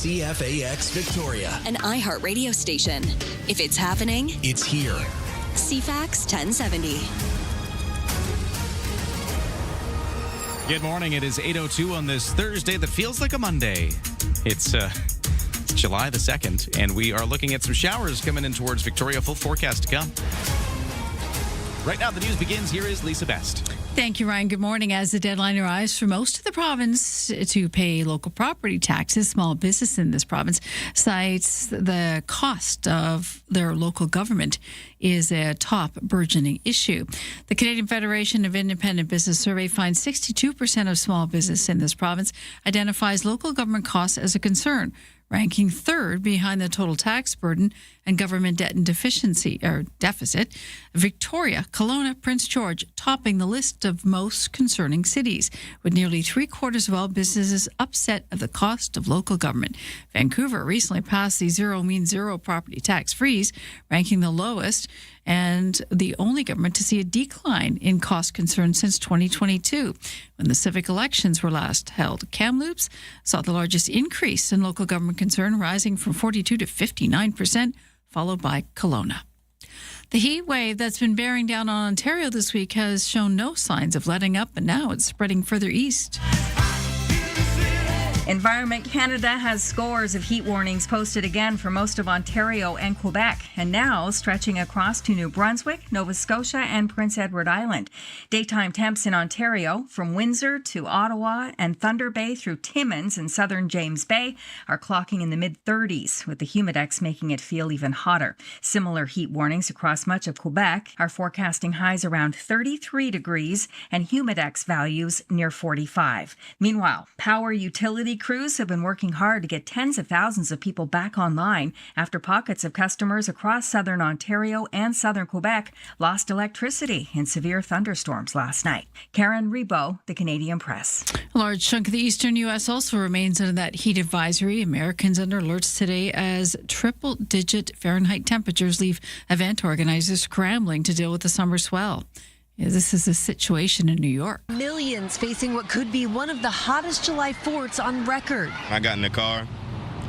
CFAX Victoria. An iHeart radio station. If it's happening, It's here. CFAX 1070. Good morning. It is 8:02 on this Thursday that feels like a Monday. It's July the 2nd, and we are looking at some showers coming in towards Victoria. Full forecast to come. Right now, the news begins. Here is Lisa Best. Thank you, Ryan. Good morning. As the deadline arrives for most of the province to pay local property taxes, small business in this province cites the cost of their local government is a top burgeoning issue. The Canadian Federation of Independent Business survey finds 62% of small business in this province identifies local government costs as a concern, ranking third behind the total tax burden and government debt and deficit. Victoria, Kelowna, Prince George topping the list of most concerning cities, with nearly 3/4 of all businesses upset at the cost of local government. Vancouver recently passed the zero means zero property tax freeze, ranking the lowest and the only government to see a decline in cost concerns since 2022, when the civic elections were last held. Kamloops saw the largest increase in local government concern, rising from 42 to 59%, followed by Kelowna. The heat wave that's been bearing down on Ontario this week has shown no signs of letting up, and now it's spreading further east. Environment Canada has scores of heat warnings posted again for most of Ontario and Quebec, and now stretching across to New Brunswick, Nova Scotia, and Prince Edward Island. Daytime temps in Ontario, from Windsor to Ottawa and Thunder Bay through Timmins and southern James Bay, are clocking in the mid-30s, with the humidex making it feel even hotter. Similar heat warnings across much of Quebec are forecasting highs around 33 degrees and humidex values near 45. Meanwhile, power utility crews have been working hard to get tens of thousands of people back online after pockets of customers across southern Ontario and southern Quebec lost electricity in severe thunderstorms last night. Karen Rebo, The Canadian Press. A large chunk of the eastern U.S. also remains under that heat advisory. Americans under alerts today as triple-digit Fahrenheit temperatures leave event organizers scrambling to deal with the summer swell. This is a situation in New York. Millions facing what could be one of the hottest July 4ths on record. I got in the car.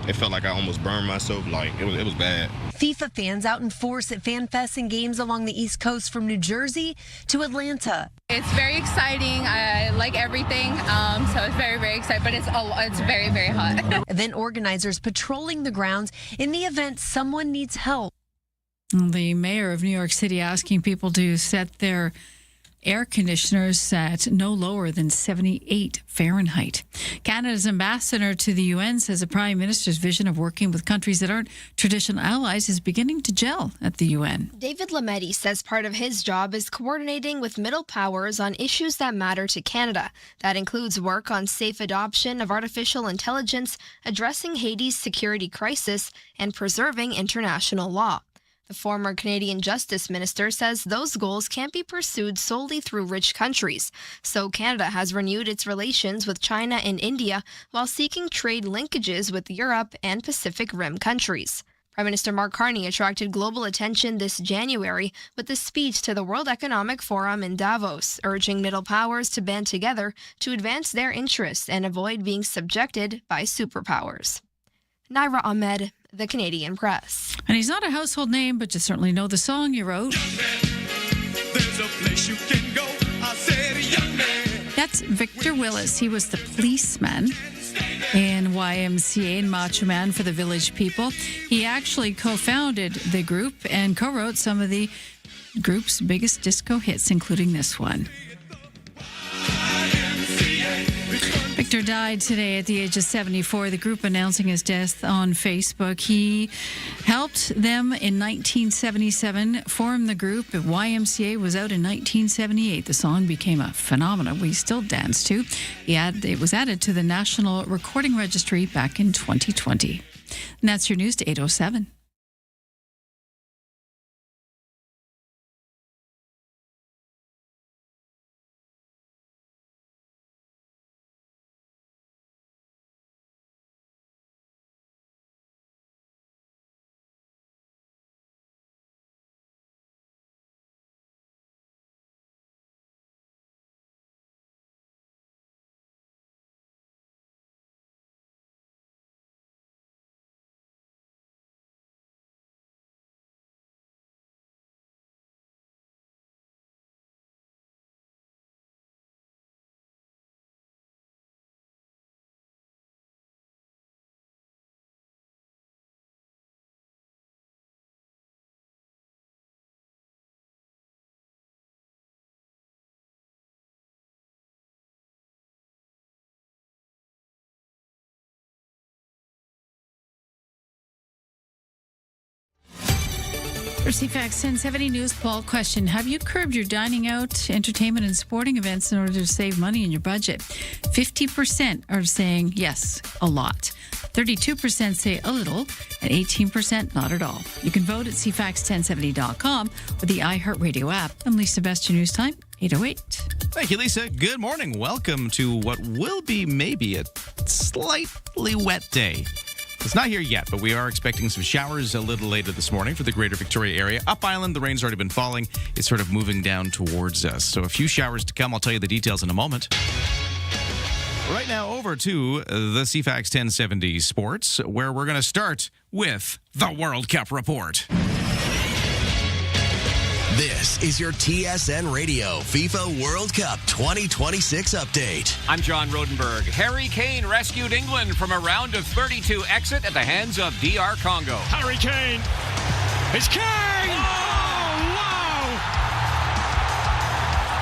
It felt like I almost burned myself. It was bad. FIFA fans out in force at FanFest and games along the East Coast from New Jersey to Atlanta. It's very exciting. I like everything, so it's very, very exciting, but it's very, very hot. Event organizers patrolling the grounds in the event someone needs help. The mayor of New York City asking people to set their air conditioners at no lower than 78 Fahrenheit. Canada's ambassador to the UN says the Prime Minister's vision of working with countries that aren't traditional allies is beginning to gel at the UN. David Lametti says part of his job is coordinating with middle powers on issues that matter to Canada. That includes work on safe adoption of artificial intelligence, addressing Haiti's security crisis, and preserving international law. The former Canadian Justice Minister says those goals can't be pursued solely through rich countries, so Canada has renewed its relations with China and India while seeking trade linkages with Europe and Pacific Rim countries. Prime Minister Mark Carney attracted global attention this January with a speech to the World Economic Forum in Davos, urging middle powers to band together to advance their interests and avoid being subjected by superpowers. Naira Ahmed, The Canadian Press. And he's not a household name, but you certainly know the song you wrote. There's a place you can go. I said, young man. That's Victor Willis. He was the policeman in YMCA and Macho Man for the Village People. He actually co-founded the group and co-wrote some of the group's biggest disco hits, including this one. Victor died today at the age of 74. The group announcing his death on Facebook. He helped them in 1977 form the group. YMCA was out in 1978. The song became a phenomenon we still dance to. It was added to the National Recording Registry back in 2020. And that's your news to 8:07. For CFAX 1070 News poll question, have you curbed your dining out, entertainment, and sporting events in order to save money in your budget? 50% are saying yes, a lot. 32% say a little, and 18% not at all. You can vote at CFAX1070.com or the iHeartRadio app. I'm Lisa Best, your news time, 8:08. Thank you, Lisa. Good morning. Welcome to what will be maybe a slightly wet day. It's not here yet, but we are expecting some showers a little later this morning for the greater Victoria area. Up Island, the rain's already been falling. It's sort of moving down towards us. So a few showers to come. I'll tell you the details in a moment. Right now, over to the CFAX 1070 Sports, where we're going to start with the World Cup report. This is your TSN Radio FIFA World Cup 2026 update. I'm John Rodenberg. Harry Kane rescued England from a round of 32 exit at the hands of DR Congo. Harry Kane. It's Kane! Oh, wow!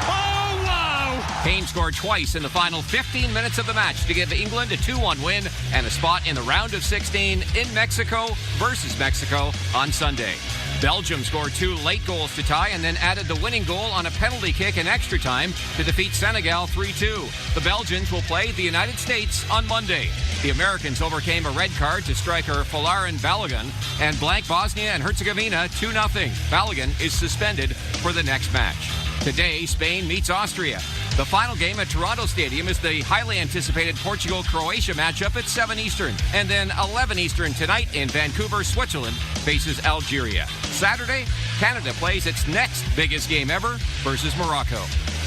Oh, wow! Kane scored twice in the final 15 minutes of the match to give England a 2-1 win and a spot in the round of 16 in Mexico versus Mexico on Sunday. Belgium scored 2 late goals to tie and then added the winning goal on a penalty kick in extra time to defeat Senegal 3-2. The Belgians will play the United States on Monday. The Americans overcame a red card to striker Folarin Balogun and blanked Bosnia and Herzegovina 2-0. Balogun is suspended for the next match. Today, Spain meets Austria. The final game at Toronto Stadium is the highly anticipated Portugal-Croatia matchup at 7 Eastern. And then 11 Eastern tonight in Vancouver, Switzerland faces Algeria. Saturday, Canada plays its next biggest game ever versus Morocco.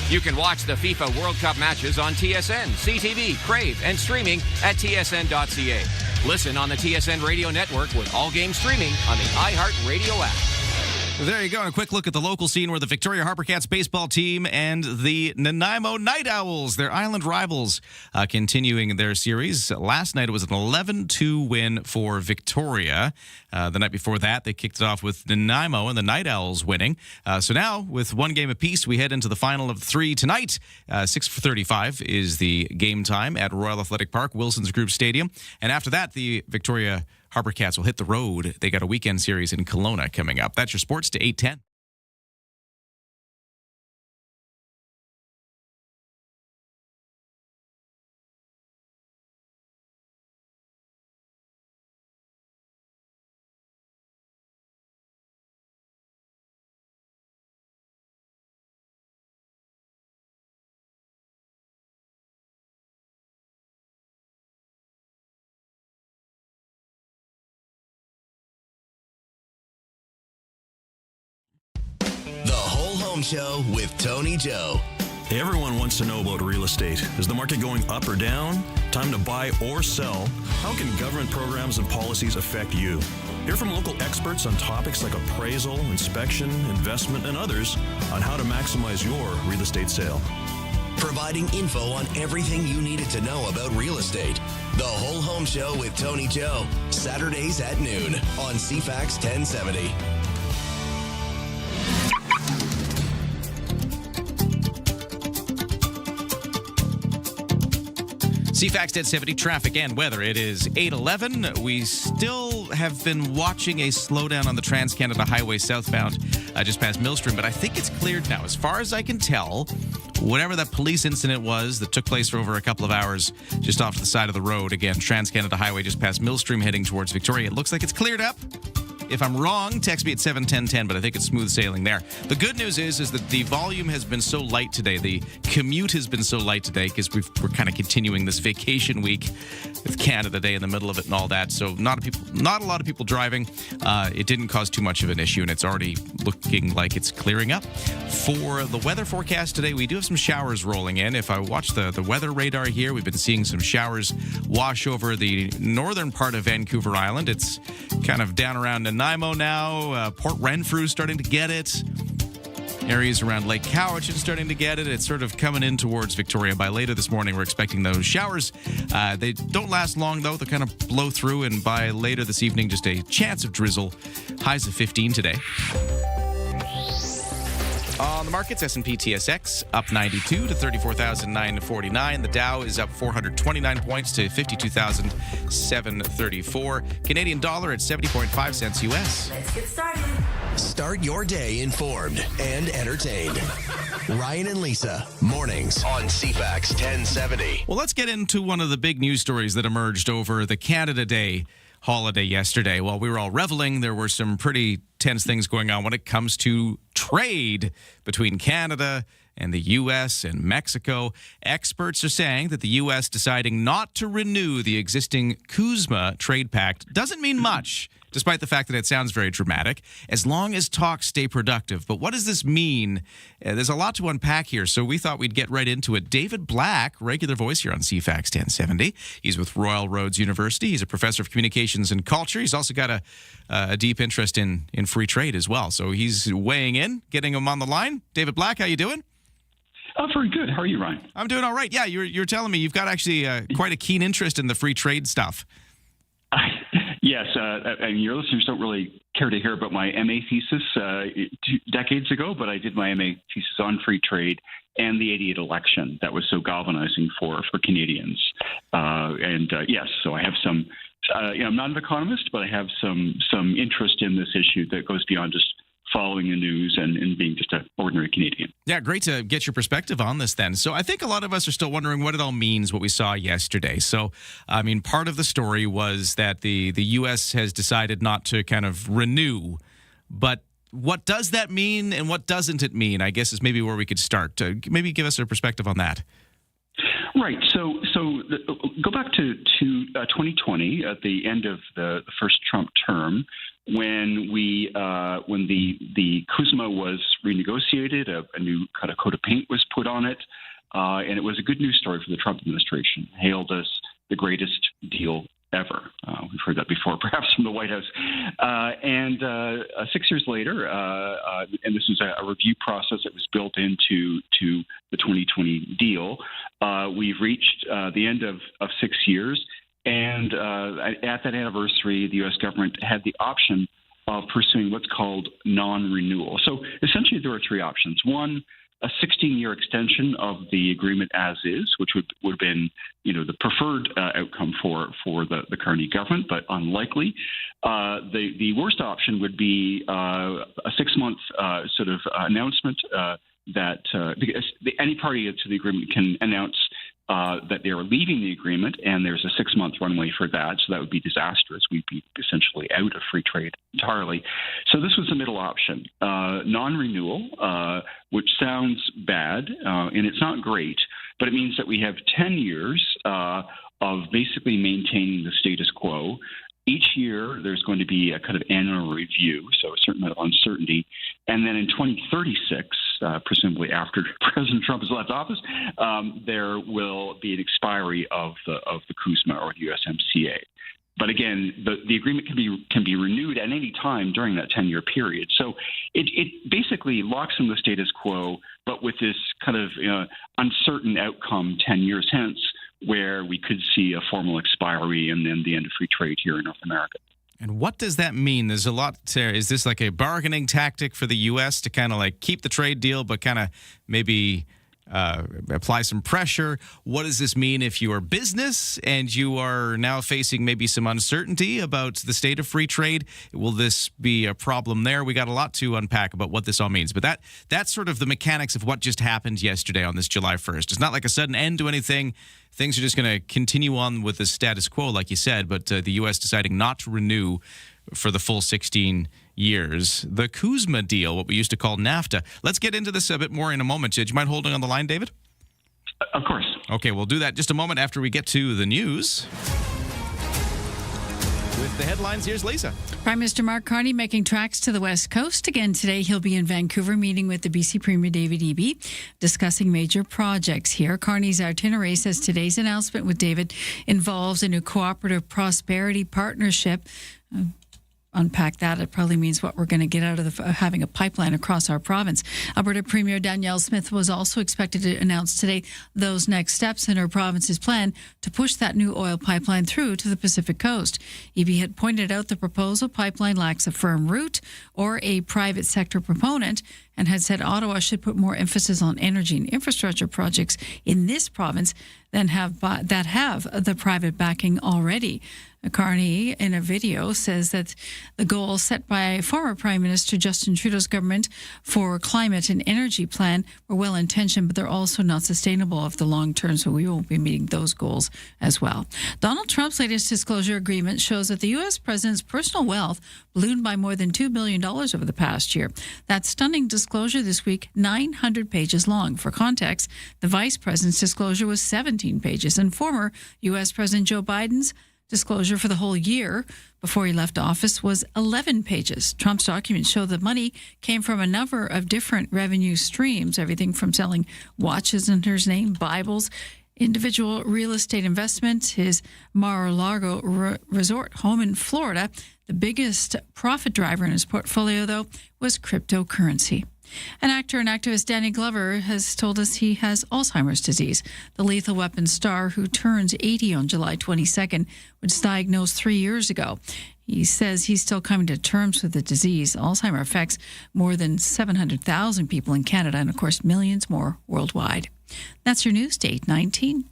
You can watch the FIFA World Cup matches on TSN, CTV, Crave, and streaming at tsn.ca. Listen on the TSN Radio Network with all games streaming on the iHeartRadio app. There you go. And a quick look at the local scene where the Victoria Harper Cats baseball team and the Nanaimo Night Owls, their island rivals, continuing their series. Last night it was an 11-2 win for Victoria. The night before that, they kicked it off with Nanaimo and the Night Owls winning. So now, with one game apiece, we head into the final of 3 tonight. 6:35 is the game time at Royal Athletic Park, Wilson's Group Stadium. And after that, the Victoria Harper Cats will hit the road. They got a weekend series in Kelowna coming up. That's your sports to 8:10. Show with Tony Joe. Everyone wants to know about real estate. Is the market going up or down? Time to buy or sell? How can government programs and policies affect you? Hear from local experts on topics like appraisal, inspection, investment, and others on how to maximize your real estate sale. Providing info on everything you needed to know about real estate. The Whole Home Show with Tony Joe. Saturdays at noon on CFAX 1070. CFAX 1070 traffic and weather. It is 8:11. We still have been watching a slowdown on the Trans-Canada Highway southbound just past Millstream, but I think it's cleared now. As far as I can tell, whatever that police incident was that took place for over a couple of hours just off to the side of the road, again, Trans-Canada Highway just past Millstream heading towards Victoria. It looks like it's cleared up. If I'm wrong, text me at 71010, but I think it's smooth sailing there. The good news is that the volume has been so light today. The commute has been so light today because we're kind of continuing this vacation week with Canada Day in the middle of it and all that. So not a lot of people driving. It didn't cause too much of an issue, and it's already looking like it's clearing up. For the weather forecast today, we do have some showers rolling in. If I watch the weather radar here, we've been seeing some showers wash over the northern part of Vancouver Island. It's kind of down around Nanaimo now. Port Renfrew starting to get it. Areas around Lake Cowichan starting to get it. It's sort of coming in towards Victoria. By later this morning, we're expecting those showers. They don't last long, though. They kind of blow through, and by later this evening, just a chance of drizzle. Highs of 15 today. On the markets, S&P TSX up 92 to 34,949. The Dow is up 429 points to 52,734. Canadian dollar at 70.5 cents US. Let's get started. Start your day informed and entertained. Ryan and Lisa, mornings on CFAX 1070. Well, let's get into one of the big news stories that emerged over the Canada Day holiday yesterday. While we were all reveling, there were some pretty tense things going on when it comes to trade between Canada and the U.S. and Mexico. Experts are saying that the U.S. deciding not to renew the existing CUSMA trade pact doesn't mean much, despite the fact that it sounds very dramatic, as long as talks stay productive. But what does this mean? There's a lot to unpack here, so we thought we'd get right into it. David Black, regular voice here on CFAX 1070. He's with Royal Roads University. He's a professor of communications and culture. He's also got a deep interest in free trade as well. So he's weighing in, getting him on the line. David Black, how you doing? Very good. How are you, Ryan? I'm doing all right. Yeah, you're telling me you've got actually quite a keen interest in the free trade stuff. Yes, and your listeners don't really care to hear about my MA thesis 2 decades ago, but I did my MA thesis on free trade and the 88 election that was so galvanizing for Canadians. Yes, so I have some, I'm not an economist, but I have some interest in this issue that goes beyond just following the news and being just an ordinary Canadian. Yeah, great to get your perspective on this then. So I think a lot of us are still wondering what it all means, what we saw yesterday. So, I mean, part of the story was that the U.S. has decided not to kind of renew, but what does that mean and what doesn't it mean, I guess, is maybe where we could start. Maybe give us a perspective on that. Right. So go back to 2020 at the end of the first Trump term, when the CUSMA was renegotiated, a new kind of coat of paint was put on it, and it was a good news story for the Trump administration. Hailed us the greatest deal ever. We've heard that before, perhaps from the White House. 6 years later, and this is a review process that was built into the 2020 deal, we've reached the end of 6 years. And at that anniversary, the U.S. government had the option of pursuing what's called non-renewal. So essentially, there are three options. One, a 16-year extension of the agreement as is, which would have been, the preferred outcome for the Carney government, but unlikely. The worst option would be a 6-month sort of announcement that because any party to the agreement can announce that they are leaving the agreement, and there's a 6-month runway for that. So that would be disastrous. We'd be essentially out of free trade entirely. So this was the middle option, non-renewal, which sounds bad, and it's not great, but it means that we have 10 years of basically maintaining the status quo. Each year, there's going to be a kind of annual review, so a certain amount of uncertainty. And then in 2036, presumably after President Trump has left office, there will be an expiry of the CUSMA or the USMCA. But again, the agreement can be renewed at any time during that 10-year period. So it basically locks in the status quo, but with this kind of uncertain outcome 10 years hence, where we could see a formal expiry and then the end of free trade here in North America. And what does that mean? There's a lot there. Is this like a bargaining tactic for the U.S. to kind of like keep the trade deal, but kind of maybe apply some pressure? What does this mean if you are business and you are now facing maybe some uncertainty about the state of free trade? Will this be a problem there? We got a lot to unpack about what this all means. But that's sort of the mechanics of what just happened yesterday on this July 1st. It's not like a sudden end to anything. Things are just going to continue on with the status quo, like you said, but the U.S. deciding not to renew for the full 16 years. The CUSMA deal, what we used to call NAFTA. Let's get into this a bit more in a moment. Do you mind holding on the line, David? Of course. Okay, we'll do that just a moment after we get to the news. With the headlines, here's Lisa. Prime Minister Mark Carney making tracks to the West Coast. Again today, he'll be in Vancouver meeting with the BC Premier David Eby, discussing major projects here. Carney's itinerary says today's announcement with David involves a new cooperative prosperity partnership. Unpack that. It probably means what we're going to get out of having a pipeline across our province. Alberta Premier Danielle Smith was also expected to announce today those next steps in her province's plan to push that new oil pipeline through to the Pacific Coast. Eby had pointed out the proposal pipeline lacks a firm route or a private sector proponent, and had said Ottawa should put more emphasis on energy and infrastructure projects in this province than that have the private backing already. Carney, in a video, says that the goals set by former Prime Minister Justin Trudeau's government for climate and energy plan were well-intentioned, but they're also not sustainable over the long term, so we won't be meeting those goals as well. Donald Trump's latest disclosure agreement shows that the U.S. president's personal wealth ballooned by more than $2 billion over the past year. That stunning disclosure this week, 900 pages long. For context, the vice president's disclosure was 17 pages, and former U.S. President Joe Biden's disclosure for the whole year before he left office was 11 pages. Trump's documents show that money came from a number of different revenue streams, everything from selling watches under his name, Bibles, individual real estate investment, his Mar-a-Lago resort home in Florida. The biggest profit driver in his portfolio, though, was cryptocurrency. An actor and activist, Danny Glover, has told us he has Alzheimer's disease. The Lethal Weapon star, who turns 80 on July 22nd, was diagnosed 3 years ago. He says he's still coming to terms with the disease. Alzheimer's affects more than 700,000 people in Canada and, of course, millions more worldwide. That's your news, Date 19.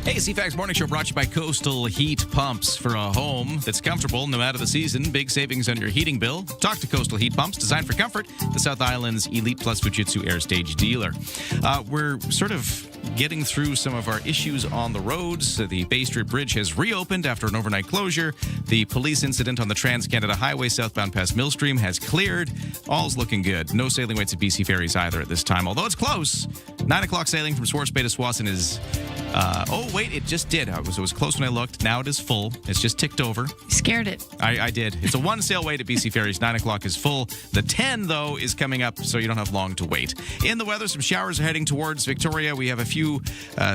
Hey, CFAX Morning Show brought to you by Coastal Heat Pumps. For a home that's comfortable no matter the season, big savings on your heating bill. Talk to Coastal Heat Pumps, designed for comfort, the South Island's Elite Plus Fujitsu Air Stage dealer. We're sort of getting through some of our issues on the roads. The Bay Street Bridge has reopened after an overnight closure. The police incident on the Trans-Canada Highway southbound past Millstream has cleared. All's looking good. No sailing waits at BC Ferries either at this time, although it's close. 9 o'clock sailing from Swartz Bay to Swanson is... wait, it just did. It was close when I looked. Now it is full. It's just ticked over. Scared it. I did. It's a one sail wait at BC Ferries. 9 o'clock is full. The 10, though, is coming up, so you don't have long to wait. In the weather, some showers are heading towards Victoria. We have a few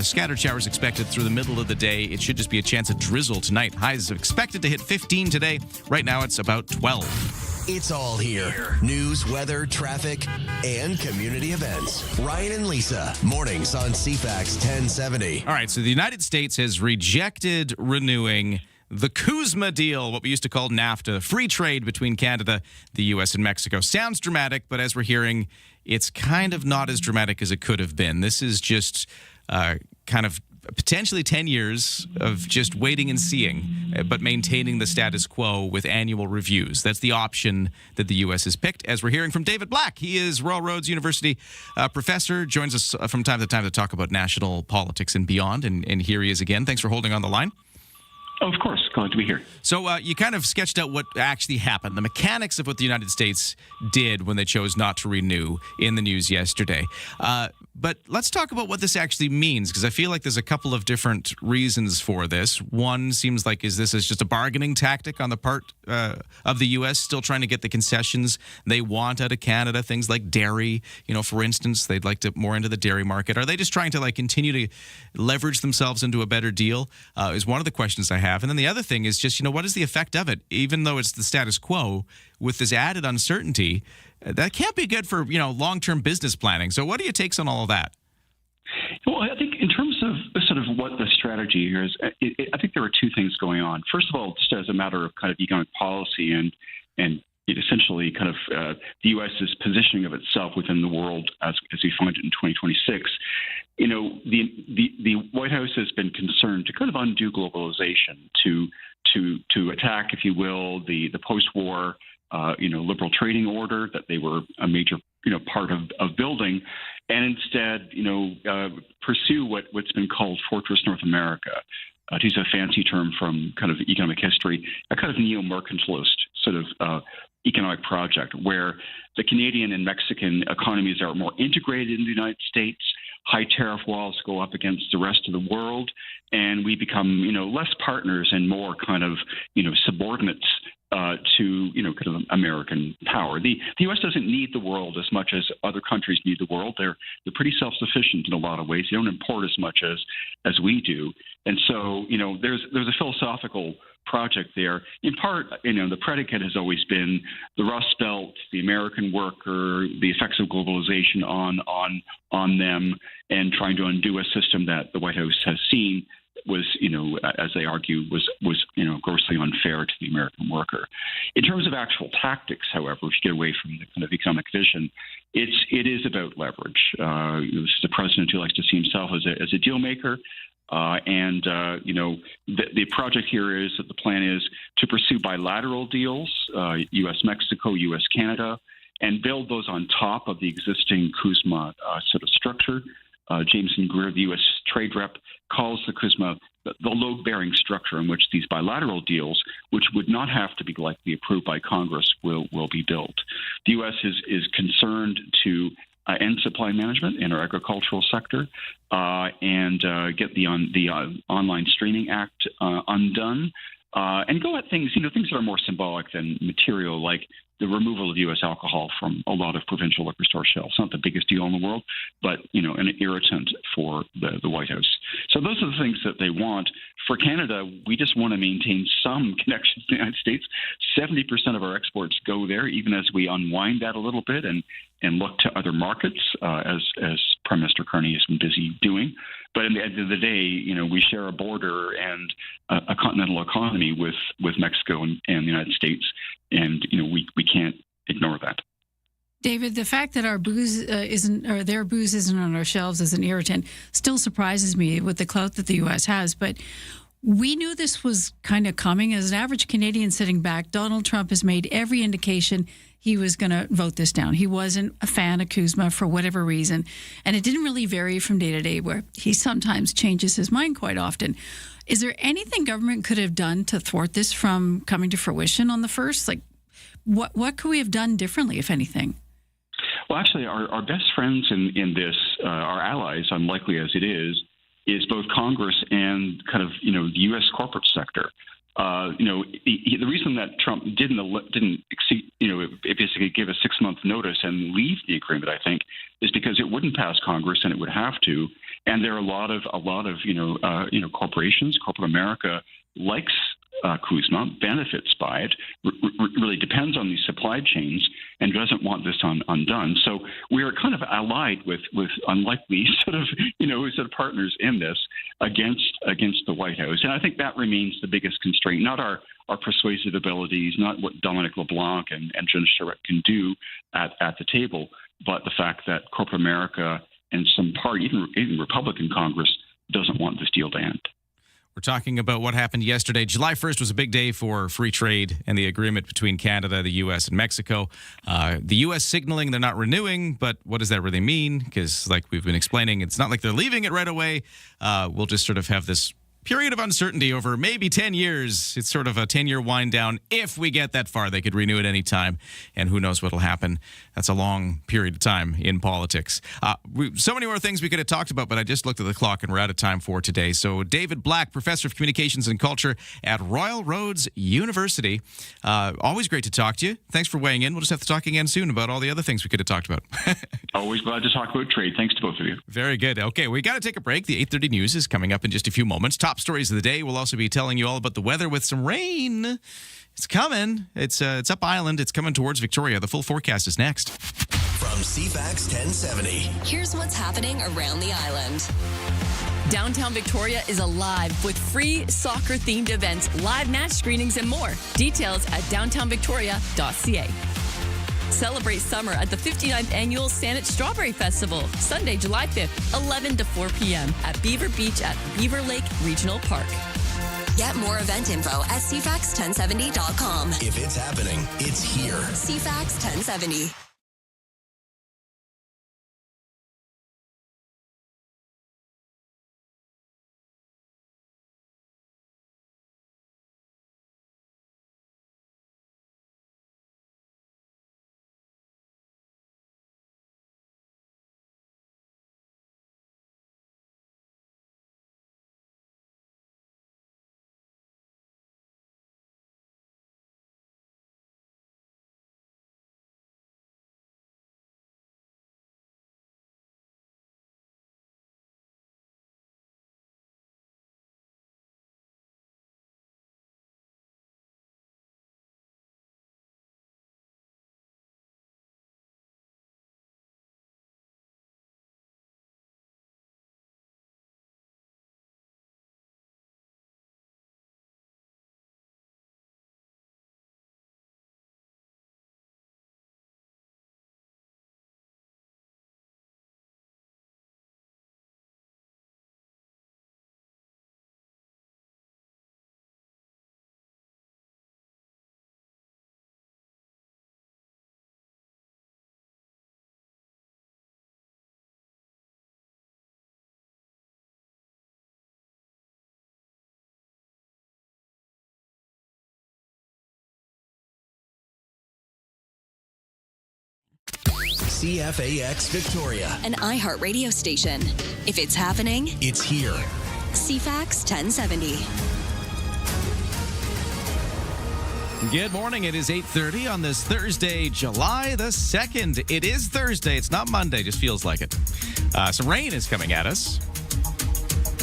scattered showers expected through the middle of the day. It should just be a chance of drizzle tonight. Highs expected to hit 15 today. Right now, it's about 12. It's all here. News, weather, traffic, and community events. Ryan and Lisa, mornings on CFAX 1070. All right, so the United States has rejected renewing the Kuzma deal, what we used to call NAFTA, free trade between Canada, the U.S., and Mexico. Sounds dramatic, but as we're hearing, it's kind of not as dramatic as it could have been. This is just kind of potentially 10 years of just waiting and seeing, but maintaining the status quo with annual reviews. That's the option that the U.S. has picked, as we're hearing from David Black. He is Royal Roads University professor, joins us from time to time to talk about national politics and beyond, and here he is again. Thanks for holding on the line. Of course, glad to be here. So you kind of sketched out what actually happened, the mechanics of what the United States did when they chose not to renew in the news yesterday. But let's talk about what this actually means, because I feel like there's a couple of different reasons for this. One seems like, is this just a bargaining tactic on the part of the U.S., still trying to get the concessions they want out of Canada, things like dairy, for instance, they'd like to more into the dairy market. Are they just trying to continue to leverage themselves into a better deal is one of the questions I have. And then the other thing is just, what is the effect of it? Even though it's the status quo, with this added uncertainty, that can't be good for, long-term business planning. So what are your takes on all of that? Well, I think in terms of sort of what the strategy here is, I think there are two things going on. First of all, just as a matter of kind of economic policy and essentially kind of the U.S.'s positioning of itself within the world as we find it in 2026. The White House has been concerned to kind of undo globalization, to attack, if you will, the post-war liberal trading order that they were a major part of building, and instead pursue what's been called Fortress North America. To use a fancy term from kind of economic history, a kind of neo-mercantilist sort of economic project where the Canadian and Mexican economies are more integrated in the United States. High tariff walls go up against the rest of the world, and we become, less partners and more kind of, subordinates to, kind of American power. The U.S. doesn't need the world as much as other countries need the world. They're pretty self-sufficient in a lot of ways. They don't import as much as we do. And so, there's a philosophical project there. In part, the predicate has always been the Rust Belt, the American worker, the effects of globalization on them, and trying to undo a system that the White House has seen was, as they argue, was grossly unfair to the American worker. In terms of actual tactics, however, if you get away from the kind of economic vision, it is about leverage. This is a president who likes to see himself as a deal maker. The project here is that the plan is to pursue bilateral deals, U.S.-Mexico, U.S.-Canada, and build those on top of the existing CUSMA sort of structure. Jameson Greer, the U.S. trade rep, calls the CUSMA the load-bearing structure in which these bilateral deals, which would not have to be likely approved by Congress, will be built. The U.S. is concerned to end supply management in our agricultural sector and get the Online Streaming Act undone and go at things that are more symbolic than material, like the removal of U.S. alcohol from a lot of provincial liquor store shelves. Not the biggest deal in the world, but, an irritant for the White House. So those are the things that they want. For Canada, we just want to maintain some connection to the United States. 70% of our exports go there, even as we unwind that a little bit and look to other markets, as Prime Minister Carney has been busy doing. But at the end of the day, we share a border and a continental economy with Mexico and the United States, and we can't ignore that. David, the fact that our booze their booze isn't on our shelves as an irritant still surprises me with the clout that the U.S. has. But we knew this was kind of coming. As an average Canadian sitting back, Donald Trump has made every indication he was going to vote this down. He wasn't a fan of CUSMA for whatever reason. And it didn't really vary from day to day, where he sometimes changes his mind quite often. Is there anything government could have done to thwart this from coming to fruition on the first? Like, what could we have done differently, if anything? Well, actually, our best friends in this, our allies, unlikely as it is both Congress and kind of, the U.S. corporate sector. The reason that Trump didn't exceed, basically give a 6-month notice and leave the agreement, I think, is because it wouldn't pass Congress and it would have to. And there are a lot of corporations. Corporate America likes CUSMA, benefits by it, really depends on these supply chains, and doesn't want this undone. So we are kind of allied with unlikely sort of partners in this against the White House. And I think that remains the biggest constraint, not our persuasive abilities, not what Dominic LeBlanc and Jen Charette can do at the table, but the fact that corporate America and some party, even Republican Congress, doesn't want this deal to end. We're talking about what happened yesterday. July 1st was a big day for free trade and the agreement between Canada, the U.S., and Mexico. The U.S. signaling they're not renewing, but what does that really mean? Because like we've been explaining, it's not like they're leaving it right away. We'll just sort of have this period of uncertainty over maybe 10 years. It's sort of a 10-year wind down. If we get that far, they could renew it any time, and who knows what'll happen. That's a long period of time in politics. So many more things we could have talked about, but I just looked at the clock, and we're out of time for today. So David Black, Professor of Communications and Culture at Royal Roads University. Always great to talk to you. Thanks for weighing in. We'll just have to talk again soon about all the other things we could have talked about. Always glad to talk about trade. Thanks to both of you. Very good. Okay, we got to take a break. The 8:30 news is coming up in just a few moments. Top stories of the day. We'll also be telling you all about the weather with some rain. It's coming. It's up island. It's coming towards Victoria. The full forecast is next. From CFAX 1070. Here's what's happening around the island. Downtown Victoria is alive with free soccer-themed events, live match screenings, and more. Details at downtownvictoria.ca. Celebrate summer at the 59th Annual Saanich Strawberry Festival, Sunday, July 5th, 11 to 4 p.m. at Beaver Beach at Beaver Lake Regional Park. Get more event info at CFAX1070.com. If it's happening, it's here. CFAX 1070. CFAX Victoria. An iHeart radio station. If it's happening, it's here. CFAX 1070. Good morning. It is 8:30 on this Thursday, July the 2nd. It is Thursday. It's not Monday. Just feels like it. Some rain is coming at us.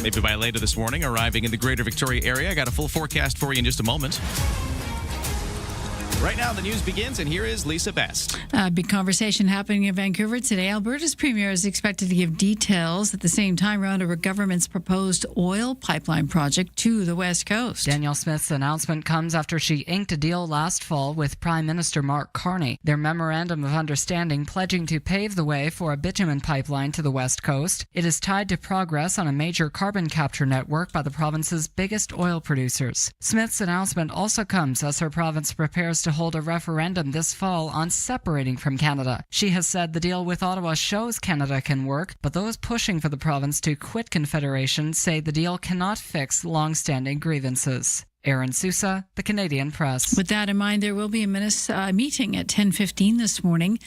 Maybe by later this morning, arriving in the greater Victoria area. I got a full forecast for you in just a moment. Right now, the news begins, and here is Lisa Best. Big conversation happening in Vancouver today. Alberta's premier is expected to give details at the same time around a government's proposed oil pipeline project to the West Coast. Danielle Smith's announcement comes after she inked a deal last fall with Prime Minister Mark Carney. Their memorandum of understanding pledging to pave the way for a bitumen pipeline to the West Coast. It is tied to progress on a major carbon capture network by the province's biggest oil producers. Smith's announcement also comes as her province prepares to hold a referendum this fall on separating from Canada. She has said the deal with Ottawa shows Canada can work, but those pushing for the province to quit Confederation say the deal cannot fix long-standing grievances. Aaron Sousa, The Canadian Press. With that in mind, there will be a meeting at 10:15 this morning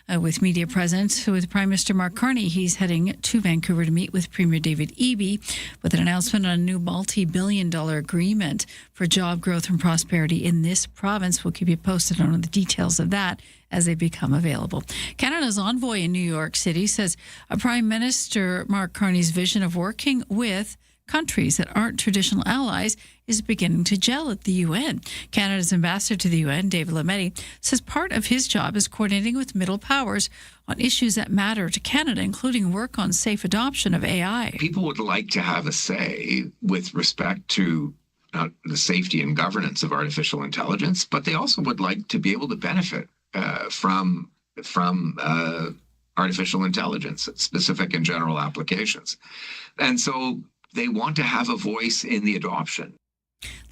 with media present with Prime Minister Mark Carney. He's heading to Vancouver to meet with Premier David Eby with an announcement on a new multi-billion-dollar agreement for job growth and prosperity in this province. We'll keep you posted on the details of that as they become available. Canada's envoy in New York City says Prime Minister Mark Carney's vision of working with countries that aren't traditional allies is beginning to gel at the UN. Canada's ambassador to the UN, David Lametti, says part of his job is coordinating with middle powers on issues that matter to Canada, including work on safe adoption of AI. People would like to have a say with respect to the safety and governance of artificial intelligence, but they also would like to be able to benefit from artificial intelligence, specific and general applications. And so they want to have a voice in the adoption.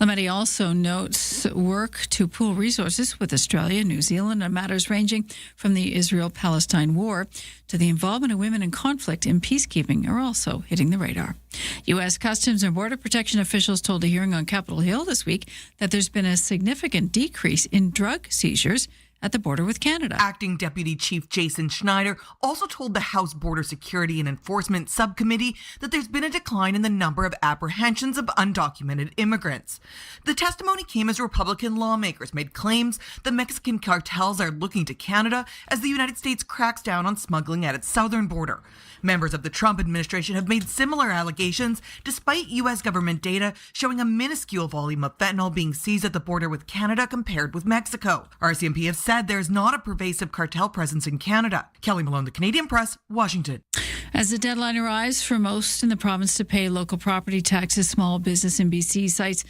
Lametti also notes work to pool resources with Australia, New Zealand on matters ranging from the Israel-Palestine war to the involvement of women in conflict and peacekeeping are also hitting the radar. U.S. Customs and Border Protection officials told a hearing on Capitol Hill this week that there's been a significant decrease in drug seizures at the border with Canada. Acting Deputy Chief Jason Schneider also told the House Border Security and Enforcement Subcommittee that there's been a decline in the number of apprehensions of undocumented immigrants. The testimony came as Republican lawmakers made claims that Mexican cartels are looking to Canada as the United States cracks down on smuggling at its southern border. Members of the Trump administration have made similar allegations, despite U.S. government data showing a minuscule volume of fentanyl being seized at the border with Canada compared with Mexico. RCMP have said there's not a pervasive cartel presence in Canada. Kelly Malone, The Canadian Press, Washington. As the deadline arrives for most in the province to pay local property taxes, small business in BC cites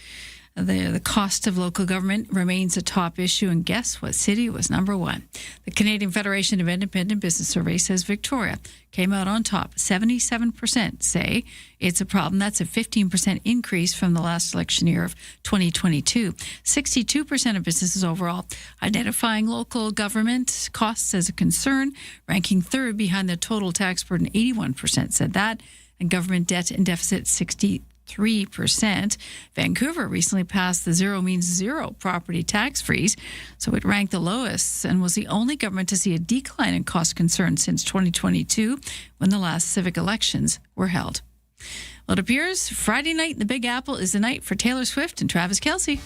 the cost of local government remains a top issue, and guess what city was number one? The Canadian Federation of Independent Business Survey says Victoria came out on top. 77% say it's a problem. That's a 15% increase from the last election year of 2022. 62% of businesses overall identifying local government costs as a concern, ranking third behind the total tax burden. 81% said that, and government debt and deficit 63%. Vancouver recently passed the zero means zero property tax freeze, so it ranked the lowest and was the only government to see a decline in cost concerns since 2022 when the last civic elections were held. Well, it appears Friday night in the Big Apple is the night for Taylor Swift and Travis Kelce.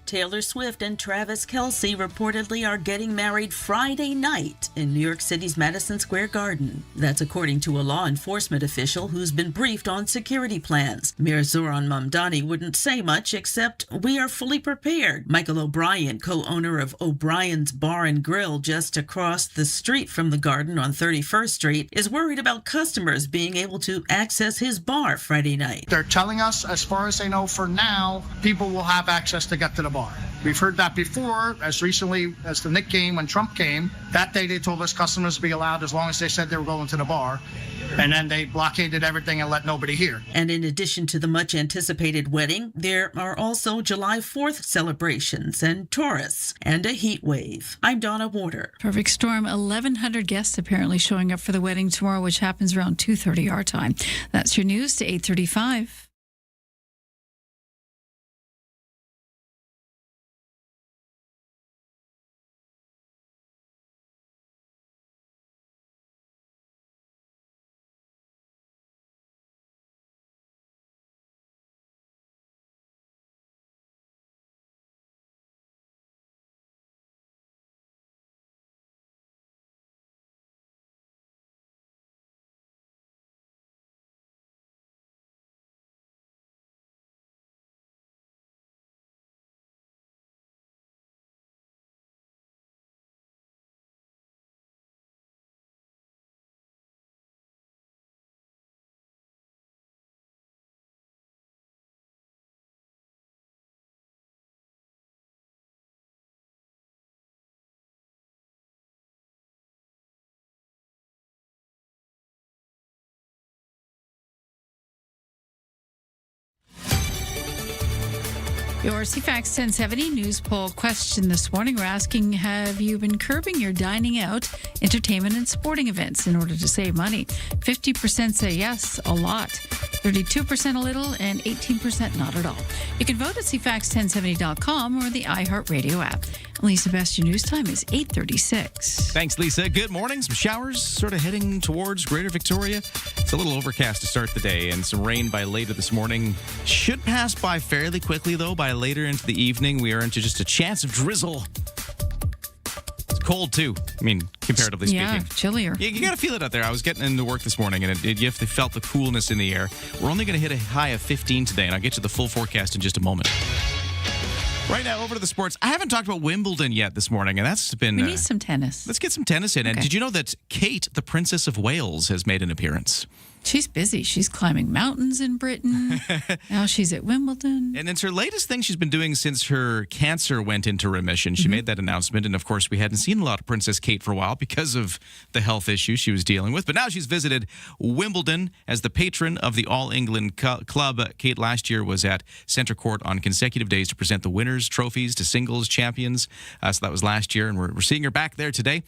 Taylor Swift and Travis Kelce reportedly are getting married Friday night in New York City's Madison Square Garden. That's according to a law enforcement official who's been briefed on security plans. Mayor Zoran Mamdani wouldn't say much except, "We are fully prepared." Michael O'Brien, co-owner of O'Brien's Bar and Grill just across the street from the garden on 31st Street, is worried about customers being able to access his bar Friday night. They're telling us, as far as they know for now, people will have access to get to the bar. We've heard that before, as recently as the Knick game when Trump came. That day they told us customers would be allowed as long as they said they were going to the bar. And then they blockaded everything and let nobody hear. And in addition to the much anticipated wedding, there are also July 4th celebrations and tourists and a heat wave. I'm Donna Warder. Perfect storm. 1,100 guests apparently showing up for the wedding tomorrow, which happens around 2:30 our time. That's your news to 8:35. Your CFAX 1070 news poll question this morning. We're asking, have you been curbing your dining out, entertainment, and sporting events in order to save money? 50% say yes, a lot. 32% a little, and 18% not at all. You can vote at CFAX1070.com or the iHeartRadio app. Lisa, best your news time is 8:36. Thanks, Lisa. Good morning. Some showers sort of heading towards Greater Victoria. It's a little overcast to start the day, and some rain by later this morning. Should pass by fairly quickly, though. By later into the evening, we are into just a chance of drizzle. It's cold, too. I mean, comparatively speaking. Yeah, chillier. You got to feel it out there. I was getting into work this morning, and you felt the coolness in the air. We're only going to hit a high of 15 today, and I'll get you the full forecast in just a moment. Right now, over to the sports. I haven't talked about Wimbledon yet this morning, and that's been... We need some tennis. Let's get some tennis in. Okay. And did you know that Kate, the Princess of Wales, has made an appearance? She's busy. She's climbing mountains in Britain. Now she's at Wimbledon. And it's her latest thing she's been doing since her cancer went into remission. She made that announcement. And of course, we hadn't seen a lot of Princess Kate for a while because of the health issues she was dealing with. But now she's visited Wimbledon as the patron of the All England Club. Kate last year was at Centre Court on consecutive days to present the winners' trophies to singles champions. So that was last year. And we're seeing her back there today.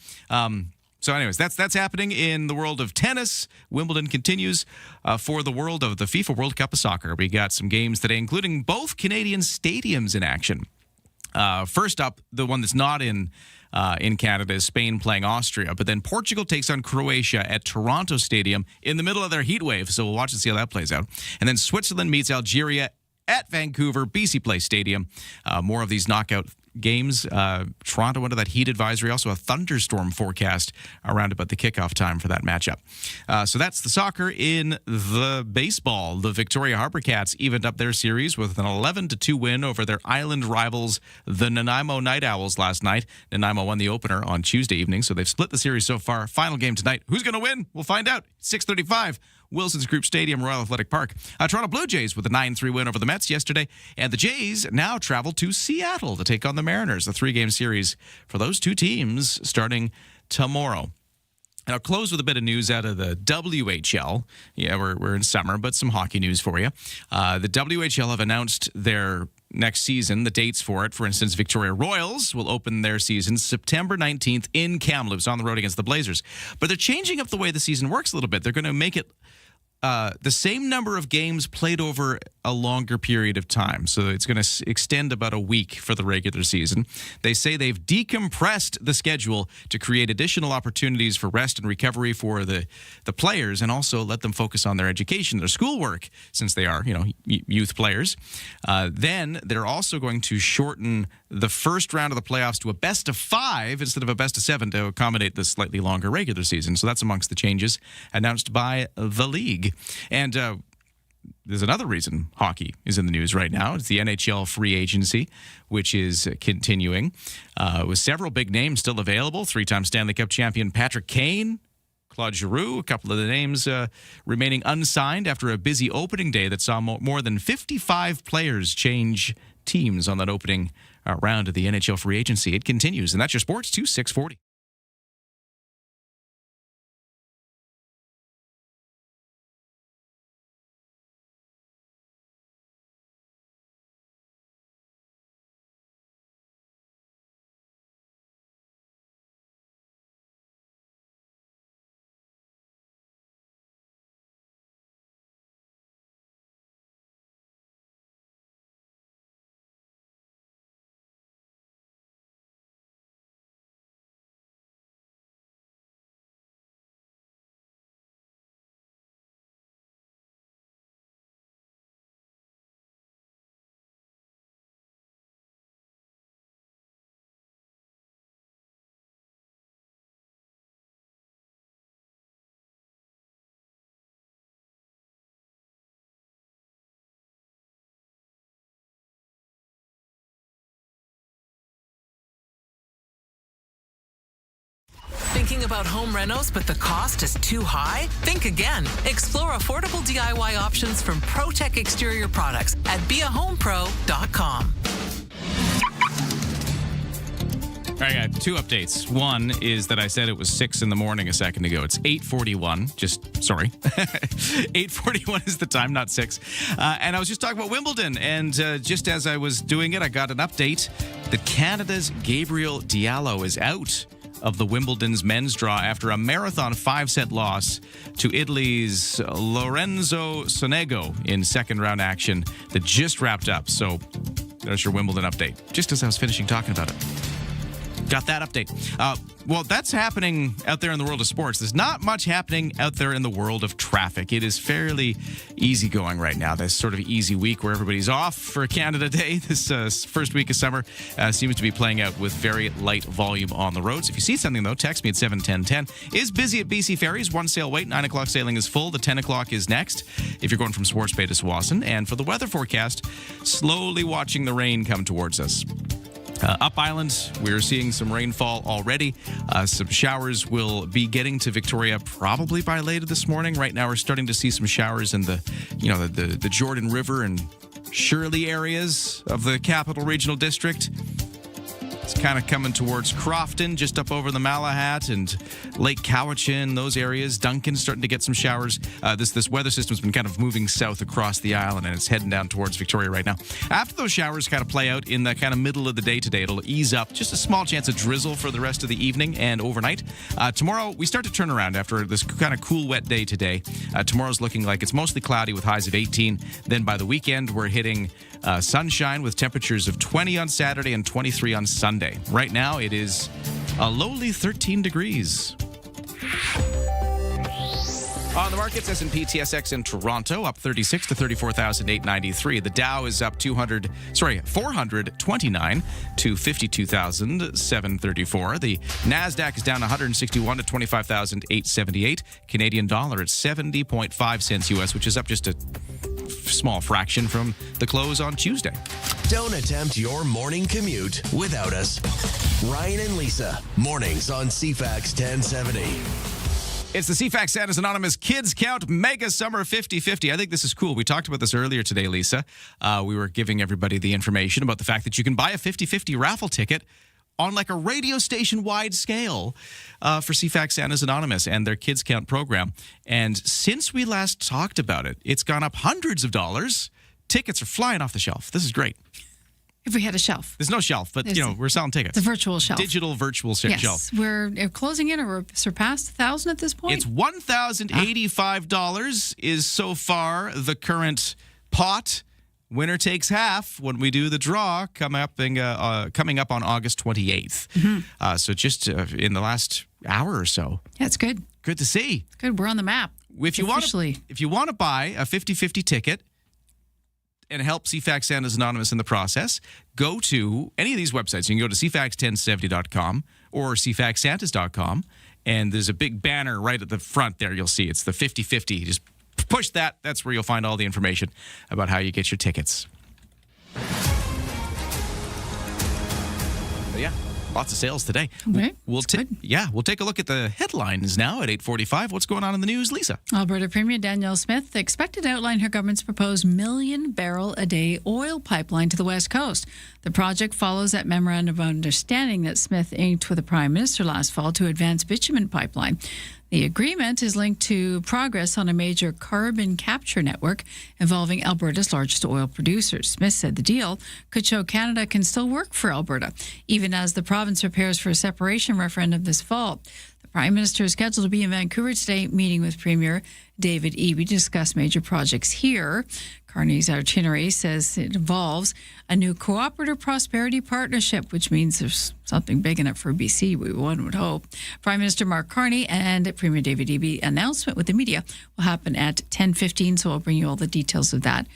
So anyways, that's happening in the world of tennis. Wimbledon continues for the world of the FIFA World Cup of Soccer. We got some games today, including both Canadian stadiums in action. First up, the one that's not in Canada is Spain playing Austria. But then Portugal takes on Croatia at Toronto Stadium in the middle of their heat wave. So we'll watch and see how that plays out. And then Switzerland meets Algeria at Vancouver, BC Place Stadium. More of these knockout games. Toronto under that heat advisory. Also a thunderstorm forecast around about the kickoff time for that matchup. So that's the soccer. In the baseball, the Victoria Harbour Cats evened up their series with an 11-2 win over their island rivals, the Nanaimo Night Owls, last night. Nanaimo won the opener on Tuesday evening, so they've split the series so far. Final game tonight. Who's going to win? We'll find out. 6:35. Wilson's Group Stadium, Royal Athletic Park. Toronto Blue Jays with a 9-3 win over the Mets yesterday. And the Jays now travel to Seattle to take on the Mariners. The 3-game series for those two teams starting tomorrow. And I'll close with a bit of news out of the WHL. Yeah, we're in summer, but some hockey news for you. The WHL have announced their next season, the dates for it. For instance, Victoria Royals will open their season September 19th in Kamloops on the road against the Blazers. But they're changing up the way the season works a little bit. They're going to make it the same number of games played over a longer period of time. So it's going to extend about a week for the regular season. They say they've decompressed the schedule to create additional opportunities for rest and recovery for the players, and also let them focus on their education, their schoolwork, since they are, youth players. Then they're also going to shorten the first round of the playoffs to a best of 5 instead of a best of 7 to accommodate the slightly longer regular season. So that's amongst the changes announced by the league. And there's another reason hockey is in the news right now. It's the NHL free agency, which is continuing with several big names still available. 3-time Stanley Cup champion Patrick Kane, Claude Giroux, a couple of the names remaining unsigned after a busy opening day that saw more than 55 players change teams on that opening round of the NHL free agency. It continues, and that's your Sports 2 640. Thinking about home renos, but the cost is too high? Think again. Explore affordable DIY options from ProTech Exterior Products at beahomepro.com. All right, I got 2 updates. One is that I said it was 6 in the morning a second ago. It's 8:41. 8:41 is the time, not 6. And I was just talking about Wimbledon. And just as I was doing it, I got an update that Canada's Gabriel Diallo is out of the Wimbledon's men's draw after a marathon 5-set loss to Italy's Lorenzo Sonego in second-round action that just wrapped up. So there's your Wimbledon update, just as I was finishing talking about it. Got that update. Well, that's happening out there in the world of sports. There's not much happening out there in the world of traffic. It is fairly easygoing right now. This sort of easy week where everybody's off for Canada Day. This first week of summer seems to be playing out with very light volume on the roads. If you see something, though, text me at 71010. Is busy at BC Ferries. 1 sail wait. 9 o'clock sailing is full. The 10 o'clock is next if you're going from Swartz Bay to Tsawwassen. And for the weather forecast, slowly watching the rain come towards us. Up Island, we're seeing some rainfall already. Some showers will be getting to Victoria probably by later this morning. Right now, we're starting to see some showers in the Jordan River and Shirley areas of the Capital Regional District. It's kind of coming towards Crofton, just up over the Malahat and Lake Cowichan, those areas. Duncan's starting to get some showers. This weather system's been kind of moving south across the island, and it's heading down towards Victoria right now. After those showers kind of play out in the kind of middle of the day today, it'll ease up. Just a small chance of drizzle for the rest of the evening and overnight. Tomorrow, we start to turn around after this kind of cool, wet day today. Tomorrow's looking like it's mostly cloudy with highs of 18. Then by the weekend, we're hitting sunshine with temperatures of 20 on Saturday and 23 on Sunday. Right now, it is a lowly 13 degrees. On the markets, S&P TSX in Toronto up 36 to 34,893. The Dow is up 429 to 52,734. The Nasdaq is down 161 to 25,878. Canadian dollar at 70.5 cents US, which is up just a small fraction from the close on Tuesday. Don't attempt your morning commute without us. Ryan and Lisa, mornings on CFAX 1070. It's the CFAX Santa's Anonymous Kids Count Mega Summer 50-50. I think this is cool. We talked about this earlier today, Lisa. We were giving everybody the information about the fact that you can buy a 50-50 raffle ticket on like a radio station-wide scale for CFAX Santa's Anonymous and their Kids Count program. And since we last talked about it, it's gone up hundreds of dollars. Tickets are flying off the shelf. This is great. If we had a shelf. There's no shelf, but, we're selling tickets. It's a virtual shelf. Digital virtual shelf. Yes, we're closing in, or we're surpassed 1,000 at this point? It's $1,085 is so far the current pot. Winner takes half when we do the draw coming up on August 28th. Mm-hmm. So just in the last hour or so. Yeah, it's good. Good to see. It's good. We're on the map. If you want to buy a 50-50 ticket and help CFAX Santa's Anonymous in the process, go to any of these websites. You can go to cfax1070.com or cfaxsantas.com, and there's a big banner right at the front there. You'll see it's the 50-50. Just push that. That's where you'll find all the information about how you get your tickets. But yeah, lots of sales today. Okay, we'll take a look at the headlines now at 8:45. What's going on in the news, Lisa? Alberta Premier Danielle Smith expected to outline her government's proposed 1 million barrel a day oil pipeline to the West Coast. The project follows that memorandum of understanding that Smith inked with the Prime Minister last fall to advance bitumen pipeline. The agreement is linked to progress on a major carbon capture network involving Alberta's largest oil producers. Smith said the deal could show Canada can still work for Alberta, even as the province prepares for a separation referendum this fall. The Prime Minister is scheduled to be in Vancouver today, meeting with Premier David Eby to discuss major projects here. Carney's itinerary says it involves a new cooperative prosperity partnership, which means there's something big in it for BC, one would hope. Prime Minister Mark Carney and Premier David Eby announcement with the media will happen at 10:15, so I'll bring you all the details of that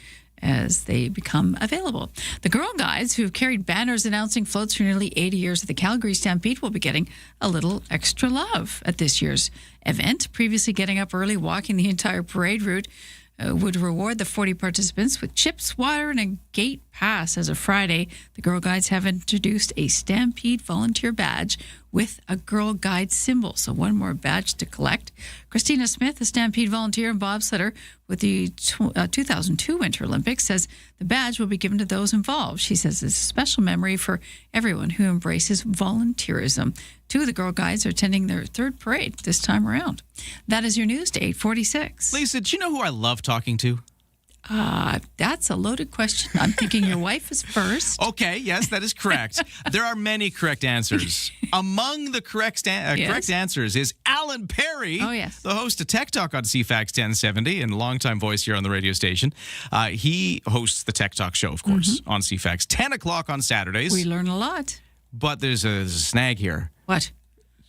as they become available. The Girl Guides, who have carried banners announcing floats for nearly 80 years at the Calgary Stampede, will be getting a little extra love at this year's event. Previously getting up early, walking the entire parade route, would reward the 40 participants with chips, water, and a gate pass. As of Friday, the Girl Guides have introduced a Stampede volunteer badge with a Girl Guide symbol. So one more badge to collect. Christina Smith, a Stampede volunteer and bobsledder with the 2002 Winter Olympics, says the badge will be given to those involved. She says it's a special memory for everyone who embraces volunteerism. Two of the Girl Guides are attending their third parade this time around. That is your news to 8:46. Lisa, do you know who I love talking to? That's a loaded question. I'm thinking your wife is first. Okay, yes, that is correct. There are many correct answers. Among the correct answers is Alan Perry, the host of Tech Talk on CFAX 1070 and longtime voice here on the radio station. He hosts the Tech Talk show, of course, on CFAX, 10 o'clock on Saturdays. We learn a lot. But there's a snag here. What?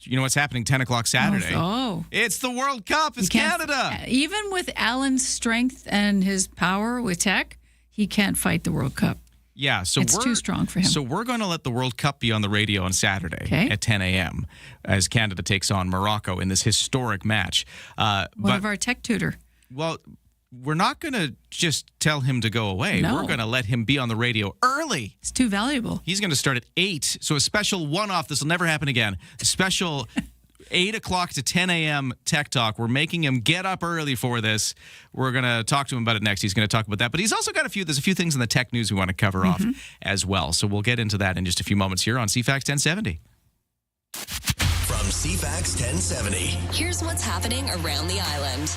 You know what's happening 10 o'clock Saturday? Oh. It's the World Cup. It's Canada. Even with Alan's strength and his power with tech, he can't fight the World Cup. Yeah, so it's too strong for him. So we're going to let the World Cup be on the radio on Saturday at 10 a.m. as Canada takes on Morocco in this historic match. One of our tech tutor. Well, we're not going to just tell him to go away. No. We're going to let him be on the radio early. It's too valuable. He's going to start at 8. So a special one-off. This will never happen again. A special 8 o'clock to 10 a.m. Tech Talk. We're making him get up early for this. We're going to talk to him about it next. He's going to talk about that. But he's also got there's a few things in the tech news we want to cover off as well. So we'll get into that in just a few moments here on CFAX 1070. From CFAX 1070. Here's what's happening around the island.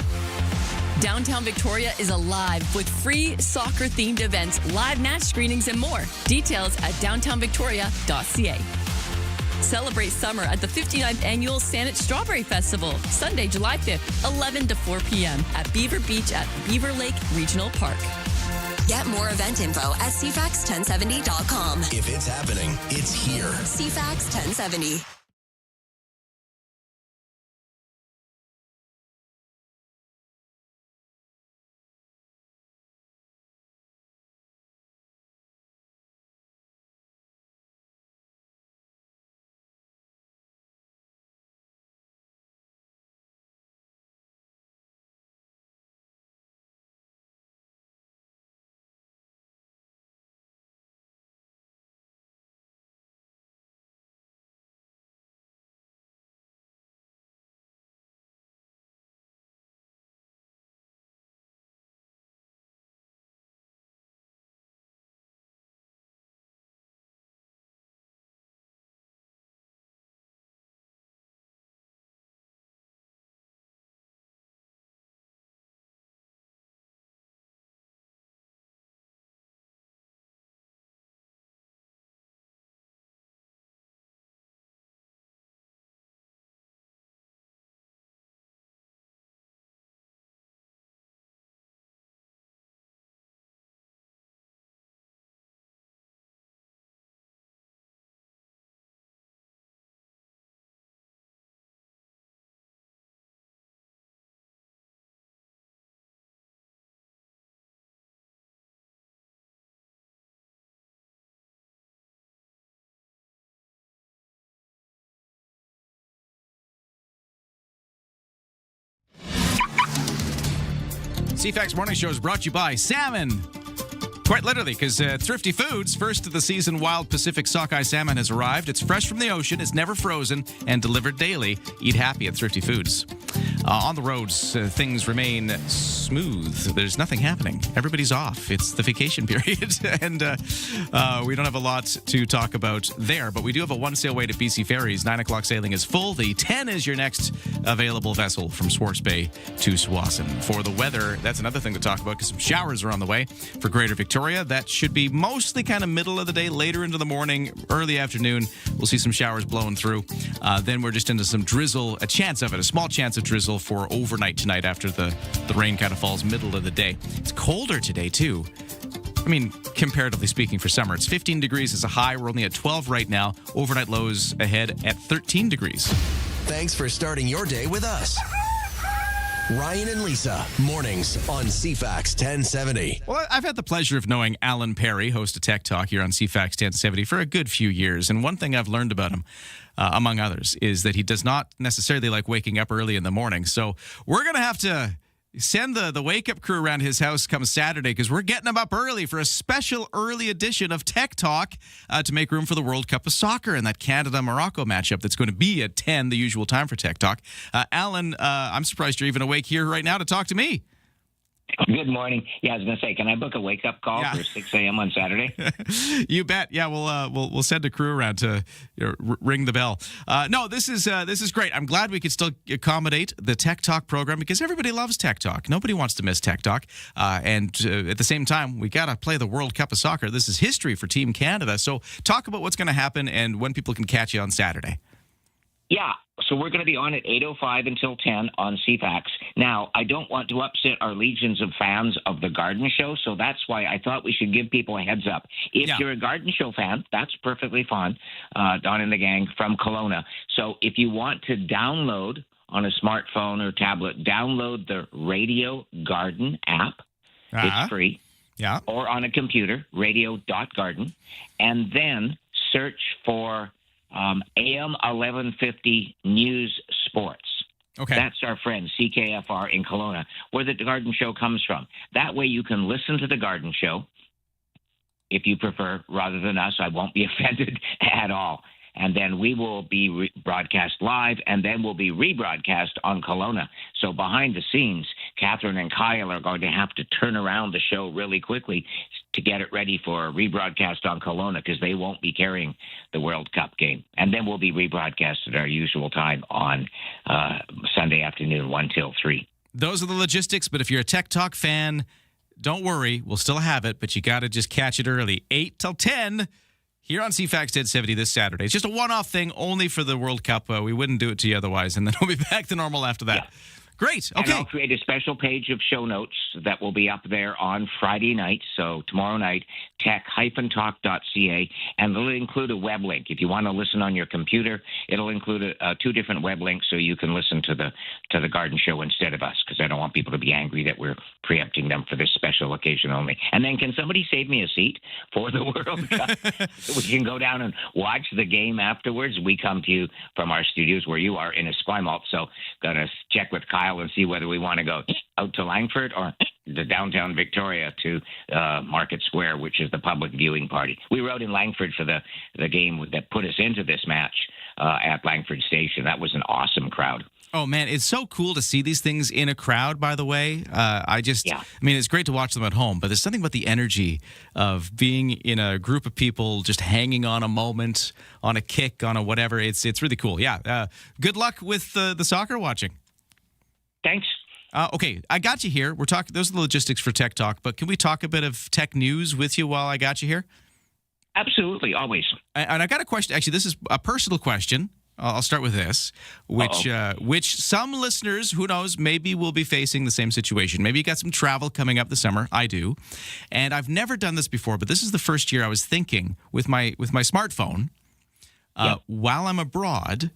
Downtown Victoria is alive with free soccer-themed events, live match screenings, and more. Details at downtownvictoria.ca. Celebrate summer at the 59th Annual Saanich Strawberry Festival, Sunday, July 5th, 11 to 4 p.m. at Beaver Beach at Beaver Lake Regional Park. Get more event info at CFAX1070.com. If it's happening, it's here. CFAX 1070. CFAX Morning Show is brought to you by Salmon. Quite literally, because Thrifty Foods' first of the season wild Pacific sockeye salmon has arrived. It's fresh from the ocean, it's never frozen, and delivered daily. Eat happy at Thrifty Foods. On the roads, things remain smooth. There's nothing happening. Everybody's off. It's the vacation period, and we don't have a lot to talk about there, but we do have a one sail wait at BC Ferries. 9 o'clock sailing is full. The 10 is your next available vessel from Swartz Bay to Tsawwassen. For the weather, that's another thing to talk about because some showers are on the way for Greater Victoria. That should be mostly kind of middle of the day, later into the morning, early afternoon. We'll see some showers blowing through. Then we're just into some drizzle, a small chance of drizzle for overnight tonight after the rain kind of falls middle of the day. It's colder today, too. I mean, comparatively speaking for summer. It's 15 degrees as a high. We're only at 12 right now. Overnight lows ahead at 13 degrees. Thanks for starting your day with us. Ryan and Lisa, mornings on CFAX 1070. Well, I've had the pleasure of knowing Alan Perry, host of Tech Talk here on CFAX 1070, for a good few years. And one thing I've learned about him, among others, is that he does not necessarily like waking up early in the morning. So we're going to have to send the wake-up crew around his house come Saturday because we're getting him up early for a special early edition of Tech Talk to make room for the World Cup of Soccer and that Canada-Morocco matchup that's going to be at 10, the usual time for Tech Talk. Alan, I'm surprised you're even awake here right now to talk to me. Good morning. Yeah, I was going to say, can I book a wake-up call for 6 a.m. on Saturday? You bet. Yeah, we'll send a crew around to ring the bell. No, this is great. I'm glad we could still accommodate the Tech Talk program because everybody loves Tech Talk. Nobody wants to miss Tech Talk. And at the same time, we got to play the World Cup of Soccer. This is history for Team Canada. So talk about what's going to happen and when people can catch you on Saturday. Yeah, so we're going to be on at 8:05 until 10 on CFAX. Now, I don't want to upset our legions of fans of the Garden Show, so that's why I thought we should give people a heads up. If you're a Garden Show fan, that's perfectly fine, Don and the gang from Kelowna. So if you want to download on a smartphone or tablet, download the Radio Garden app. It's free. Yeah. Or on a computer, radio.garden, and then search for AM 1150 News Sports. Okay. That's our friend CKFR in Kelowna, where the Garden Show comes from. That way you can listen to the Garden Show, if you prefer, rather than us. I won't be offended at all. And then we will be broadcast live, and then we'll be rebroadcast on Kelowna. So behind the scenes, Catherine and Kyle are going to have to turn around the show really quickly to get it ready for a rebroadcast on Kelowna, because they won't be carrying the World Cup game. And then we'll be rebroadcast at our usual time on Sunday afternoon, 1 till 3. Those are the logistics, but if you're a Tech Talk fan, don't worry. We'll still have it, but you got to just catch it early. 8 till 10 here on CFAX 1070 this Saturday. It's just a one-off thing only for the World Cup. We wouldn't do it to you otherwise, and then we'll be back to normal after that. Yeah. Great. Okay. And I'll create a special page of show notes that will be up there on Friday night, so tomorrow night, tech-talk.ca, and it'll include a web link. If you want to listen on your computer, it'll include 2 different web links so you can listen to the Garden Show instead of us, because I don't want people to be angry that we're preempting them for this special occasion only. And then can somebody save me a seat for the World Cup so we can go down and watch the game afterwards? We come to you from our studios where you are in Esquimalt, so going to check with Kyle and see whether we want to go out to Langford or to downtown Victoria to Market Square, which is the public viewing party. We were out in Langford for the game that put us into this match at Langford Station. That was an awesome crowd. Oh, man, it's so cool to see these things in a crowd, by the way. I mean, it's great to watch them at home, but there's something about the energy of being in a group of people just hanging on a moment, on a kick, on a whatever. It's really cool. Yeah. Good luck with the soccer watching. Thanks. Okay, I got you here. We're talking. Those are the logistics for Tech Talk, but can we talk a bit of tech news with you while I got you here? Absolutely, always. And I got a question. Actually, this is a personal question. I'll start with this, which some listeners, who knows, maybe will be facing the same situation. Maybe you got some travel coming up this summer. I do, and I've never done this before, but this is the first year I was thinking with my smartphone while I'm abroad.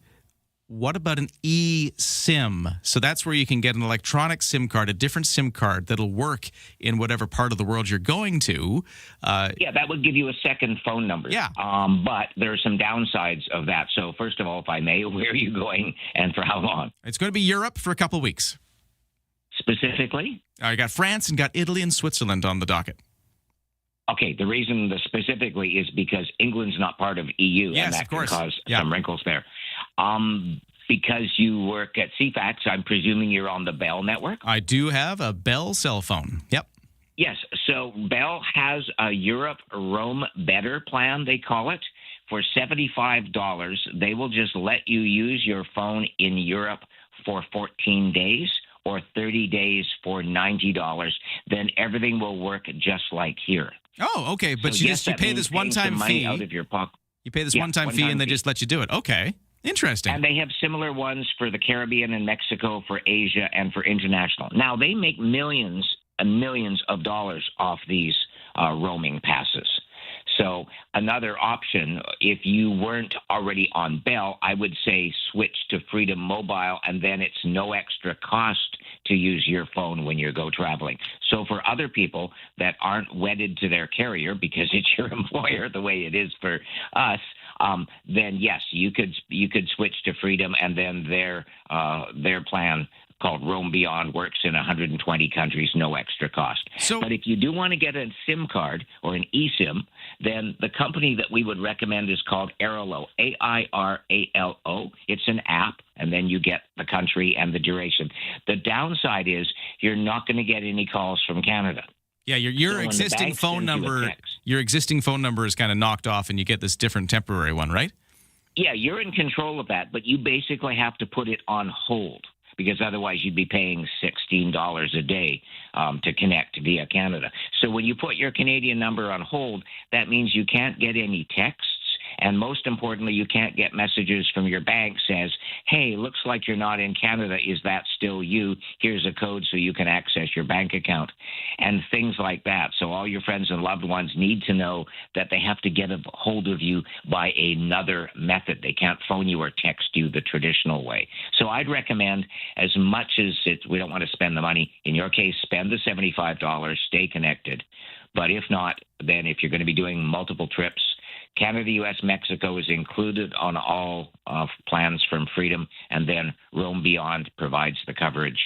What about an eSIM? So that's where you can get an electronic SIM card, a different SIM card that'll work in whatever part of the world you're going to. That would give you a second phone number. Yeah. But there are some downsides of that. So first of all, if I may, where are you going and for how long? It's going to be Europe for a couple of weeks. Specifically? I got France and got Italy and Switzerland on the docket. Okay, the reason specifically is because England's not part of EU, yes, and that of course. can cause some wrinkles there. Because you work at CFAX, I'm presuming you're on the Bell network? I do have a Bell cell phone. Yep. Yes, so Bell has a Europe Roam Better plan, they call it. For $75, they will just let you use your phone in Europe for 14 days or 30 days for $90. Then everything will work just like here. Oh, okay. But so you pay this one-time fee. Out of your pocket. You pay this one-time fee and they just let you do it. Okay. Interesting. And they have similar ones for the Caribbean and Mexico, for Asia, and for international. Now, they make millions and millions of dollars off these roaming passes. So another option, if you weren't already on Bell, I would say switch to Freedom Mobile, and then it's no extra cost to use your phone when you go traveling. So for other people that aren't wedded to their carrier, because it's your employer the way it is for us, then yes, you could switch to Freedom, and then their plan called Roam Beyond works in 120 countries, no extra cost. But if you do want to get a SIM card or an eSIM, then the company that we would recommend is called Airalo, AIRALO. It's an app, and then you get the country and the duration. The downside is you're not going to get any calls from Canada. Yeah, your existing phone number, is kind of knocked off, and you get this different temporary one, right? Yeah, you're in control of that, but you basically have to put it on hold, because otherwise you'd be paying $16 a day to connect via Canada. So when you put your Canadian number on hold, that means you can't get any texts, and most importantly, you can't get messages from your bank says, hey, looks like you're not in Canada. Is that still you? Here's a code so you can access your bank account, and things like that. So all your friends and loved ones need to know that they have to get a hold of you by another method. They can't phone you or text you the traditional way. So I'd recommend, as much as we don't want to spend the money, in your case, spend the $75, stay connected. But if not, then if you're going to be doing multiple trips, Canada, U.S., Mexico is included on all plans from Freedom, and then Roam Beyond provides the coverage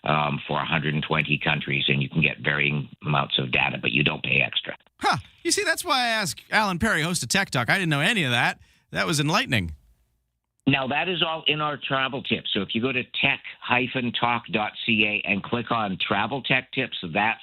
for 120 countries, and you can get varying amounts of data, but you don't pay extra. Huh. You see, that's why I asked Alan Perry, host of Tech Talk. I didn't know any of that. That was enlightening. Now, that is all in our travel tips. So if you go to tech-talk.ca and click on Travel Tech Tips, that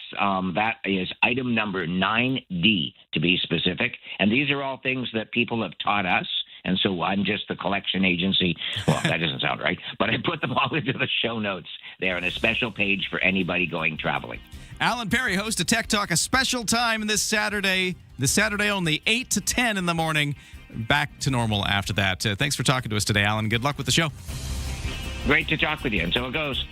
is item number 9D, to be specific. And these are all things that people have taught us. And so I'm just the collection agency. Well, that doesn't sound right. But I put them all into the show notes there in a special page for anybody going traveling. Alan Perry, host of Tech Talk, a special time this Saturday only, 8 to 10 in the morning. Back to normal after that. Thanks for talking to us today, Alan. Good luck with the show. Great to talk with you, and so it goes.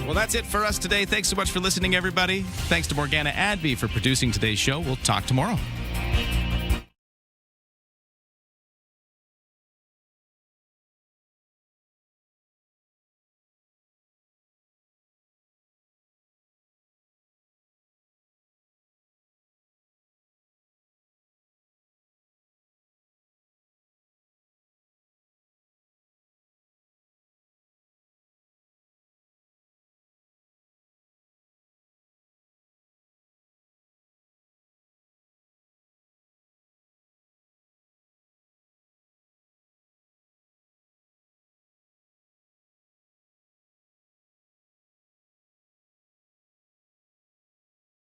Well, that's it for us today. Thanks so much for listening, everybody. Thanks to Morgana Adby for producing today's show. We'll talk tomorrow.